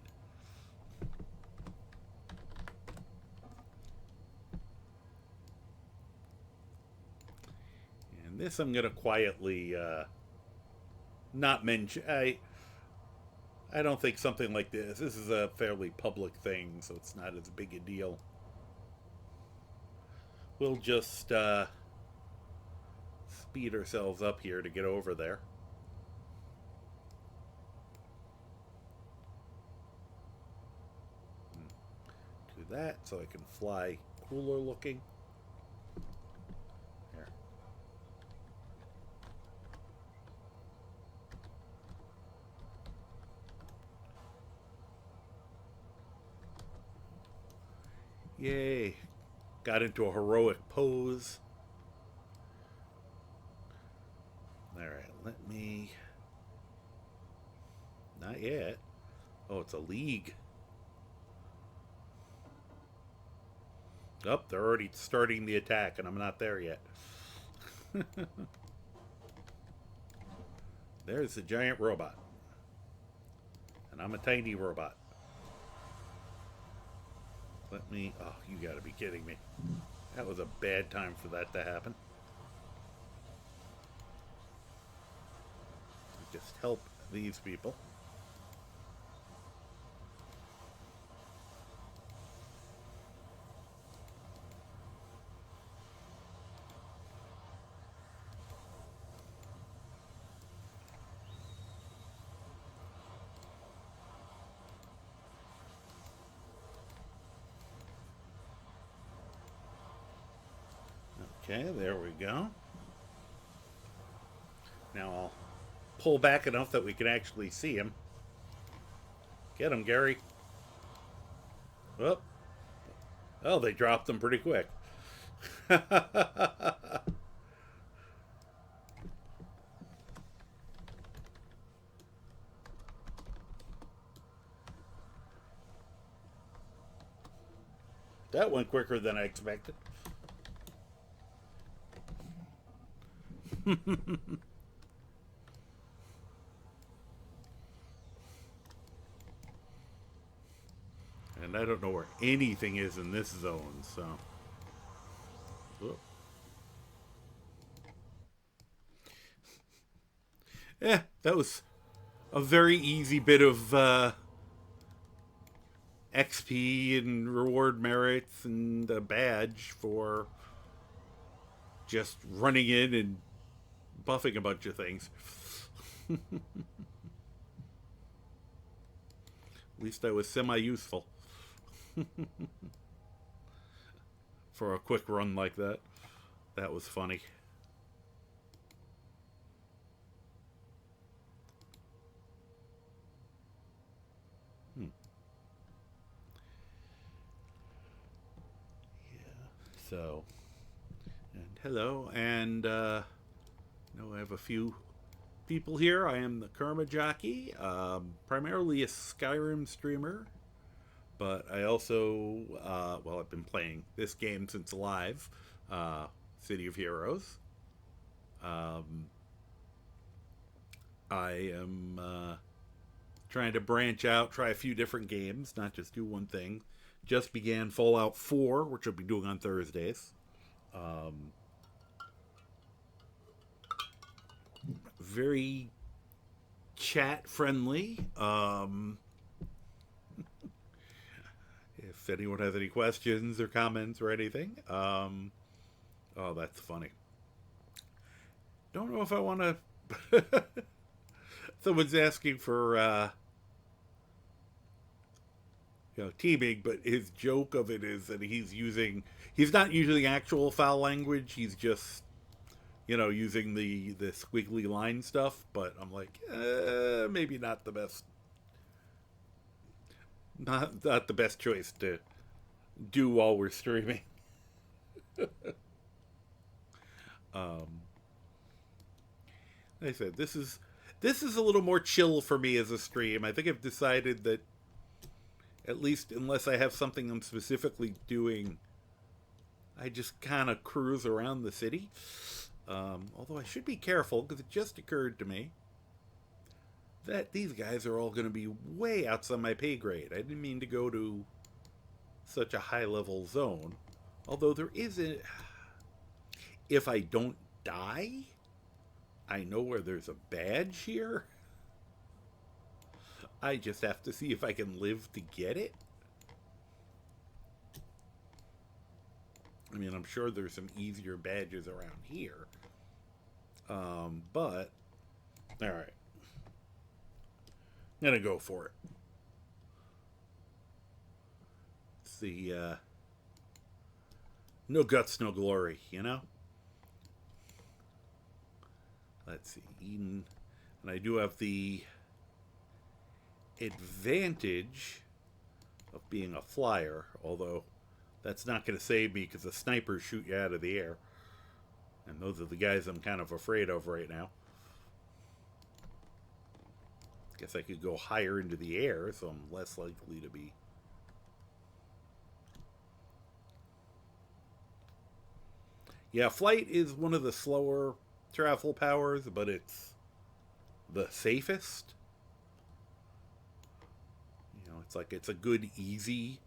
And this I'm going to quietly not mention. I don't think something like this... This is a fairly public thing, so it's not as big a deal. We'll just speed ourselves up here to get over there. Do that so I can fly cooler looking. Here. Yay. Got into a heroic pose. Alright, let me... Not yet. Oh, it's a league. Oh, they're already starting the attack, and I'm not there yet. There's the giant robot. And I'm a tiny robot. Let me... Oh, you gotta be kidding me. That was a bad time for that to happen. Just help these people. Okay, there we go. Now I'll pull back enough that we can actually see him. Get him, Gary. Oh, oh, they dropped him pretty quick. That went quicker than I expected. And I don't know where anything is in this zone, so. Whoop. Yeah, that was a very easy bit of XP and reward merits and a badge for just running in and buffing a bunch of things. At least I was semi-useful for a quick run like that. That was funny. Hmm. Yeah. So, and hello, and no, I have a few people here. I am the Karma Jockey, primarily a Skyrim streamer, but I also, well, I've been playing this game since Live, City of Heroes. Um, I am trying to branch out, try a few different games, not just do one thing. Just began Fallout 4, which I'll be doing on Thursdays. Um, very chat friendly. If anyone has any questions or comments or anything, oh, that's funny. Don't know if I want to. Someone's asking for teaming, but his joke of it is that he's not using actual foul language. He's just using the squiggly line stuff. But I'm like, maybe not the best choice to do while we're streaming. Um, like I said, this is a little more chill for me as a stream. I think I've decided that, at least unless I have something I'm specifically doing, I just kind of cruise around the city. Although I should be careful, because it just occurred to me that these guys are all going to be way outside my pay grade. I didn't mean to go to such a high level zone. Although there is a. If I don't die, I know where there's a badge here. I just have to see if I can live to get it. I mean, I'm sure there's some easier badges around here. But, alright. I'm gonna go for it. It's the, no guts, no glory, you know? Let's see, Eden. And I do have the advantage of being a flyer, although that's not going to save me because the snipers shoot you out of the air. And those are the guys I'm kind of afraid of right now. Guess I could go higher into the air, so I'm less likely to be. Yeah, flight is one of the slower travel powers, but it's the safest. You know, it's like it's a good, easy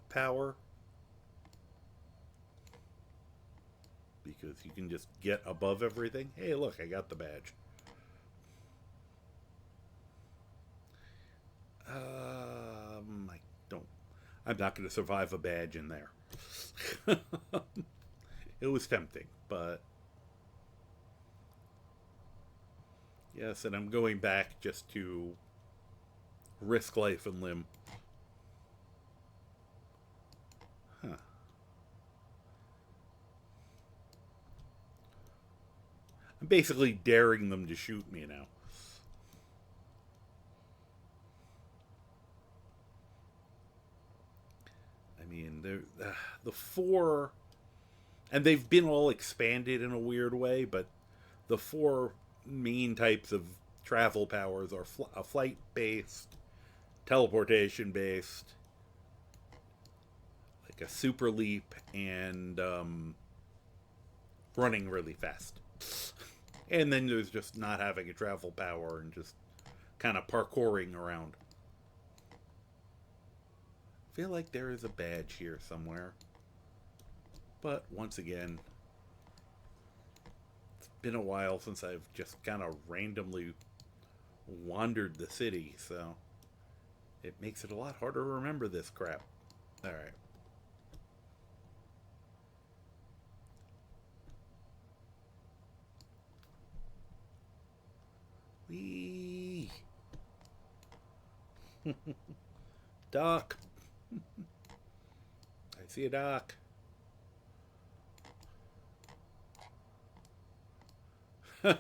power because you can just get above everything. Hey, look, I got the badge. I don't. I'm not going to survive a badge in there. It was tempting, but yes, and I'm going back just to risk life and limb. Huh. I'm basically daring them to shoot me now. I mean, the four, and they've been all expanded in a weird way, but the four main types of travel powers are a flight based, teleportation based, like a super leap, and running really fast. And then there's just not having a travel power and just kind of parkouring around. I feel like there is a badge here somewhere. But once again, it's been a while since I've just kind of randomly wandered the city, so it makes it a lot harder to remember this crap. Alright. Whee! Doc! I see a doc. Well,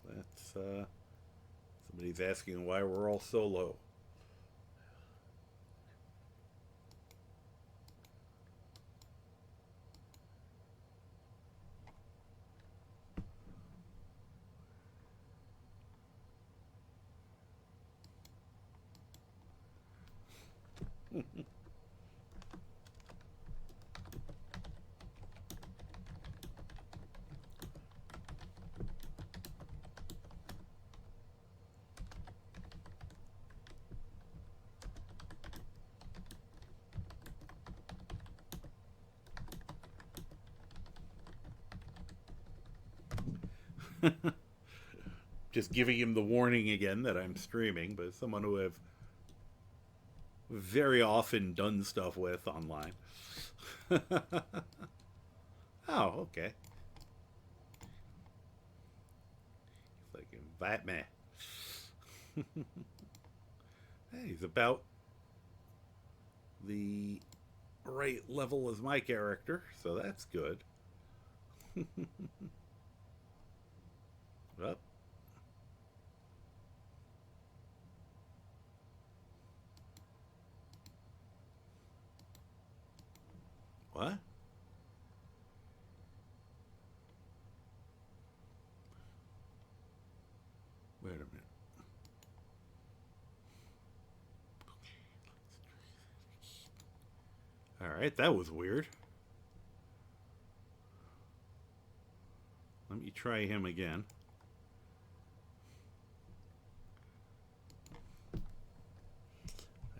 that's, somebody's asking why we're all so low. Just giving him the warning again that I'm streaming, but someone who I've very often done stuff with online. Oh, okay. He's like, invite me. Hey, he's about the right level as my character, so that's good. Well, what? Wait a minute. All right, that was weird. Let me try him again.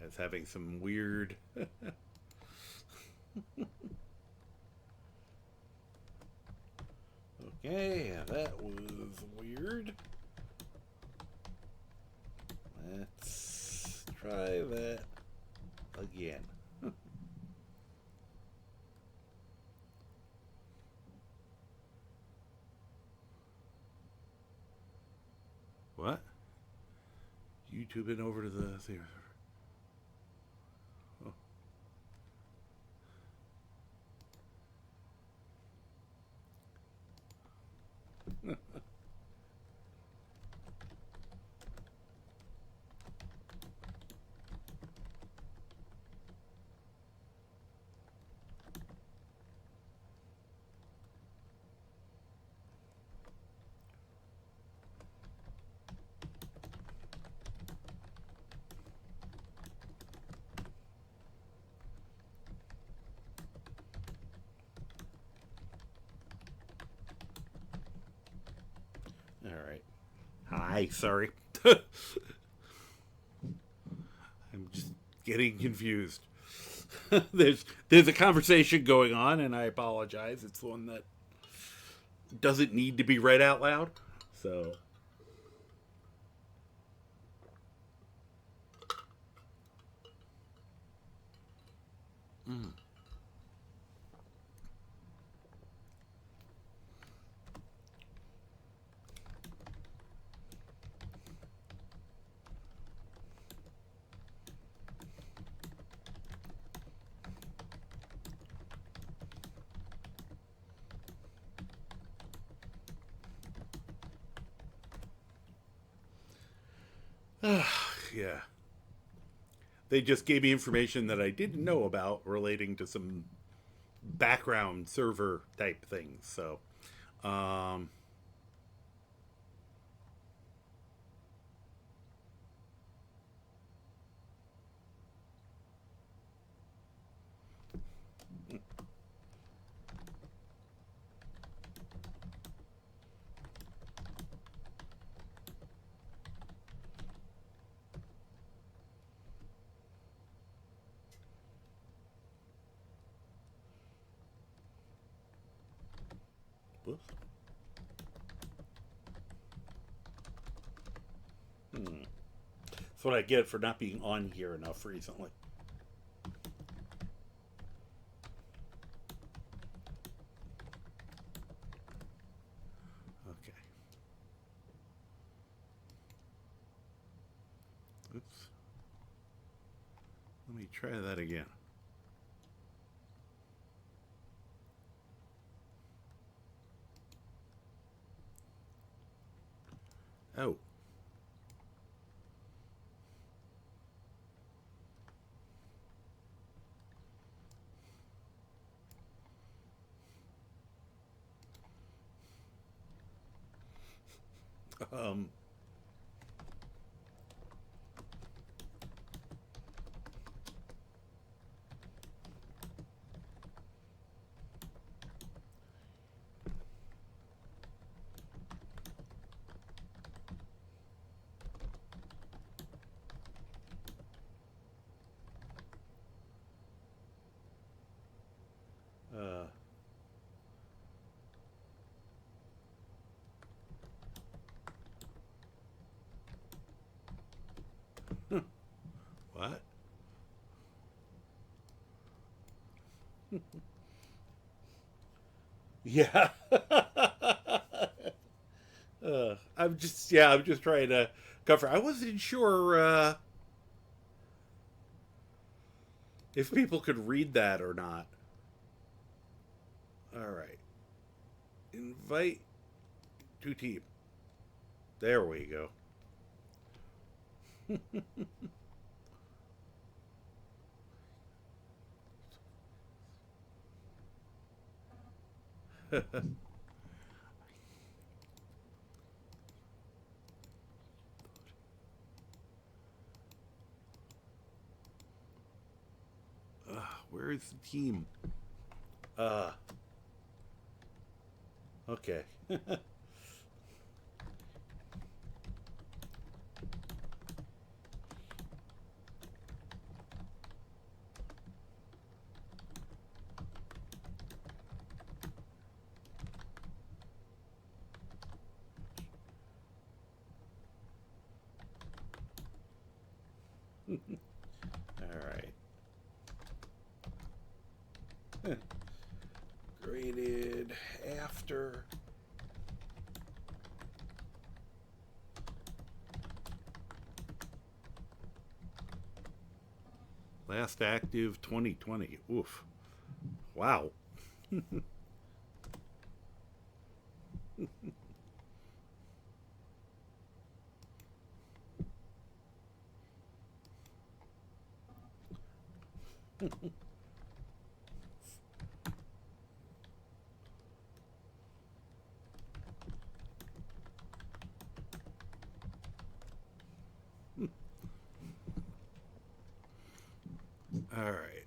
I was having some weird. Okay, that was weird. Let's try that again. What? YouTube it over to the theater. Oh. Hi, sorry. I'm just getting confused. there's a conversation going on, and I apologize. It's one that doesn't need to be read out loud. So, yeah. They just gave me information that I didn't know about relating to some background server type things. So, um, whoops. That's what I get for not being on here enough recently. Okay. Oops. Let me try that again. Oh. Um. Uh. What? Yeah. I'm just trying to cover. I wasn't sure if people could read that or not. All right. Invite to team. There we go. Where is the team? Uh, okay. All right. Graded after. Last active 2020. Oof. Wow. All right.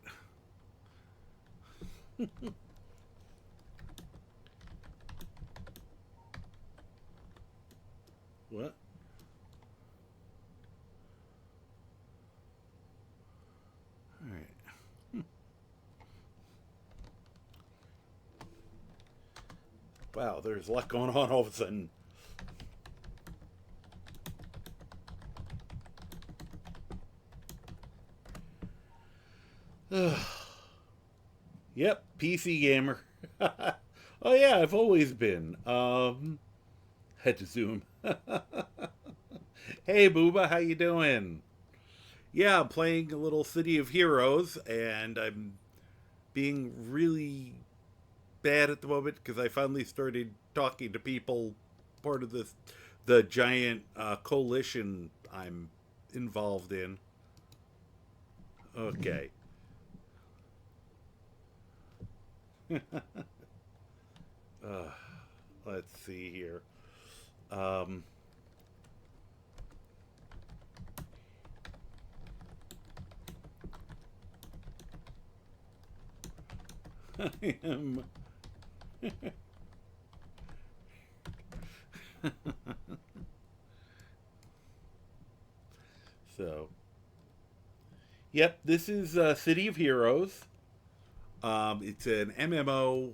What? Wow, there's a lot going on all of a sudden. Yep, PC gamer. Oh yeah, I've always been. Had to zoom. Hey Booba, how you doing? Yeah, I'm playing a little City of Heroes, and I'm being really bad at the moment because I finally started talking to people, part of the giant coalition I'm involved in. Okay. uh, let's see here. Um, I am. So, yep, this is City of Heroes. It's an MMO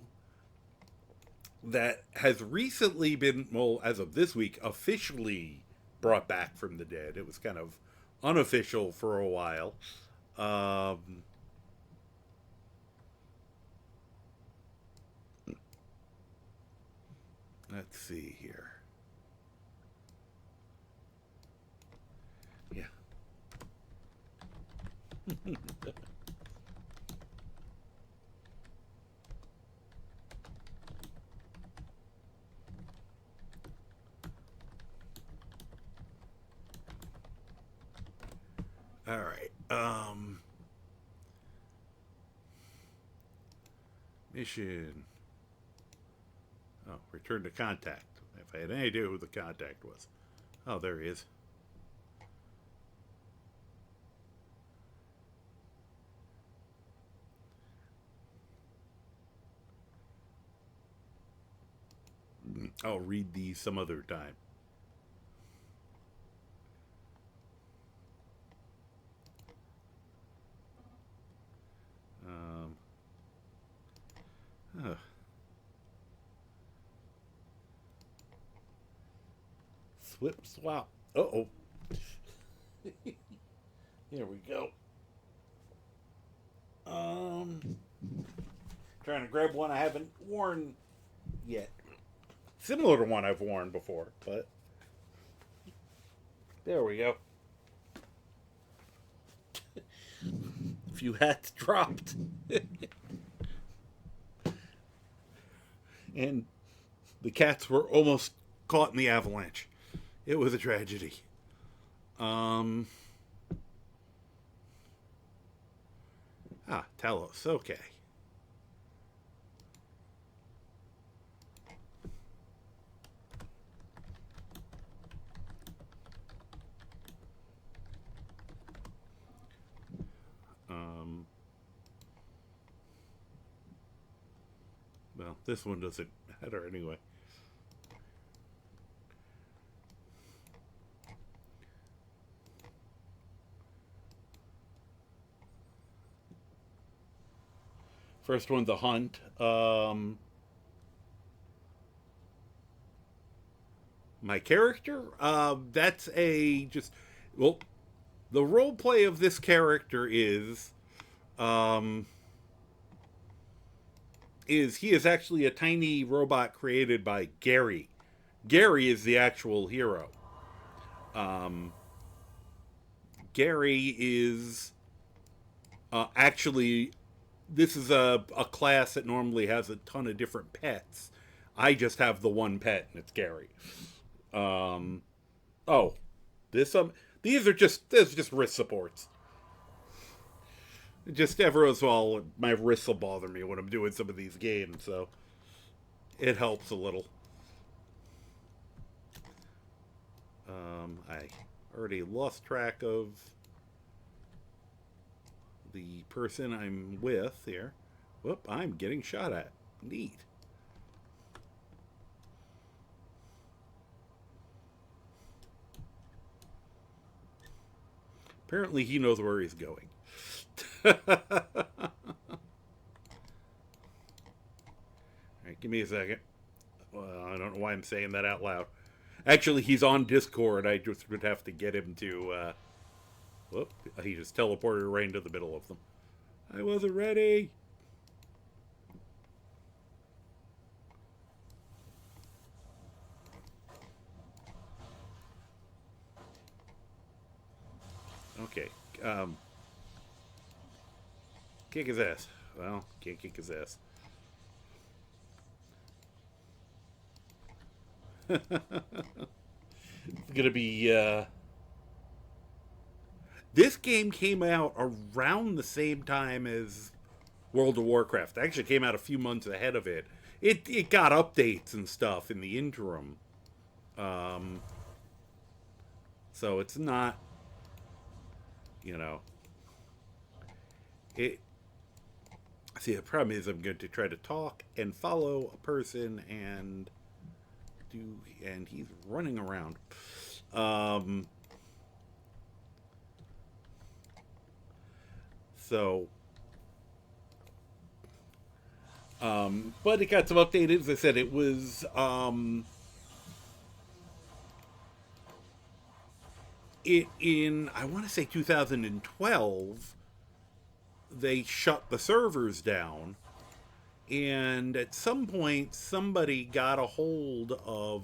that has recently been, well, as of this week, officially brought back from the dead. It was kind of unofficial for a while. Um, let's see here. Yeah. All right. Mission. Oh, return to contact. If I had any idea who the contact was. Oh, there he is. I'll read these some other time. Um, uh, Swip swap. Uh oh. Here we go. Um, Trying to grab one I haven't worn yet. Similar to one I've worn before, but there we go. A few hats dropped. And the cats were almost caught in the avalanche. It was a tragedy. Um, Talos. Okay. Um, well, this one doesn't matter anyway. First one's a hunt. My character, that's a just well, the role play of this character um, is he is actually a tiny robot created by Gary. Gary is the actual hero. Um, Gary is actually this is a class that normally has a ton of different pets. I just have the one pet, and it's Gary. Um, oh, this these are just wrist supports. Just every once in a while, my wrists will bother me when I'm doing some of these games, so it helps a little. I already lost track of the person I'm with here. Whoop, I'm getting shot at. Neat. Apparently, he knows where he's going. All right, give me a second. Well, I don't know why I'm saying that out loud. Actually, he's on Discord. I just would have to get him to. Whoop! He just teleported right into the middle of them. I wasn't ready. Okay. Kick his ass. Well, can't kick his ass. It's gonna be. This game came out around the same time as World of Warcraft. It actually came out a few months ahead of it. It got updates and stuff in the interim. Um, so it's not, you know, it. See, the problem is I'm going to try to talk and follow a person and do, and he's running around. Um, so, but it got some updated. As I said, it was it in I want to say 2012. They shut the servers down, and at some point, somebody got a hold of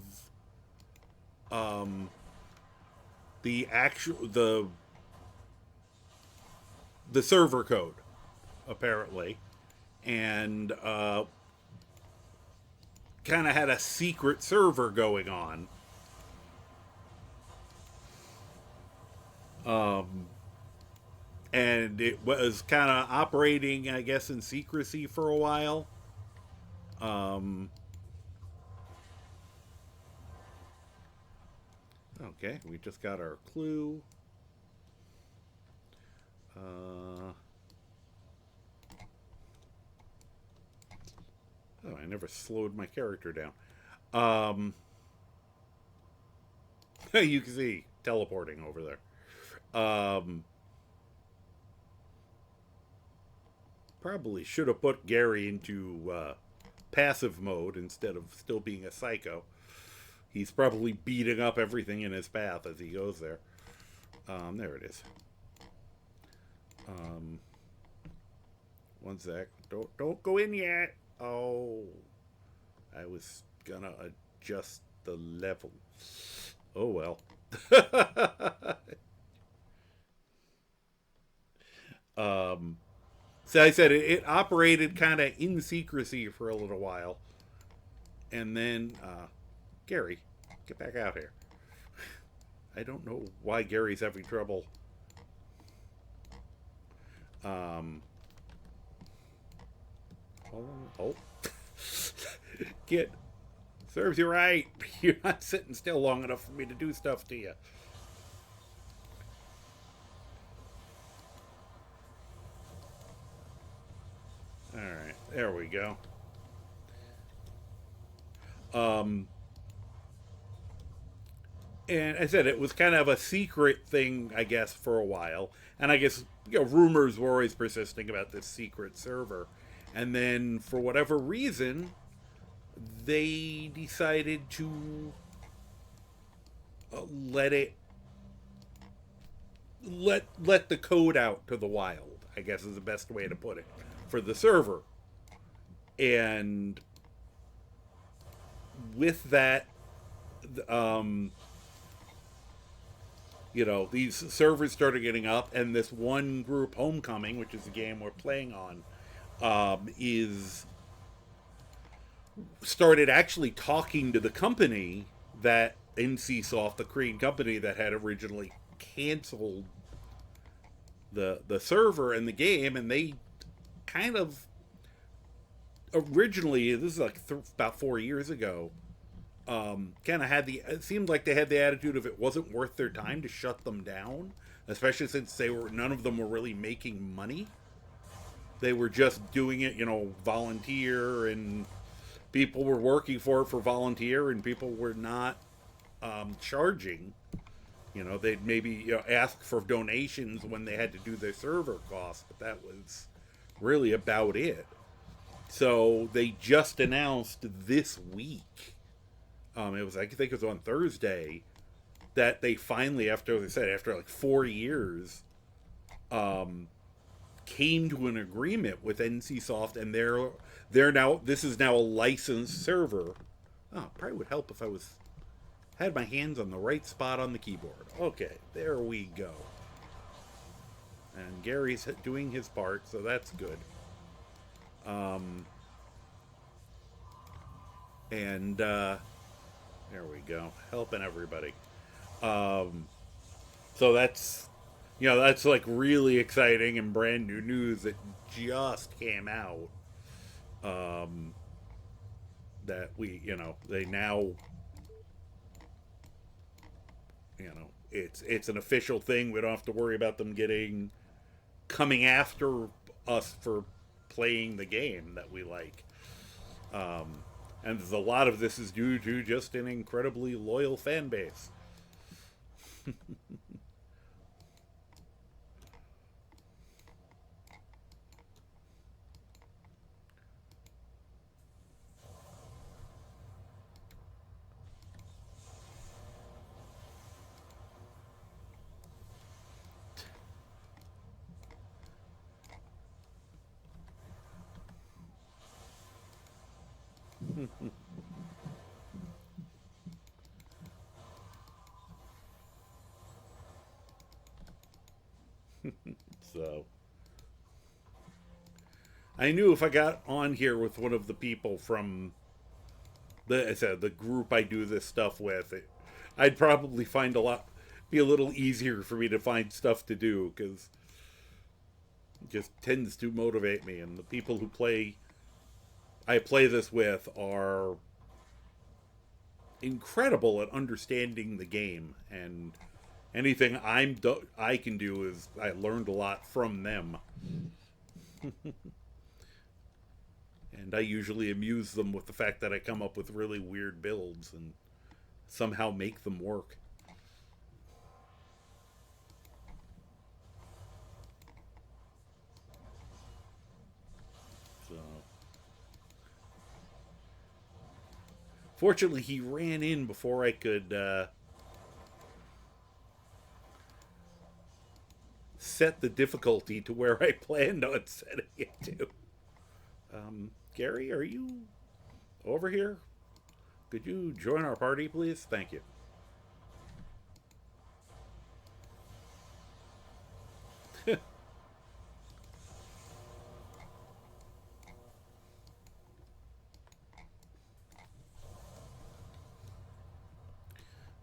um, the server code apparently, and kind of had a secret server going on. Um, and it was kind of operating, I guess, in secrecy for a while. Um, okay, we just got our clue. Uh, oh, I never slowed my character down. Um, you can see teleporting over there. Probably should have put Gary into passive mode instead of still being a psycho. He's probably beating up everything in his path as he goes there. There it is. Um, One sec. Don't go in yet. Oh, I was gonna adjust the level. Oh well. um, so I said it operated kind of in secrecy for a little while, and then Gary, get back out here. I don't know why Gary's having trouble. Um, oh. Get serves you right. You're not sitting still long enough for me to do stuff to you. All right, there we go. Um, and I said it was kind of a secret thing, I guess, for a while. And I guess rumors were always persisting about this secret server. And then, for whatever reason, they decided to let it let the code out to the wild. I guess is the best way to put it for the server. And with that, um, these servers started getting up, and this one group, Homecoming, which is the game we're playing on, is started actually talking to the company that NCSoft, the Korean company that had originally canceled the server and the game, and they kind of originally, this is like about 4 years ago, kind of had it seemed like they had the attitude of it wasn't worth their time to shut them down, especially since none of them were really making money. They were just doing it, volunteer, and people were working for volunteer, and people were not charging. They'd maybe ask for donations when they had to do their server costs, but that was really about it. So they just announced this week It was, I think it was on Thursday, that they finally, after, as I said, after like 4 years, um, came to an agreement with NCSoft, and they're now, this is now a licensed server. Oh, probably would help if I was had my hands on the right spot on the keyboard. Okay, there we go. And Gary's doing his part, so that's good. Um, and there we go, helping everybody. Um, so that's like really exciting and brand new news that just came out. Um, that they now, it's an official thing. We don't have to worry about them coming after us for playing the game that we like. Um, and a lot of this is due to just an incredibly loyal fan base. So I knew if I got on here with one of the people from I said, the group I do this stuff with, I'd probably be a little easier for me to find stuff to do, because it just tends to motivate me. And the people I play this with are incredible at understanding the game, and anything I can do is I learned a lot from them. And I usually amuse them with the fact that I come up with really weird builds and somehow make them work. So, fortunately, he ran in before I could set the difficulty to where I planned on setting it to. Gary, are you over here? Could you join our party, please? Thank you.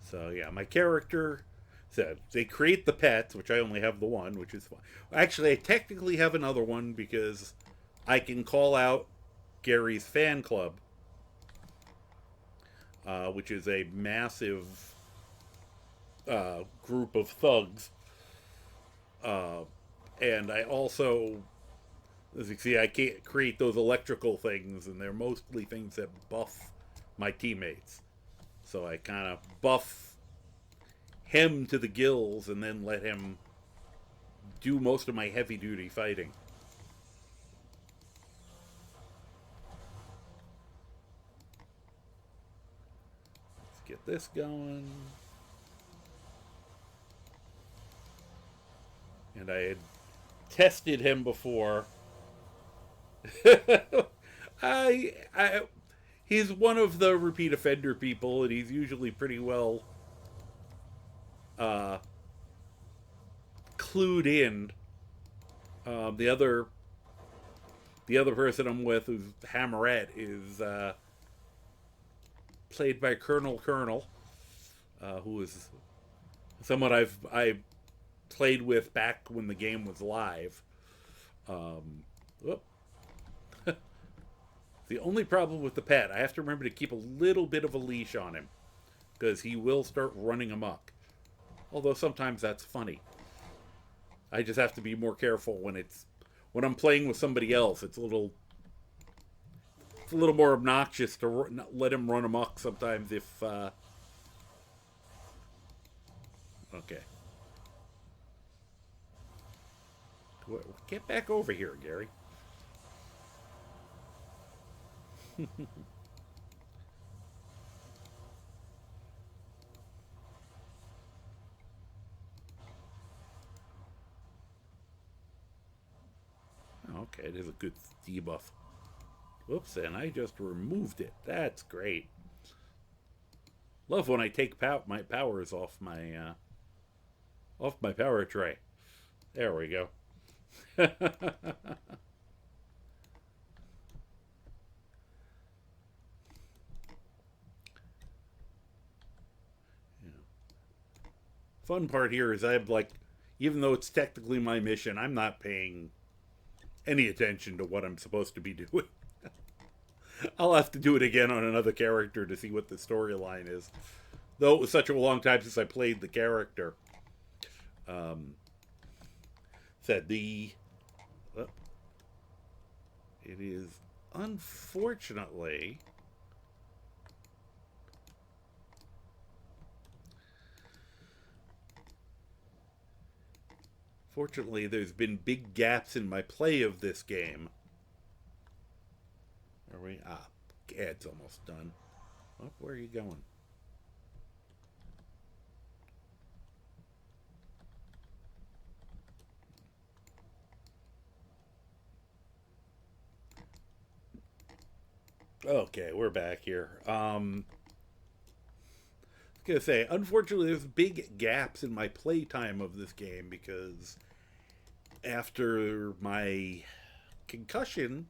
So yeah, my character said they create the pets, which I only have the one, which is fine. Actually, I technically have another one because I can call out Gary's fan club, which is a massive group of thugs. Uh, and I also, as you see, I can't create those electrical things, and they're mostly things that buff my teammates. So I kind of buff him to the gills and then let him do most of my heavy duty fighting. Let's get this going. And I had tested him before. I he's one of the repeat offender people, and he's usually pretty well uh, clued in. The other person I'm with, who's Hammerette, is played by Colonel, who is someone I played with back when the game was live. Um, whoop. The only problem with the pet, I have to remember to keep a little bit of a leash on him, because he will start running amok. Although sometimes that's funny. I just have to be more careful when I'm playing with somebody else. It's a little more obnoxious to let him run amok sometimes if okay. Get back over here, Gary. Okay, it is a good debuff. Whoops, and I just removed it. That's great. Love when I take my powers off my power tray. There we go. Yeah. Fun part here is I'm like, even though it's technically my mission, I'm not paying any attention to what I'm supposed to be doing. I'll have to do it again on another character to see what the storyline is. Though it was such a long time since I played the character. Said the. It is unfortunately. Fortunately, there's been big gaps in my play of this game. Are we? It's almost done. Oh, where are you going? Okay, we're back here. I was gonna say, unfortunately, there's big gaps in my playtime of this game because after my concussion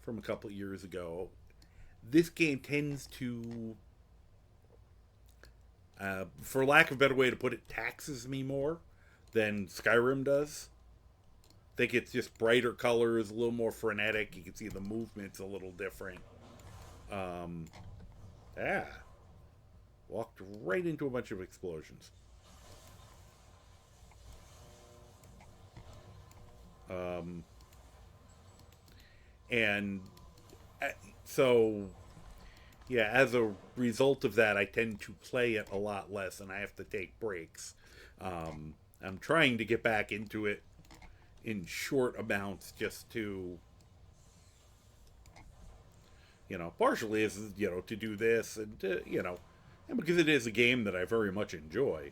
from a couple of years ago, this game tends to, for lack of a better way to put it, taxes me more than Skyrim does. I think it's just brighter colors, a little more frenetic. You can see the movements a little different. Um, yeah, walked right into a bunch of explosions. Um, and so, yeah, as a result of that, I tend to play it a lot less, and I have to take breaks. I'm trying to get back into it in short amounts just to, partially is, to do this and and because it is a game that I very much enjoy.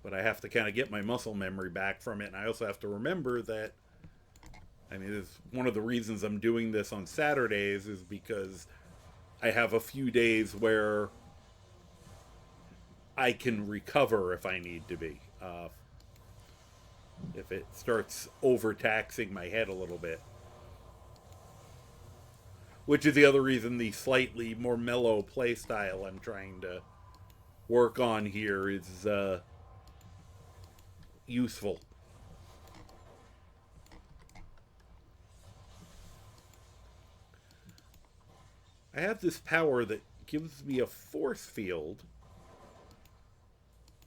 But I have to kind of get my muscle memory back from it, and I also have to remember that, I mean, it's one of the reasons I'm doing this on Saturdays is because I have a few days where I can recover if I need to be. If it starts overtaxing my head a little bit. Which is the other reason the slightly more mellow play style I'm trying to work on here is useful. I have this power that gives me a force field,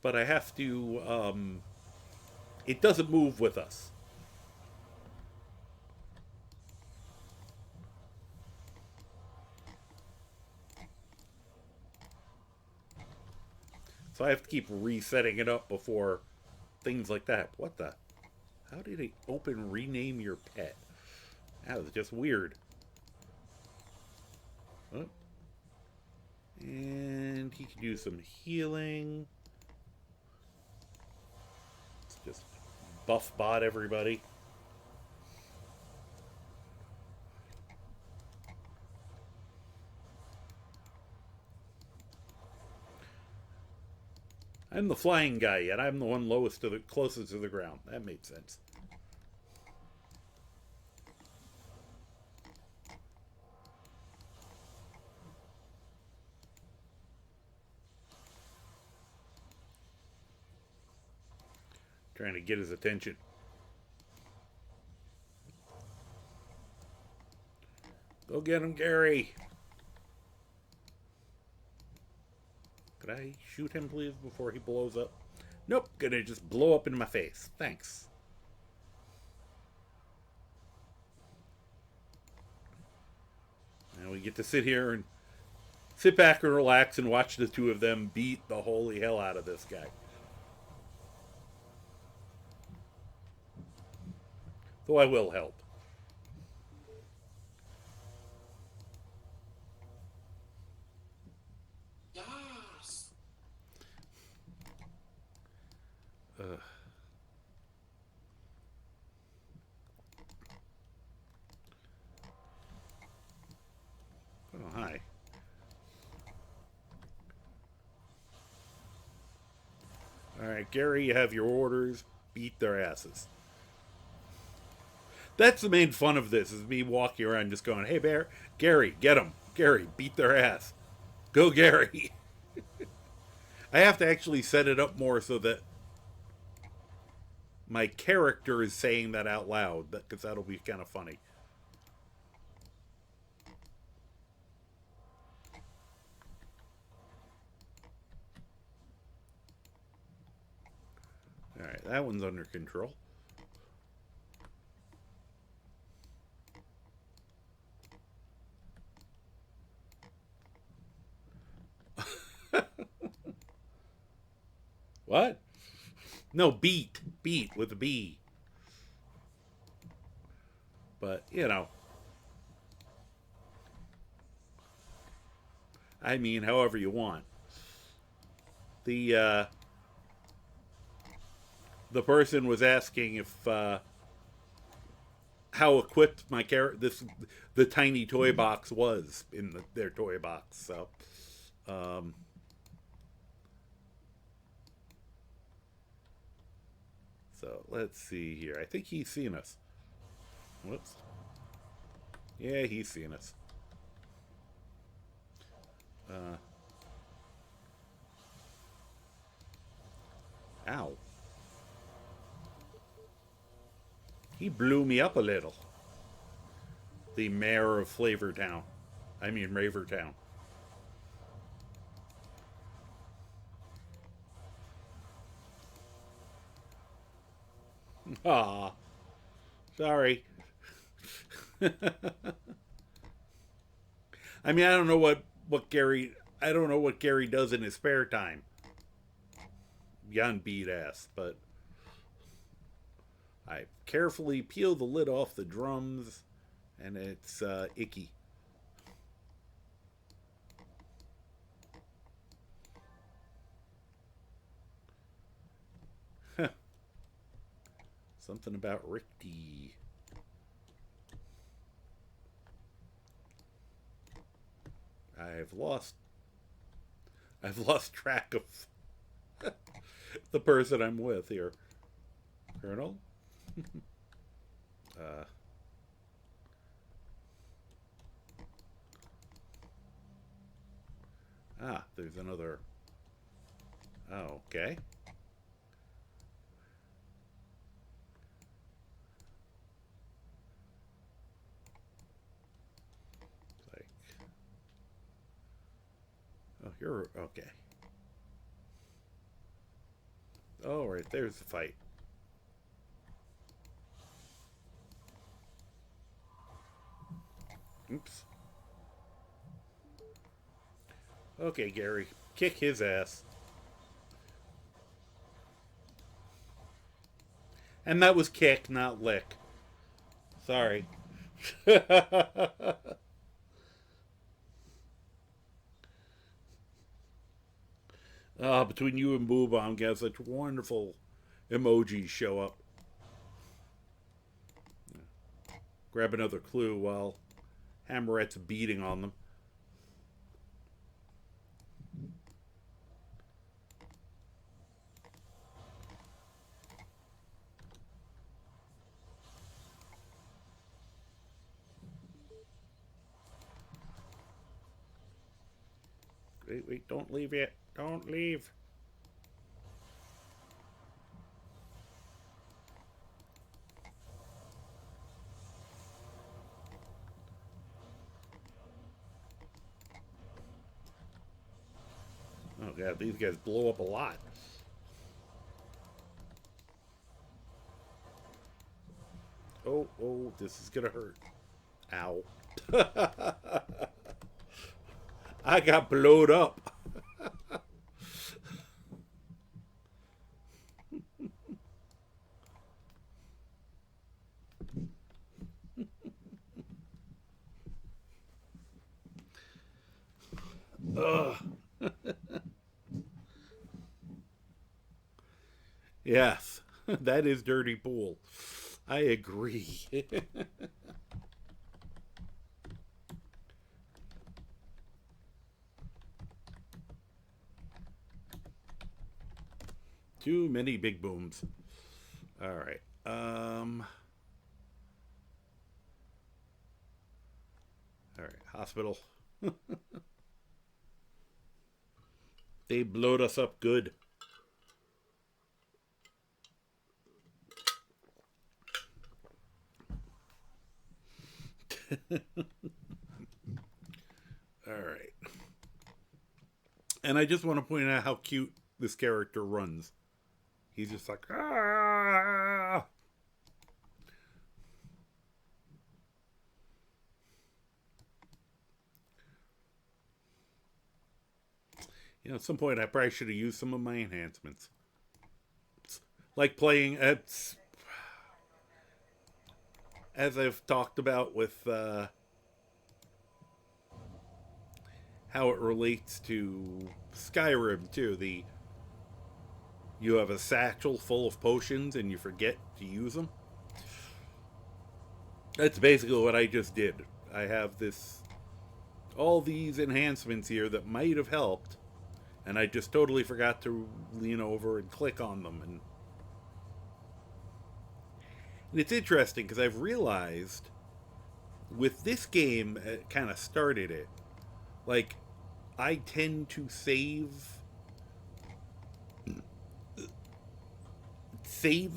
but I have to. It doesn't move with us. So I have to keep resetting it up before things like that. What the? How did it open rename your pet? That was just weird. Oh. And he could use some healing. Let's just buff bot everybody. I'm the flying guy, yet I'm the one closest to the ground. That made sense. Trying to get his attention. Go get him, Gary. Could I shoot him, please, before he blows up? Nope, gonna just blow up in my face. Thanks. Now we get to sit back and relax and watch the two of them beat the holy hell out of this guy. Though I will help. Yes. Ugh. Alright, Gary, you have your orders. Beat their asses. That's the main fun of this, is me walking around just going, hey, Bear, Gary, get them. Gary, beat their ass. Go, Gary. I have to actually set it up more so that my character is saying that out loud, because that'll be kind of funny. Alright, that one's under control. What? No, beat. Beat with a B. But, you know. I mean, however you want. The person was asking if how equipped my the tiny toy box was in their toy box. So, so let's see here. I think he's seen us. Whoops. Yeah, he's seen us. Ow. He blew me up a little. The mayor of Flavortown. I mean, Ravertown. Ah, sorry. I mean, I don't know what Gary. I don't know what Gary does in his spare time. Beyond beat ass, but I carefully peel the lid off the drums, and it's icky. Something about Ricky. I've lost track of the person I'm with here. Colonel? There's another. Oh, okay. Like, oh, you're okay. Oh, right there's the fight. Oops. Okay, Gary. Kick his ass. And that was kick, not lick. Sorry. Between you and Boo Bomb, get such wonderful emojis show up. Grab another clue while Hammerette's beating on them. Wait, don't leave yet. Don't leave. Oh, God, these guys blow up a lot. Oh, this is gonna hurt. Ow. I got blowed up. Ugh. Yes, that is dirty pool. I agree. Too many big booms. All right. All right. Hospital. They blowed us up good. All right. And I just want to point out how cute this character runs. He's just like, ah. You know, at some point I probably should have used some of my enhancements. It's like playing at, as I've talked about with how it relates to Skyrim too. You have a satchel full of potions and you forget to use them. That's basically what I just did. I have all these enhancements here that might have helped, and I just totally forgot to lean over and click on them. And it's interesting because I've realized with this game, it kind of started it. Like, I tend to save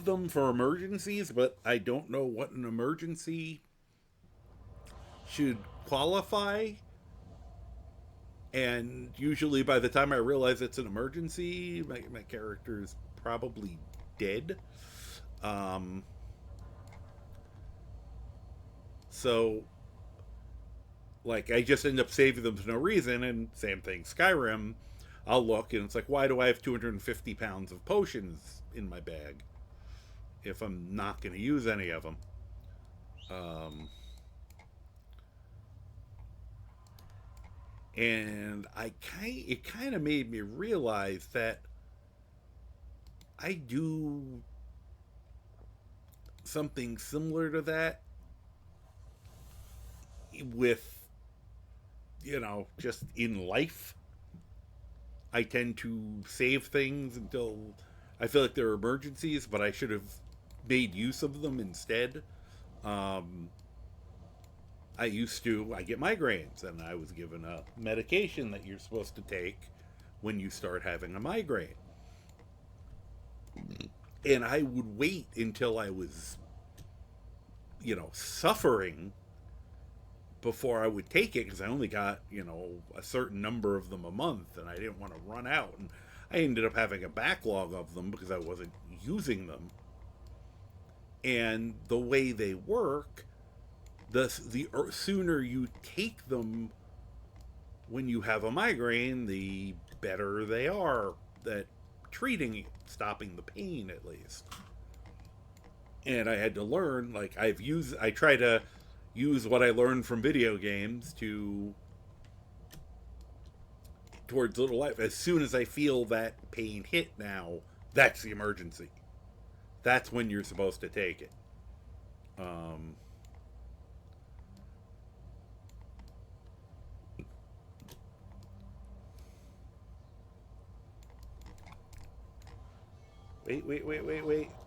them for emergencies, but I don't know what an emergency should qualify. And usually by the time I realize it's an emergency, my character is probably dead. So, like, I just end up saving them for no reason. And same thing, Skyrim, I'll look and it's like, why do I have 250 pounds of potions in my bag if I'm not going to use any of them? And it kind of made me realize that I do something similar to that with, just in life. I tend to save things until I feel like they're emergencies, but I should have made use of them instead. Um, I get migraines, and I was given a medication that you're supposed to take when you start having a migraine. And I would wait until I was, suffering before I would take it because I only got, a certain number of them a month and I didn't want to run out. And I ended up having a backlog of them because I wasn't using them. And the way they work, the sooner you take them when you have a migraine, the better they are at treating, stopping the pain at least. And I had to learn, like, I try to use what I learned from video games towards little life. As soon as I feel that pain hit now, that's the emergency. That's when you're supposed to take it. Um,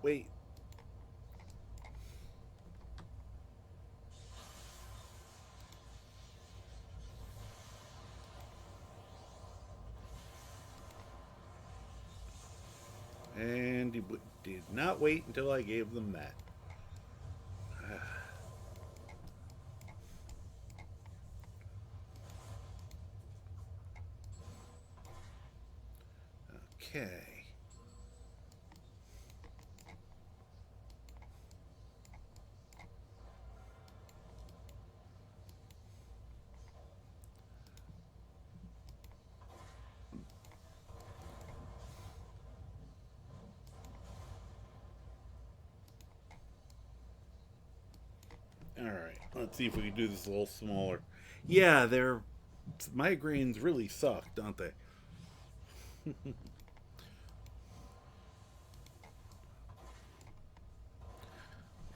wait. And he did not wait until I gave them that. Okay. All right. Let's see if we can do this a little smaller. Yeah, their migraines really suck, don't they?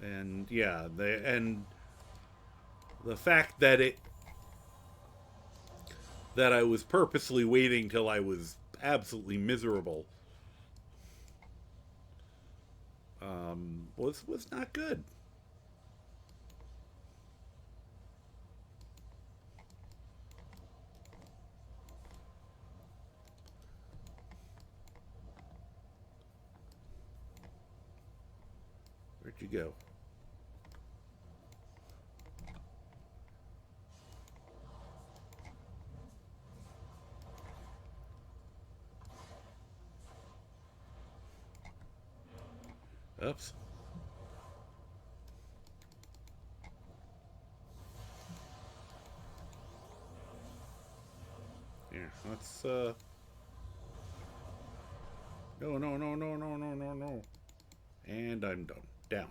And yeah, the fact that I was purposely waiting till I was absolutely miserable was not good. Where'd you go? Oops. Here, let's no, no, no, no, no, no, no, no. And I'm done. Down.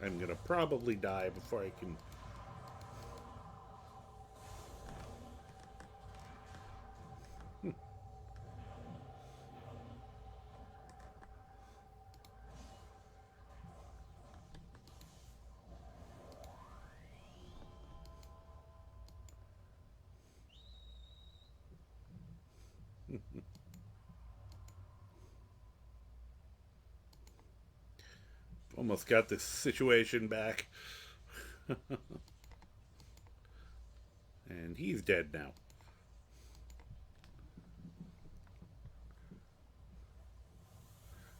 I'm gonna probably die before I can. Almost got this situation back. And he's dead now.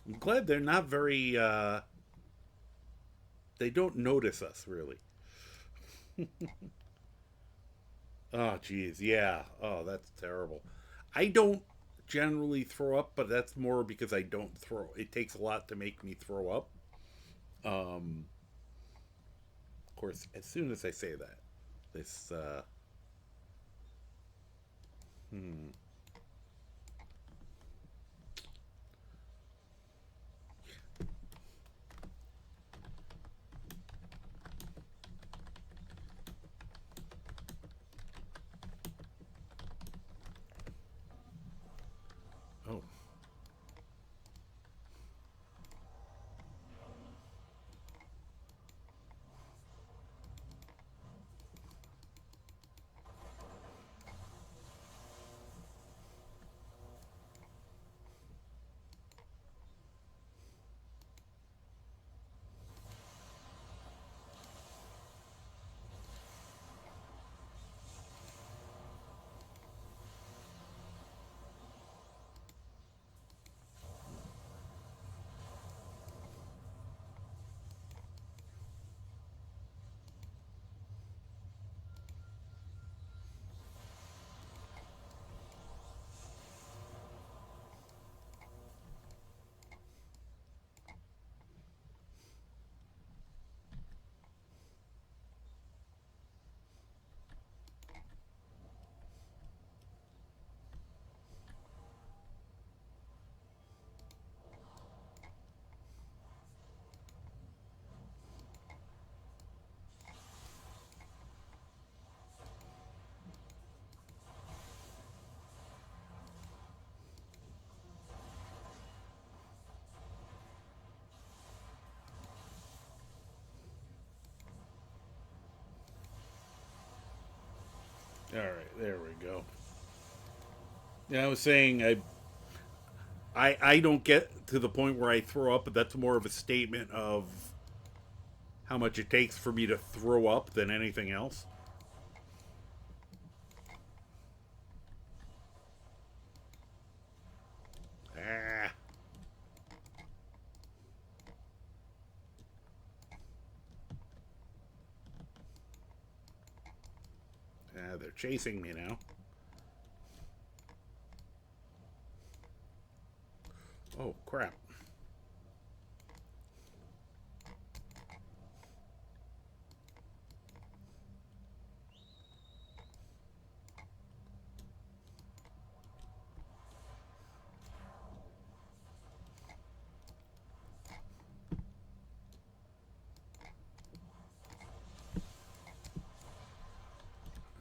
I'm glad they're not very, they don't notice us, really. Oh, geez, yeah. Oh, that's terrible. I don't generally throw up, but that's more because I don't throw. It takes a lot to make me throw up. Of course, as soon as I say that, this, hmm. Oh, all right, there we go. Yeah, I was saying I don't get to the point where I throw up, but that's more of a statement of how much it takes for me to throw up than anything else. Ah, they're chasing me now. Oh crap!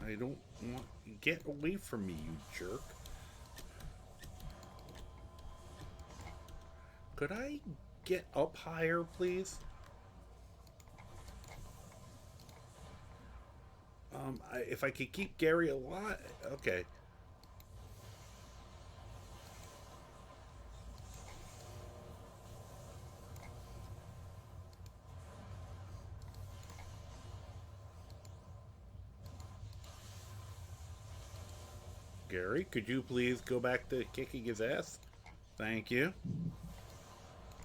I don't want. Get away from me, you jerk! Could I get up higher, please? If I could keep Gary alive, okay. Gary, could you please go back to kicking his ass? Thank you.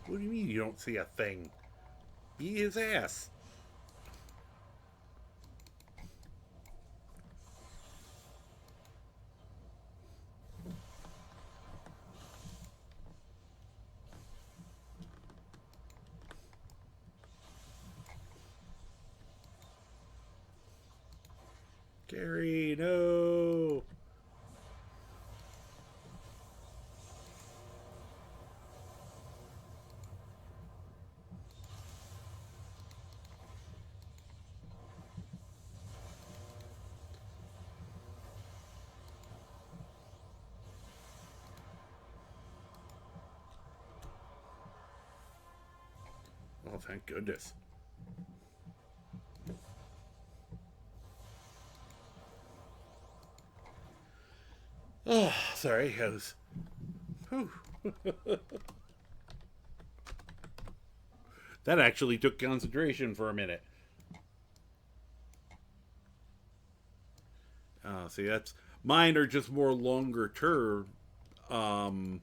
What do you mean you don't see a thing? Beat his ass. Gary, no. Oh, thank goodness. Oh, sorry. I was. Whew. That actually took concentration for a minute. See, that's mine are just more longer term. Um,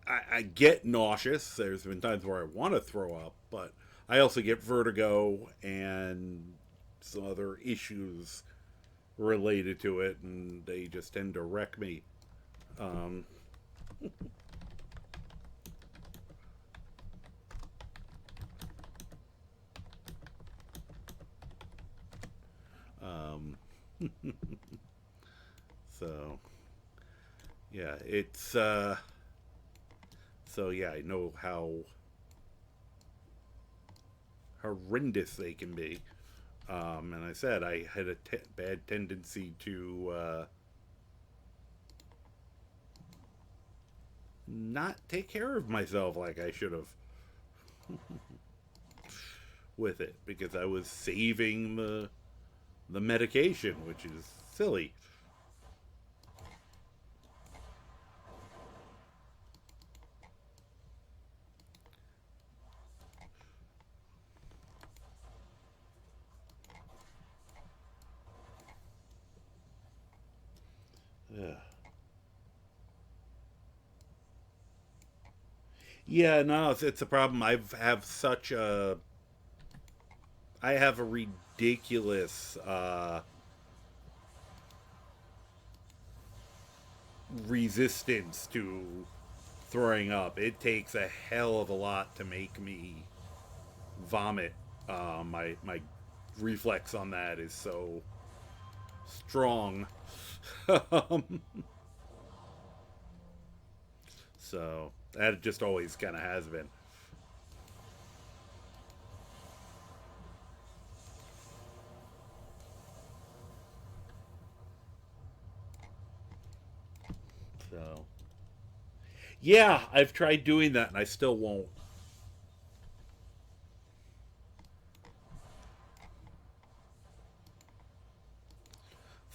I get nauseous. There's been times where I want to throw up, but I also get vertigo and some other issues related to it, and they just tend to wreck me. Um, um, so yeah, it's so yeah, I know how horrendous they can be. And I said I had a bad tendency to not take care of myself like I should have with it because I was saving the medication, which is silly. Yeah. Yeah, no, it's a problem. Have such a I have a ridiculous resistance to throwing up. It takes a hell of a lot to make me vomit. My reflex on that is so strong. um, so that just always kind of has been. So yeah, I've tried doing that and I still won't.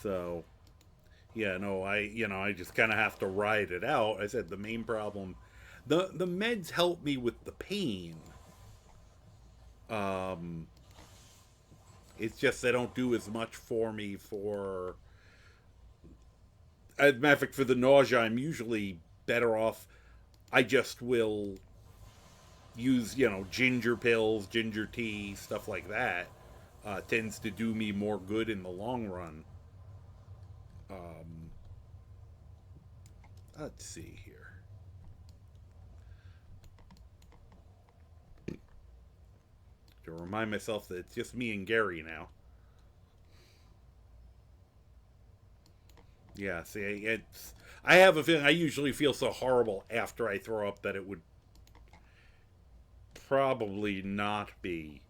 So yeah, no, I just kind of have to ride it out. I said the main problem, the meds help me with the pain. Um, it's just they don't do as much for me for. As a matter of fact, for the nausea, I'm usually better off. I just will use ginger pills, ginger tea, stuff like that. Tends to do me more good in the long run. Um, let's see here. To remind myself that it's just me and Gary now. Yeah, see, it's. I have a feeling I usually feel so horrible after I throw up that it would probably not be.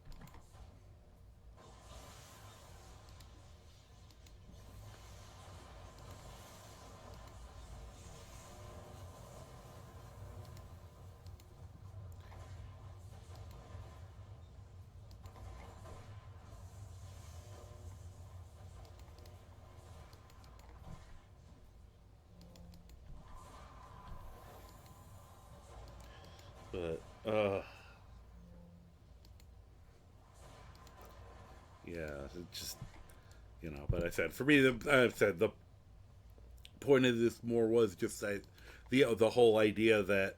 But yeah, it just, But I said, for me, I said the point of this more was just the whole idea that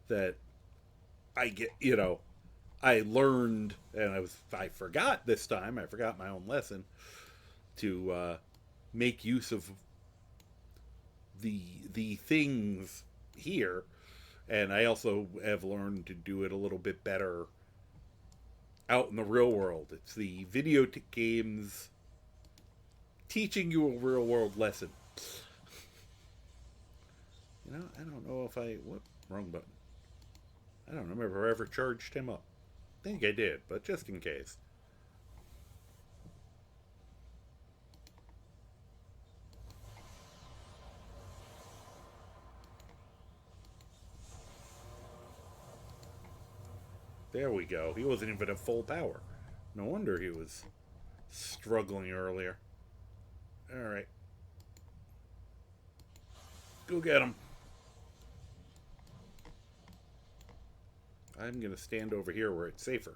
that I get, I learned, and I forgot this time. I forgot my own lesson to make use of the things here, and I also have learned to do it a little bit better out in the real world. It's the games teaching you a real world lesson. I don't know if what wrong button. I don't remember if I ever charged him up. I think I did, but just in case. There we go. He wasn't even at full power. No wonder he was struggling earlier. Alright. Go get him. I'm going to stand over here where it's safer.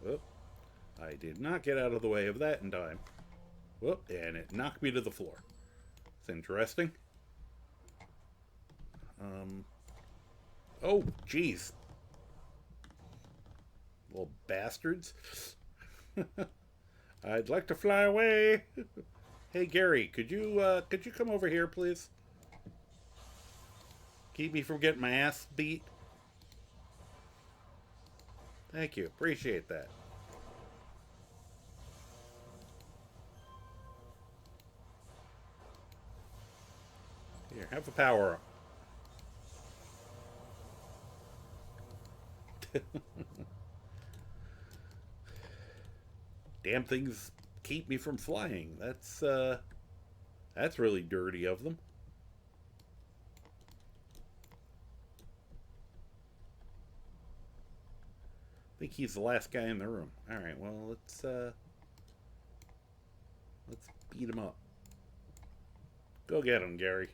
Whoop. I did not get out of the way of that in time. Whoop. And it knocked me to the floor. It's interesting. Oh, jeez. Little bastards. I'd like to fly away. Hey, Gary, could you come over here, please? Keep me from getting my ass beat. Thank you. Appreciate that. Here, have a power up. Damn things keep me from flying. That's really dirty of them. I think he's the last guy in the room. All right, well, let's beat him up. Go get him, Gary.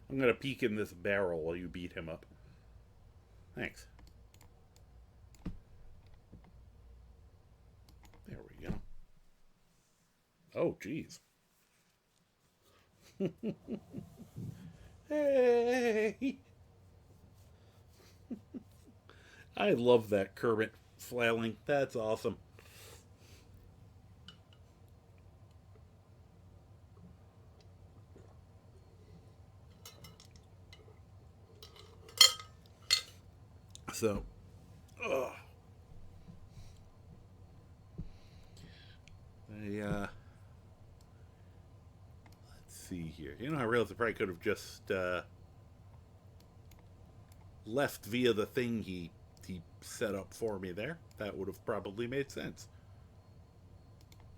I'm gonna peek in this barrel while you beat him up. Thanks. There we go. Oh, jeez. Hey! I love that Kermit flailing. That's awesome. So, ugh. Let's see here. I realized I probably could have just left via the thing he set up for me there. That would have probably made sense.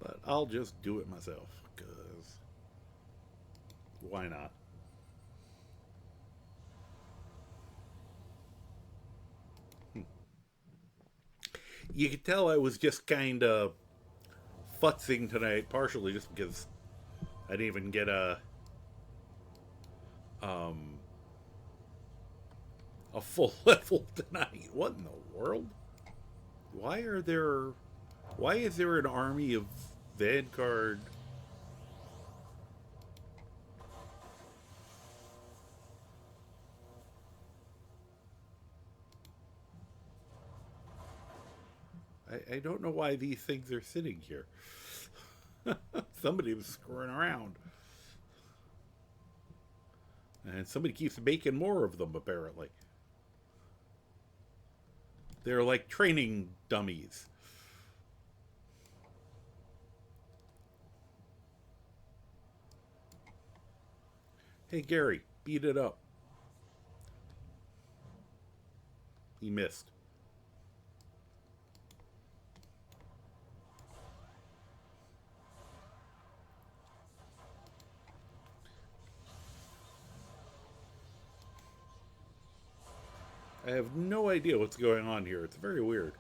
But I'll just do it myself, because why not? You could tell I was just kind of futzing tonight, partially just because I didn't even get a full level tonight. What in the world? Why is there an army of Vanguard? I don't know why these things are sitting here. Somebody was screwing around. And somebody keeps making more of them, apparently. They're like training dummies. Hey, Gary, beat it up. He missed. I have no idea what's going on here. It's very weird.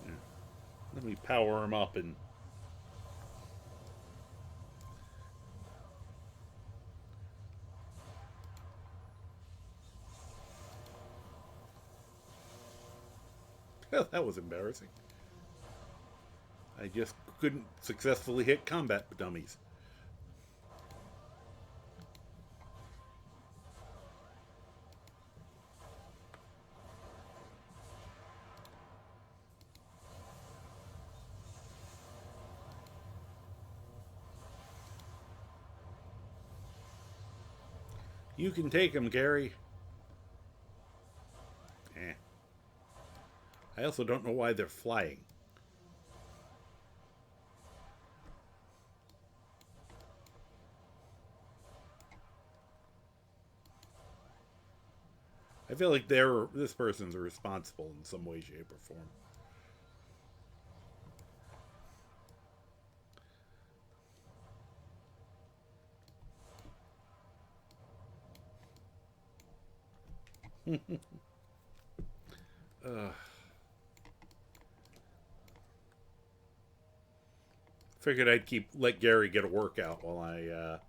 Yeah. Let me power him up and that was embarrassing. I just couldn't successfully hit combat dummies. You can take him, Gary. Eh. I also don't know why they're flying. I feel like this person's responsible in some way, shape, or form. Figured I'd let Gary get a workout while I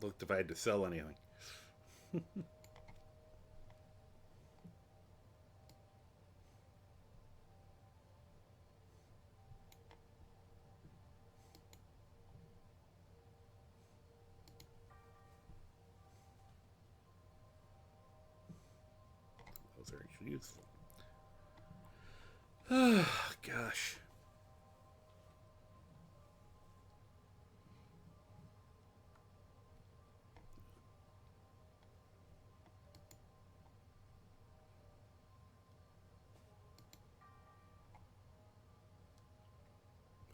looked if I had to sell anything. Those are actually useful. Oh, gosh.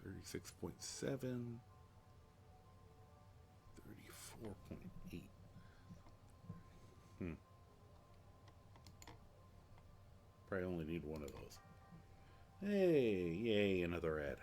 $36.7, 34.8. Probably only need one of those. Hey, yay, another ad.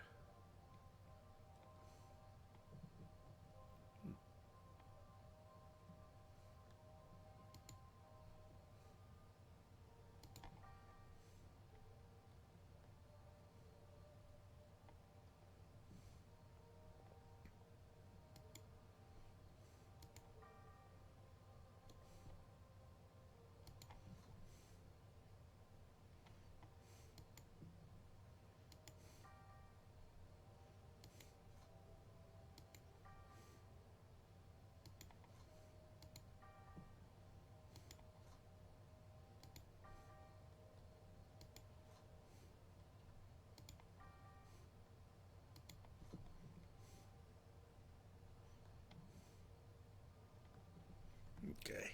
Okay.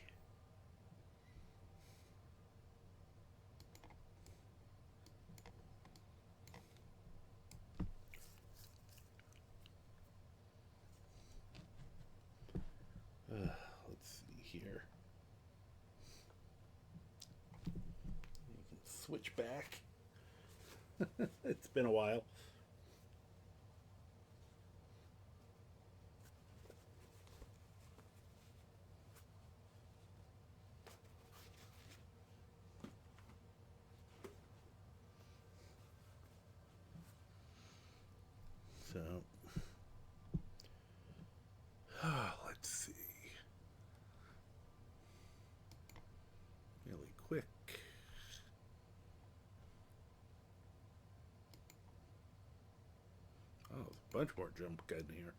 Let's see here. You can switch back. It's been a while. So, let's see. Really quick. Oh, there's a bunch more jump cut in here.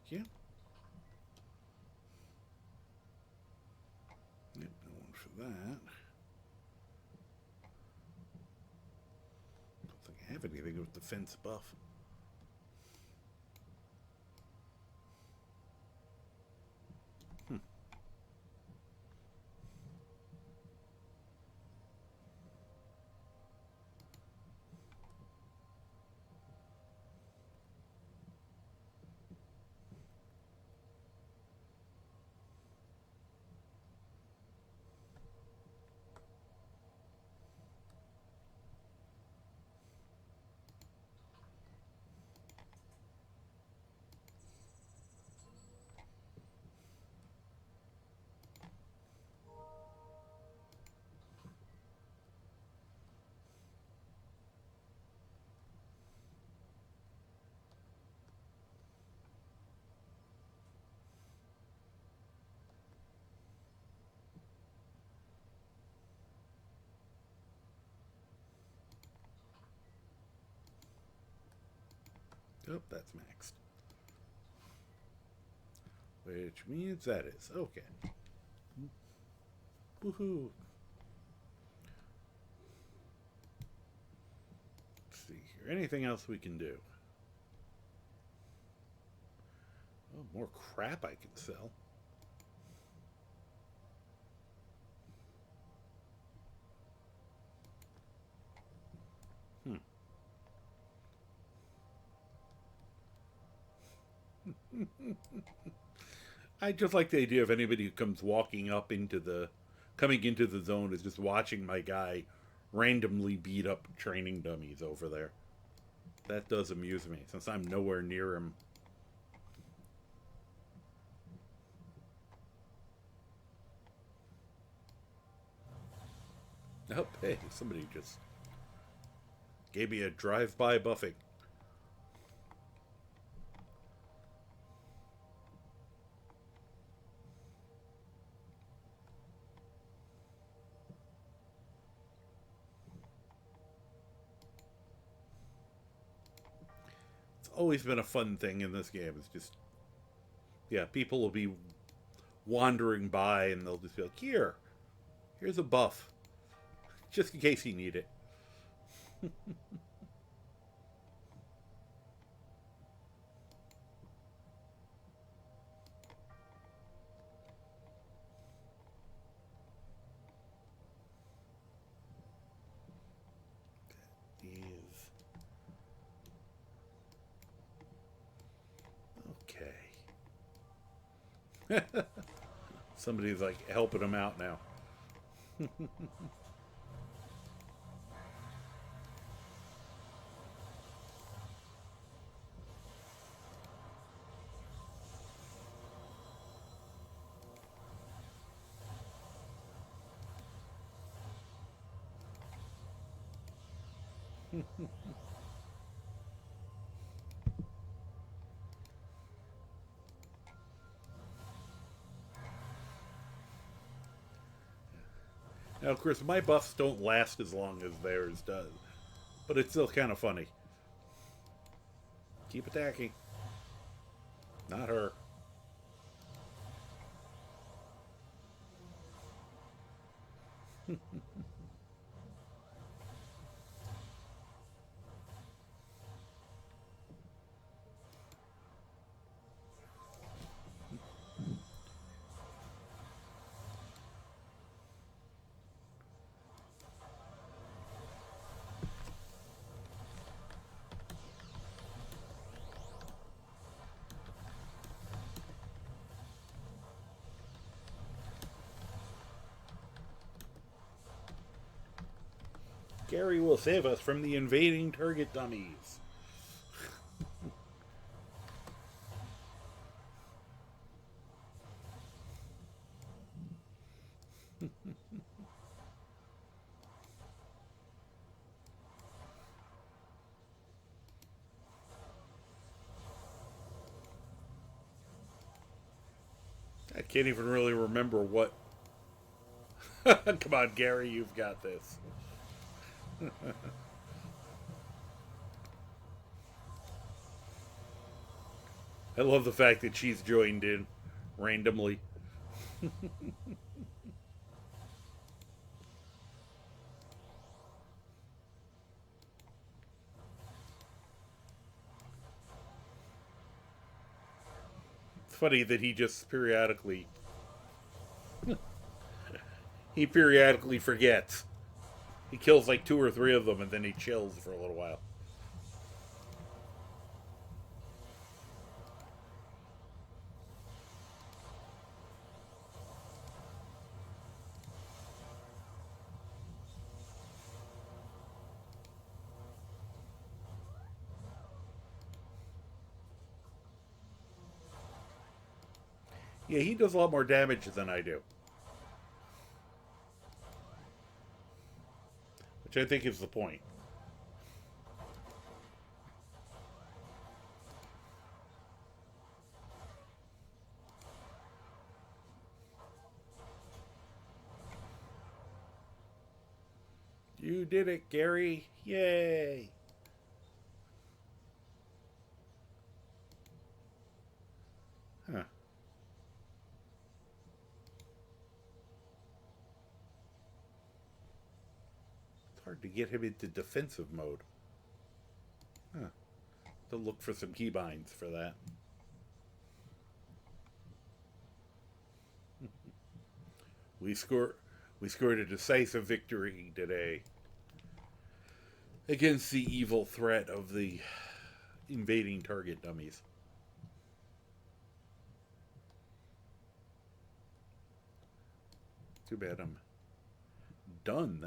Thank you. Yep, no one for that. Don't think I have anything with defense buff. Oh, that's maxed. Which means that is. Okay. Woohoo. Let's see here. Anything else we can do? Oh, more crap I can sell. I just like the idea of anybody who comes coming into the zone is just watching my guy randomly beat up training dummies over there. That does amuse me, since I'm nowhere near him. Oh, hey, somebody just gave me a drive-by buffing. It's always been a fun thing in this game. It's just, yeah, people will be wandering by and they'll just be like, here's a buff, just in case you need it. Is okay. Somebody's like helping him out now. Now, of course, my buffs don't last as long as theirs does, but it's still kind of funny. Keep attacking. Not her. Gary will save us from the invading target dummies. I can't even really remember what. Come on, Gary, you've got this. I love the fact that she's joined in randomly. It's funny that he periodically forgets. He kills like two or three of them and then he chills for a little while. Yeah, he does a lot more damage than I do, which I think is the point. You did it, Gary. Yay. Huh. It's hard to get him into defensive mode. Huh. To look for some keybinds for that. We score. We scored a decisive victory today against the evil threat of the invading target dummies. Too bad I'm done.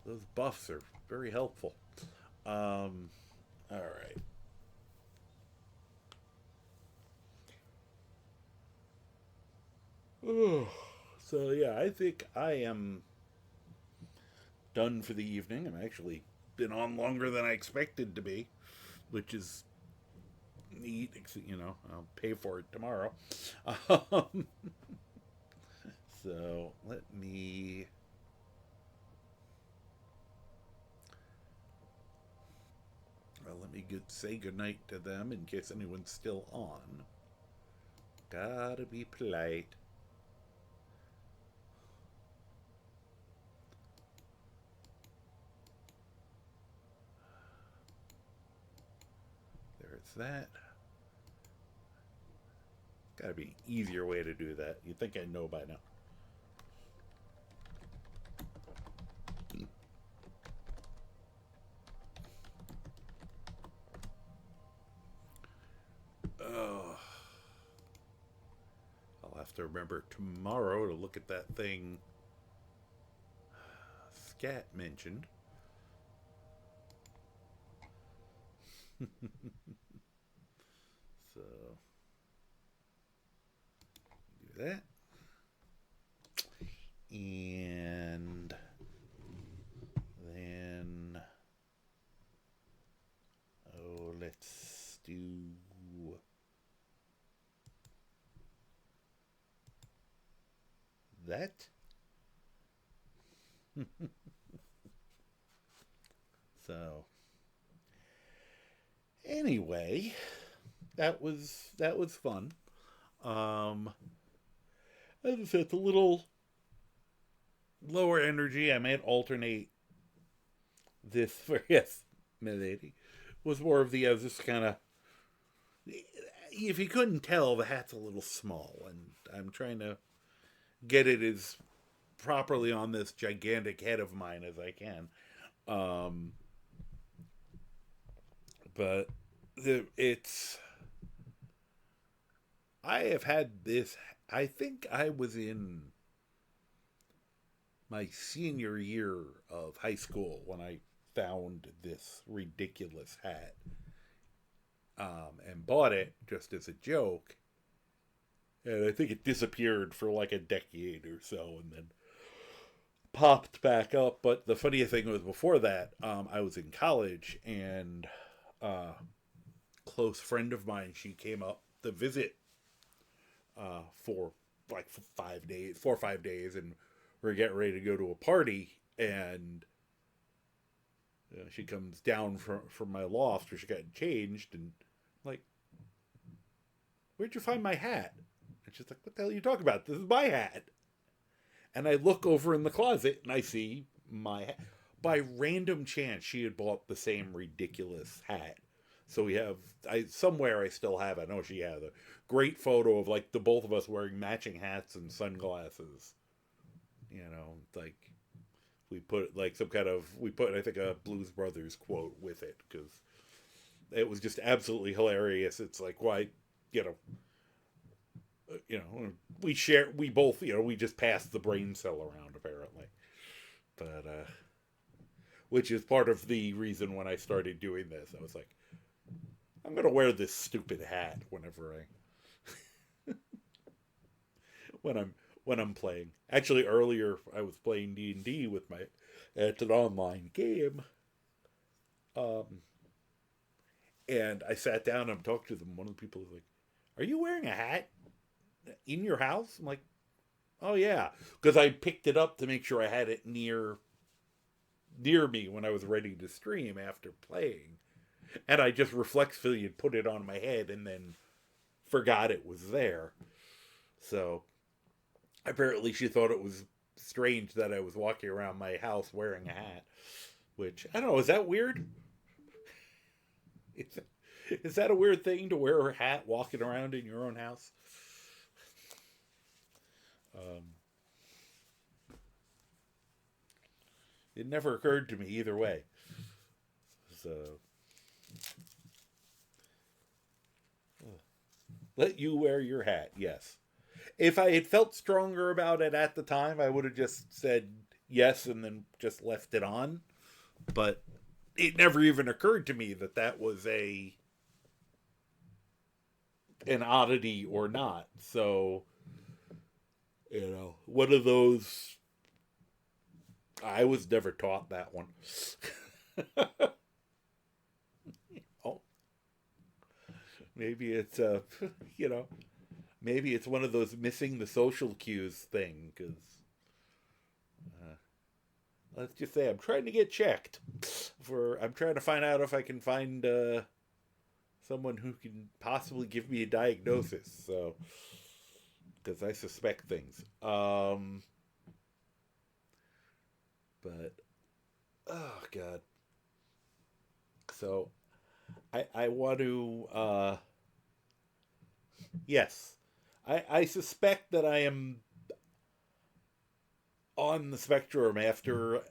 Those buffs are very helpful. All right. So yeah, I think I am done for the evening. I'm actually been on longer than I expected to be, which is neat. You know, I'll pay for it tomorrow. Um, so let me say goodnight to them in case anyone's still on. Gotta be polite. There's that. Gotta be an easier way to do that. You'd think I know by now. Oh, I'll have to remember tomorrow to look at that thing Scat mentioned. So, do that. And then, let's do that. So, anyway, that was fun. Um, as I said, it's a little lower energy. I might alternate this for yes, milady. Was more of the just kind of. If you couldn't tell, the hat's a little small, and I'm trying to get it as properly on this gigantic head of mine as I can. Um, but it's. I have had this. I think I was in my senior year of high school when I found this ridiculous hat and bought it just as a joke. And I think it disappeared for like a decade or so and then popped back up. But the funniest thing was before that, I was in college and a close friend of mine, she came up to visit for like 5 days, 4 or 5 days, and we're getting ready to go to a party. And she comes down from my loft where she got changed, and I'm like, "Where'd you find my hat?" And she's like, "What the hell are you talking about? This is my hat." And I look over in the closet and I see my hat. By random chance, she had bought the same ridiculous hat. So we have, somewhere I still have, I know she had a great photo of like the both of us wearing matching hats and sunglasses. You know, like we put like some kind of, we put, I think, a Blues Brothers quote with it because it was just absolutely hilarious. It's like, why, you know, we both, we just passed the brain cell around apparently. But, which is part of the reason when I started doing this. I was like, I'm going to wear this stupid hat whenever when I'm playing. Actually, earlier I was playing D&D with my, it's an online game. Um, and I sat down and talked to them. One of the people was like, "Are you wearing a hat in your house?" I'm like, "Oh yeah," because I picked it up to make sure I had it near me when I was ready to stream after playing, and I just reflexively put it on my head and then forgot it was there. So apparently she thought it was strange that I was walking around my house wearing a hat. Which, I don't know, is that weird? Is, is that a weird thing to wear a hat walking around in your own house? Um, it never occurred to me either way. So, let you wear your hat, yes. If I had felt stronger about it at the time, I would have just said yes and then just left it on. But it never even occurred to me that that was an oddity or not. So, one of those. I was never taught that one. Oh, maybe it's you know, maybe it's one of those missing the social cues thing. Because let's just say I'm trying to get checked. I'm trying to find out if I can find someone who can possibly give me a diagnosis. So, because I suspect things. But oh god. So I want to yes. I suspect that I am on the spectrum after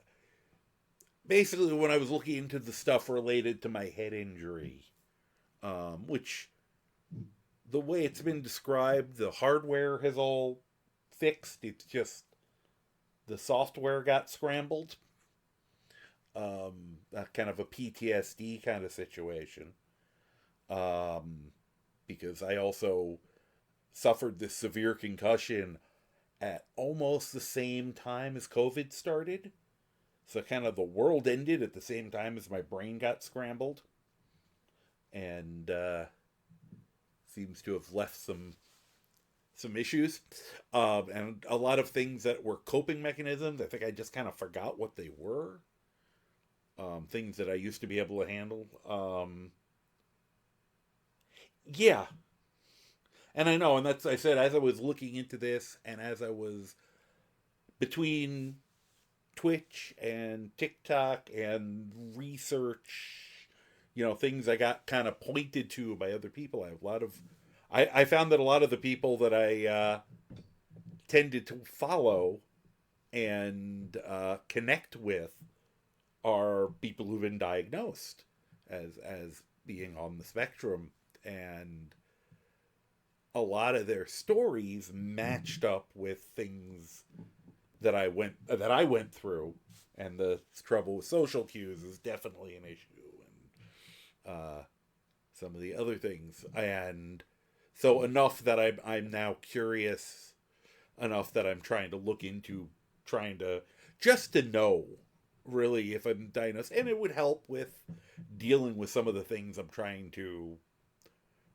basically when I was looking into the stuff related to my head injury. Which the way it's been described, the hardware has all fixed. It's just the software got scrambled. Kind of a PTSD kind of situation. Because I also suffered this severe concussion at almost the same time as COVID started. So kind of the world ended at the same time as my brain got scrambled. And seems to have left some issues. And a lot of things that were coping mechanisms, I think I just kind of forgot what they were. Things that I used to be able to handle. Yeah. And I know, and that's, I said, as I was looking into this, and as I was between Twitch and TikTok and research, things I got kind of pointed to by other people. I have a lot of, I found that a lot of the people that I tended to follow and connect with are people who've been diagnosed as being on the spectrum, and a lot of their stories matched up with things that I went through, and the trouble with social cues is definitely an issue, and some of the other things, and so enough that I'm now curious enough that I'm trying to look into, trying to just to know really if I'm diagnosed, and it would help with dealing with some of the things I'm trying to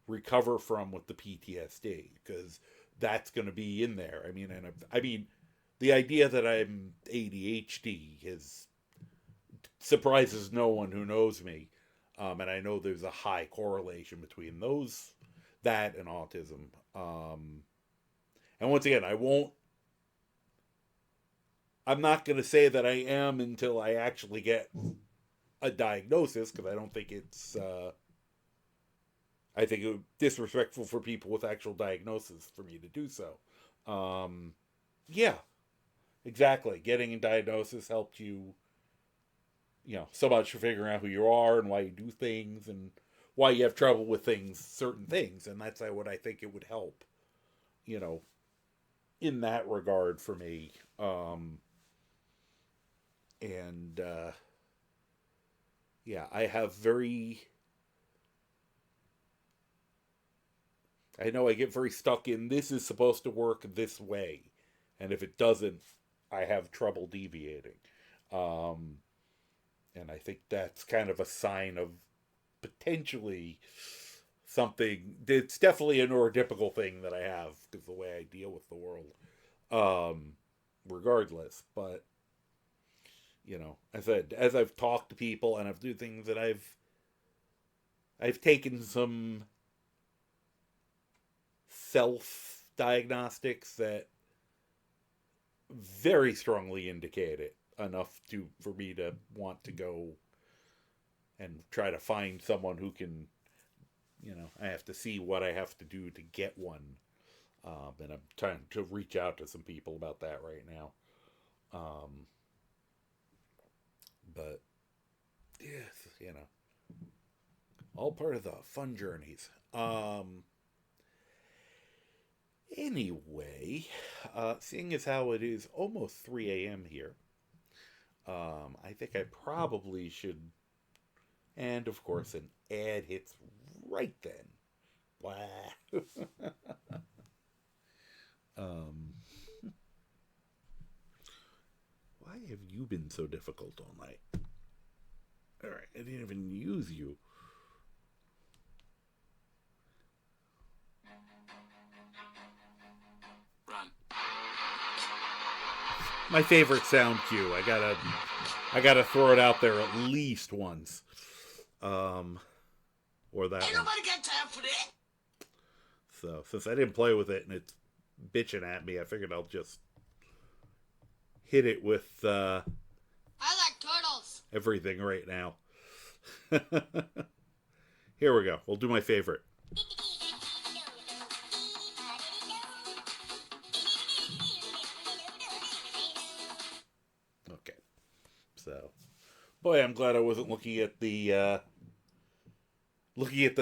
recover from with the PTSD, because that's going to be in there. I mean, the idea that I'm ADHD surprises no one who knows me, and I know there's a high correlation between that and autism. And once again, I'm not going to say that I am until I actually get a diagnosis, because I don't think it's. I think it would be disrespectful for people with actual diagnosis for me to do so. Yeah, exactly. Getting a diagnosis helped you, so much for figuring out who you are and why you do things and why you have trouble with certain things. And that's what I think it would help, in that regard for me. And yeah, I know I get very stuck in this is supposed to work this way, and if it doesn't, I have trouble deviating. And I think that's kind of a sign of potentially something. It's definitely a neurotypical thing that I have, because the way I deal with the world, regardless. But I said, as I've talked to people and I've do things that I've taken some self diagnostics that very strongly indicate it enough for me to want to go and try to find someone who can, I have to see what I have to do to get one. And I'm trying to reach out to some people about that right now. But yes, all part of the fun journeys. Anyway, seeing as how it is almost 3 a.m. here, I think I probably should. And of course, an ad hits right then. Blah. Why have you been so difficult all night? All right, I didn't even use you. Run. My favorite sound cue. I gotta throw it out there at least once. Or that Ain't one. nobody got time for that. So since I didn't play with it and it's bitching at me, I figured I'll just hit it with I like turtles. everything right now. Here we go. We'll do my favorite. Okay. So, boy, I'm glad I wasn't looking at the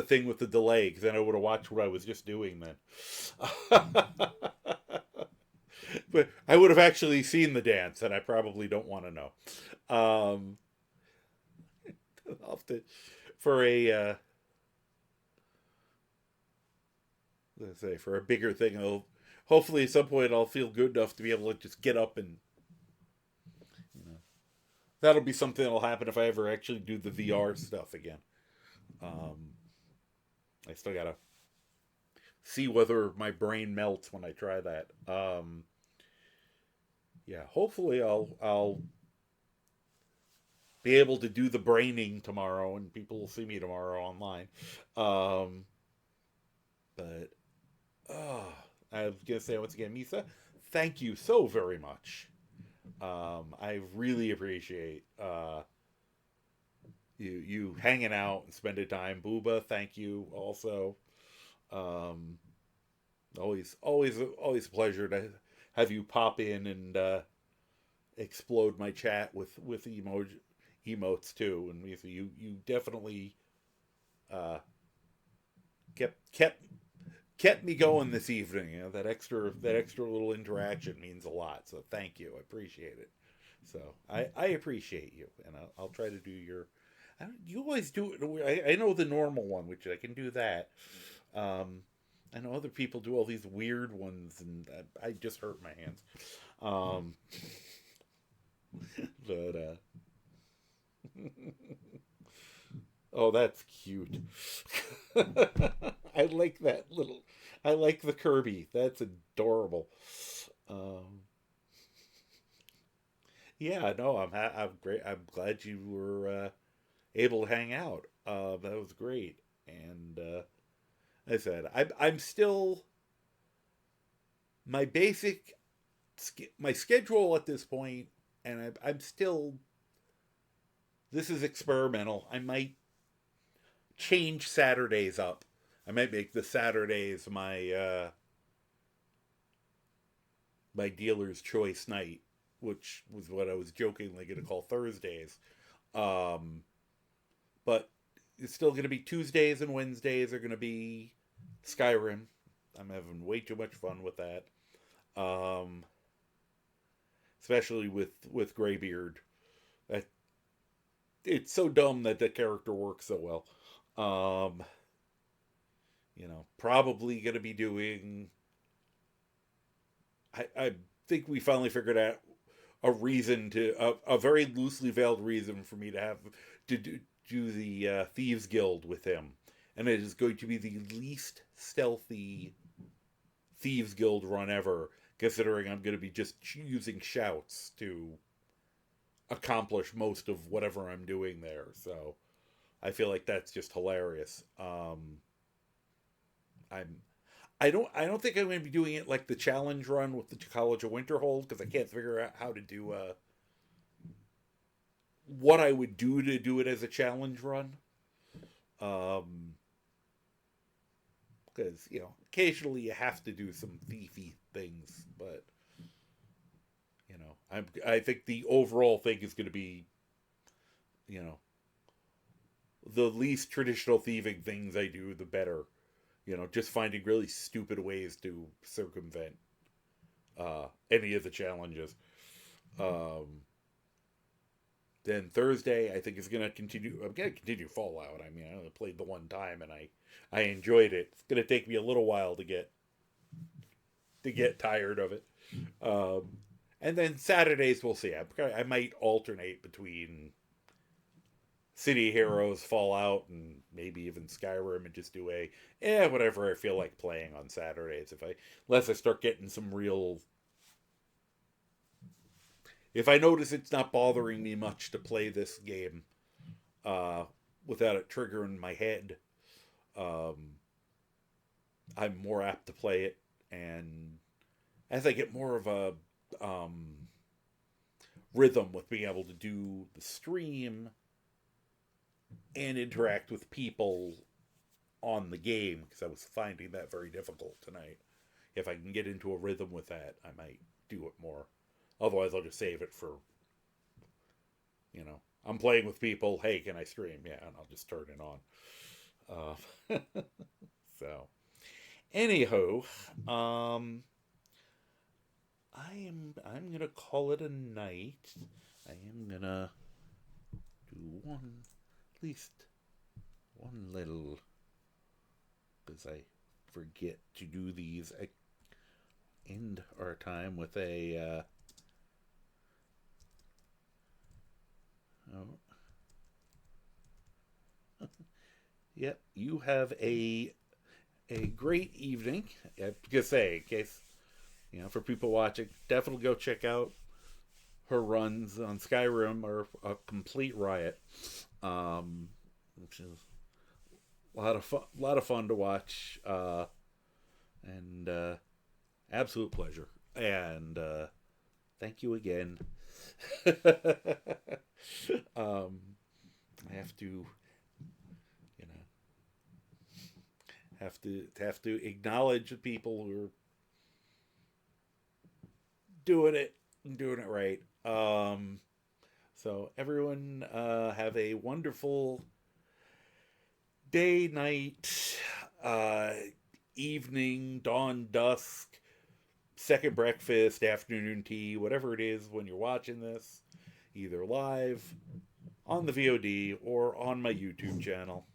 thing with the delay, because then I would have watched what I was just doing then. But I would have actually seen the dance, and I probably don't want to know. I'll have to, for a let's say for a bigger thing, hopefully at some point I'll feel good enough to be able to just get up and that'll be something that'll happen if I ever actually do the VR stuff again. I still gotta see whether my brain melts when I try that. Yeah, hopefully I'll be able to do the braining tomorrow, and people will see me tomorrow online. But I was gonna say once again, Misa, thank you so very much. I really appreciate you hanging out and spending time. Booba, thank you also. Always a pleasure to have you pop in and explode my chat with emotes too. And you definitely kept me going this evening. That extra little interaction means a lot. So thank you. I appreciate it. So I appreciate you, and I'll try to do your. You always do it. I know the normal one, which I can do that. I know other people do all these weird ones, and I just hurt my hands. But oh, that's cute. I like that little. I like the Kirby. That's adorable. Yeah, no, I'm great. I'm glad you were able to hang out. That was great. And I said, I'm still my basic my schedule at this point, and I'm still. This is experimental. I might change Saturdays up. I might make the Saturdays my my dealer's choice night, which was what I was jokingly going to call Thursdays. But it's still going to be Tuesdays and Wednesdays are going to be Skyrim. I'm having way too much fun with that. Especially with Greybeard. That it's so dumb that the character works so well. Probably going to be doing. I think we finally figured out a reason a very loosely veiled reason for me to have to do the Thieves Guild with him, and it is going to be the least stealthy Thieves Guild run ever, considering I'm going to be just using shouts to accomplish most of whatever I'm doing there. So I feel like that's just hilarious. I don't think I'm going to be doing it like the challenge run with the College of Winterhold, because I can't figure out how to do what I would do to do it as a challenge run. Um, because occasionally you have to do some thiefy things, but I think the overall thing is going to be you know the least traditional thieving things I do, the better. Just finding really stupid ways to circumvent any of the challenges. Um, then Thursday, I think is going to continue. I'm going to continue Fallout. I mean, I only played the one time, and I enjoyed it. It's going to take me a little while to get tired of it. Um, and then Saturdays, we'll see. I might alternate between City Heroes, Fallout, and maybe even Skyrim, and just do whatever I feel like playing on Saturdays. Unless I start getting some real, if I notice it's not bothering me much to play this game, uh, without it triggering my head, um, I'm more apt to play it. And as I get more of a rhythm with being able to do the stream and interact with people on the game, because I was finding that very difficult tonight. If I can get into a rhythm with that, I might do it more. Otherwise, I'll just save it for, I'm playing with people. Hey, can I stream? Yeah, and I'll just turn it on. So, anywho, I'm gonna call it a night. I am gonna do at least one little, because I forget to do these. I end our time with a oh. Yep, you have a great evening. Just say, in case for people watching, definitely go check out her runs on Skyrim are a complete riot. Which is a lot of fun to watch, and absolute pleasure. And thank you again. I have to, you know, have to acknowledge the people who are doing it right. So everyone, have a wonderful day, night, evening, dawn, dusk, second breakfast, afternoon tea, whatever it is when you're watching this, either live on the VOD or on my YouTube channel.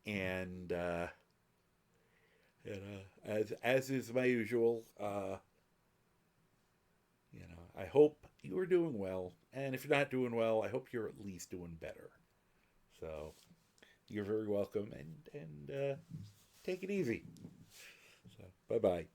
And as is my usual, I hope you are doing well, and if you're not doing well, I hope you're at least doing better. So you're very welcome, and take it easy. So bye bye.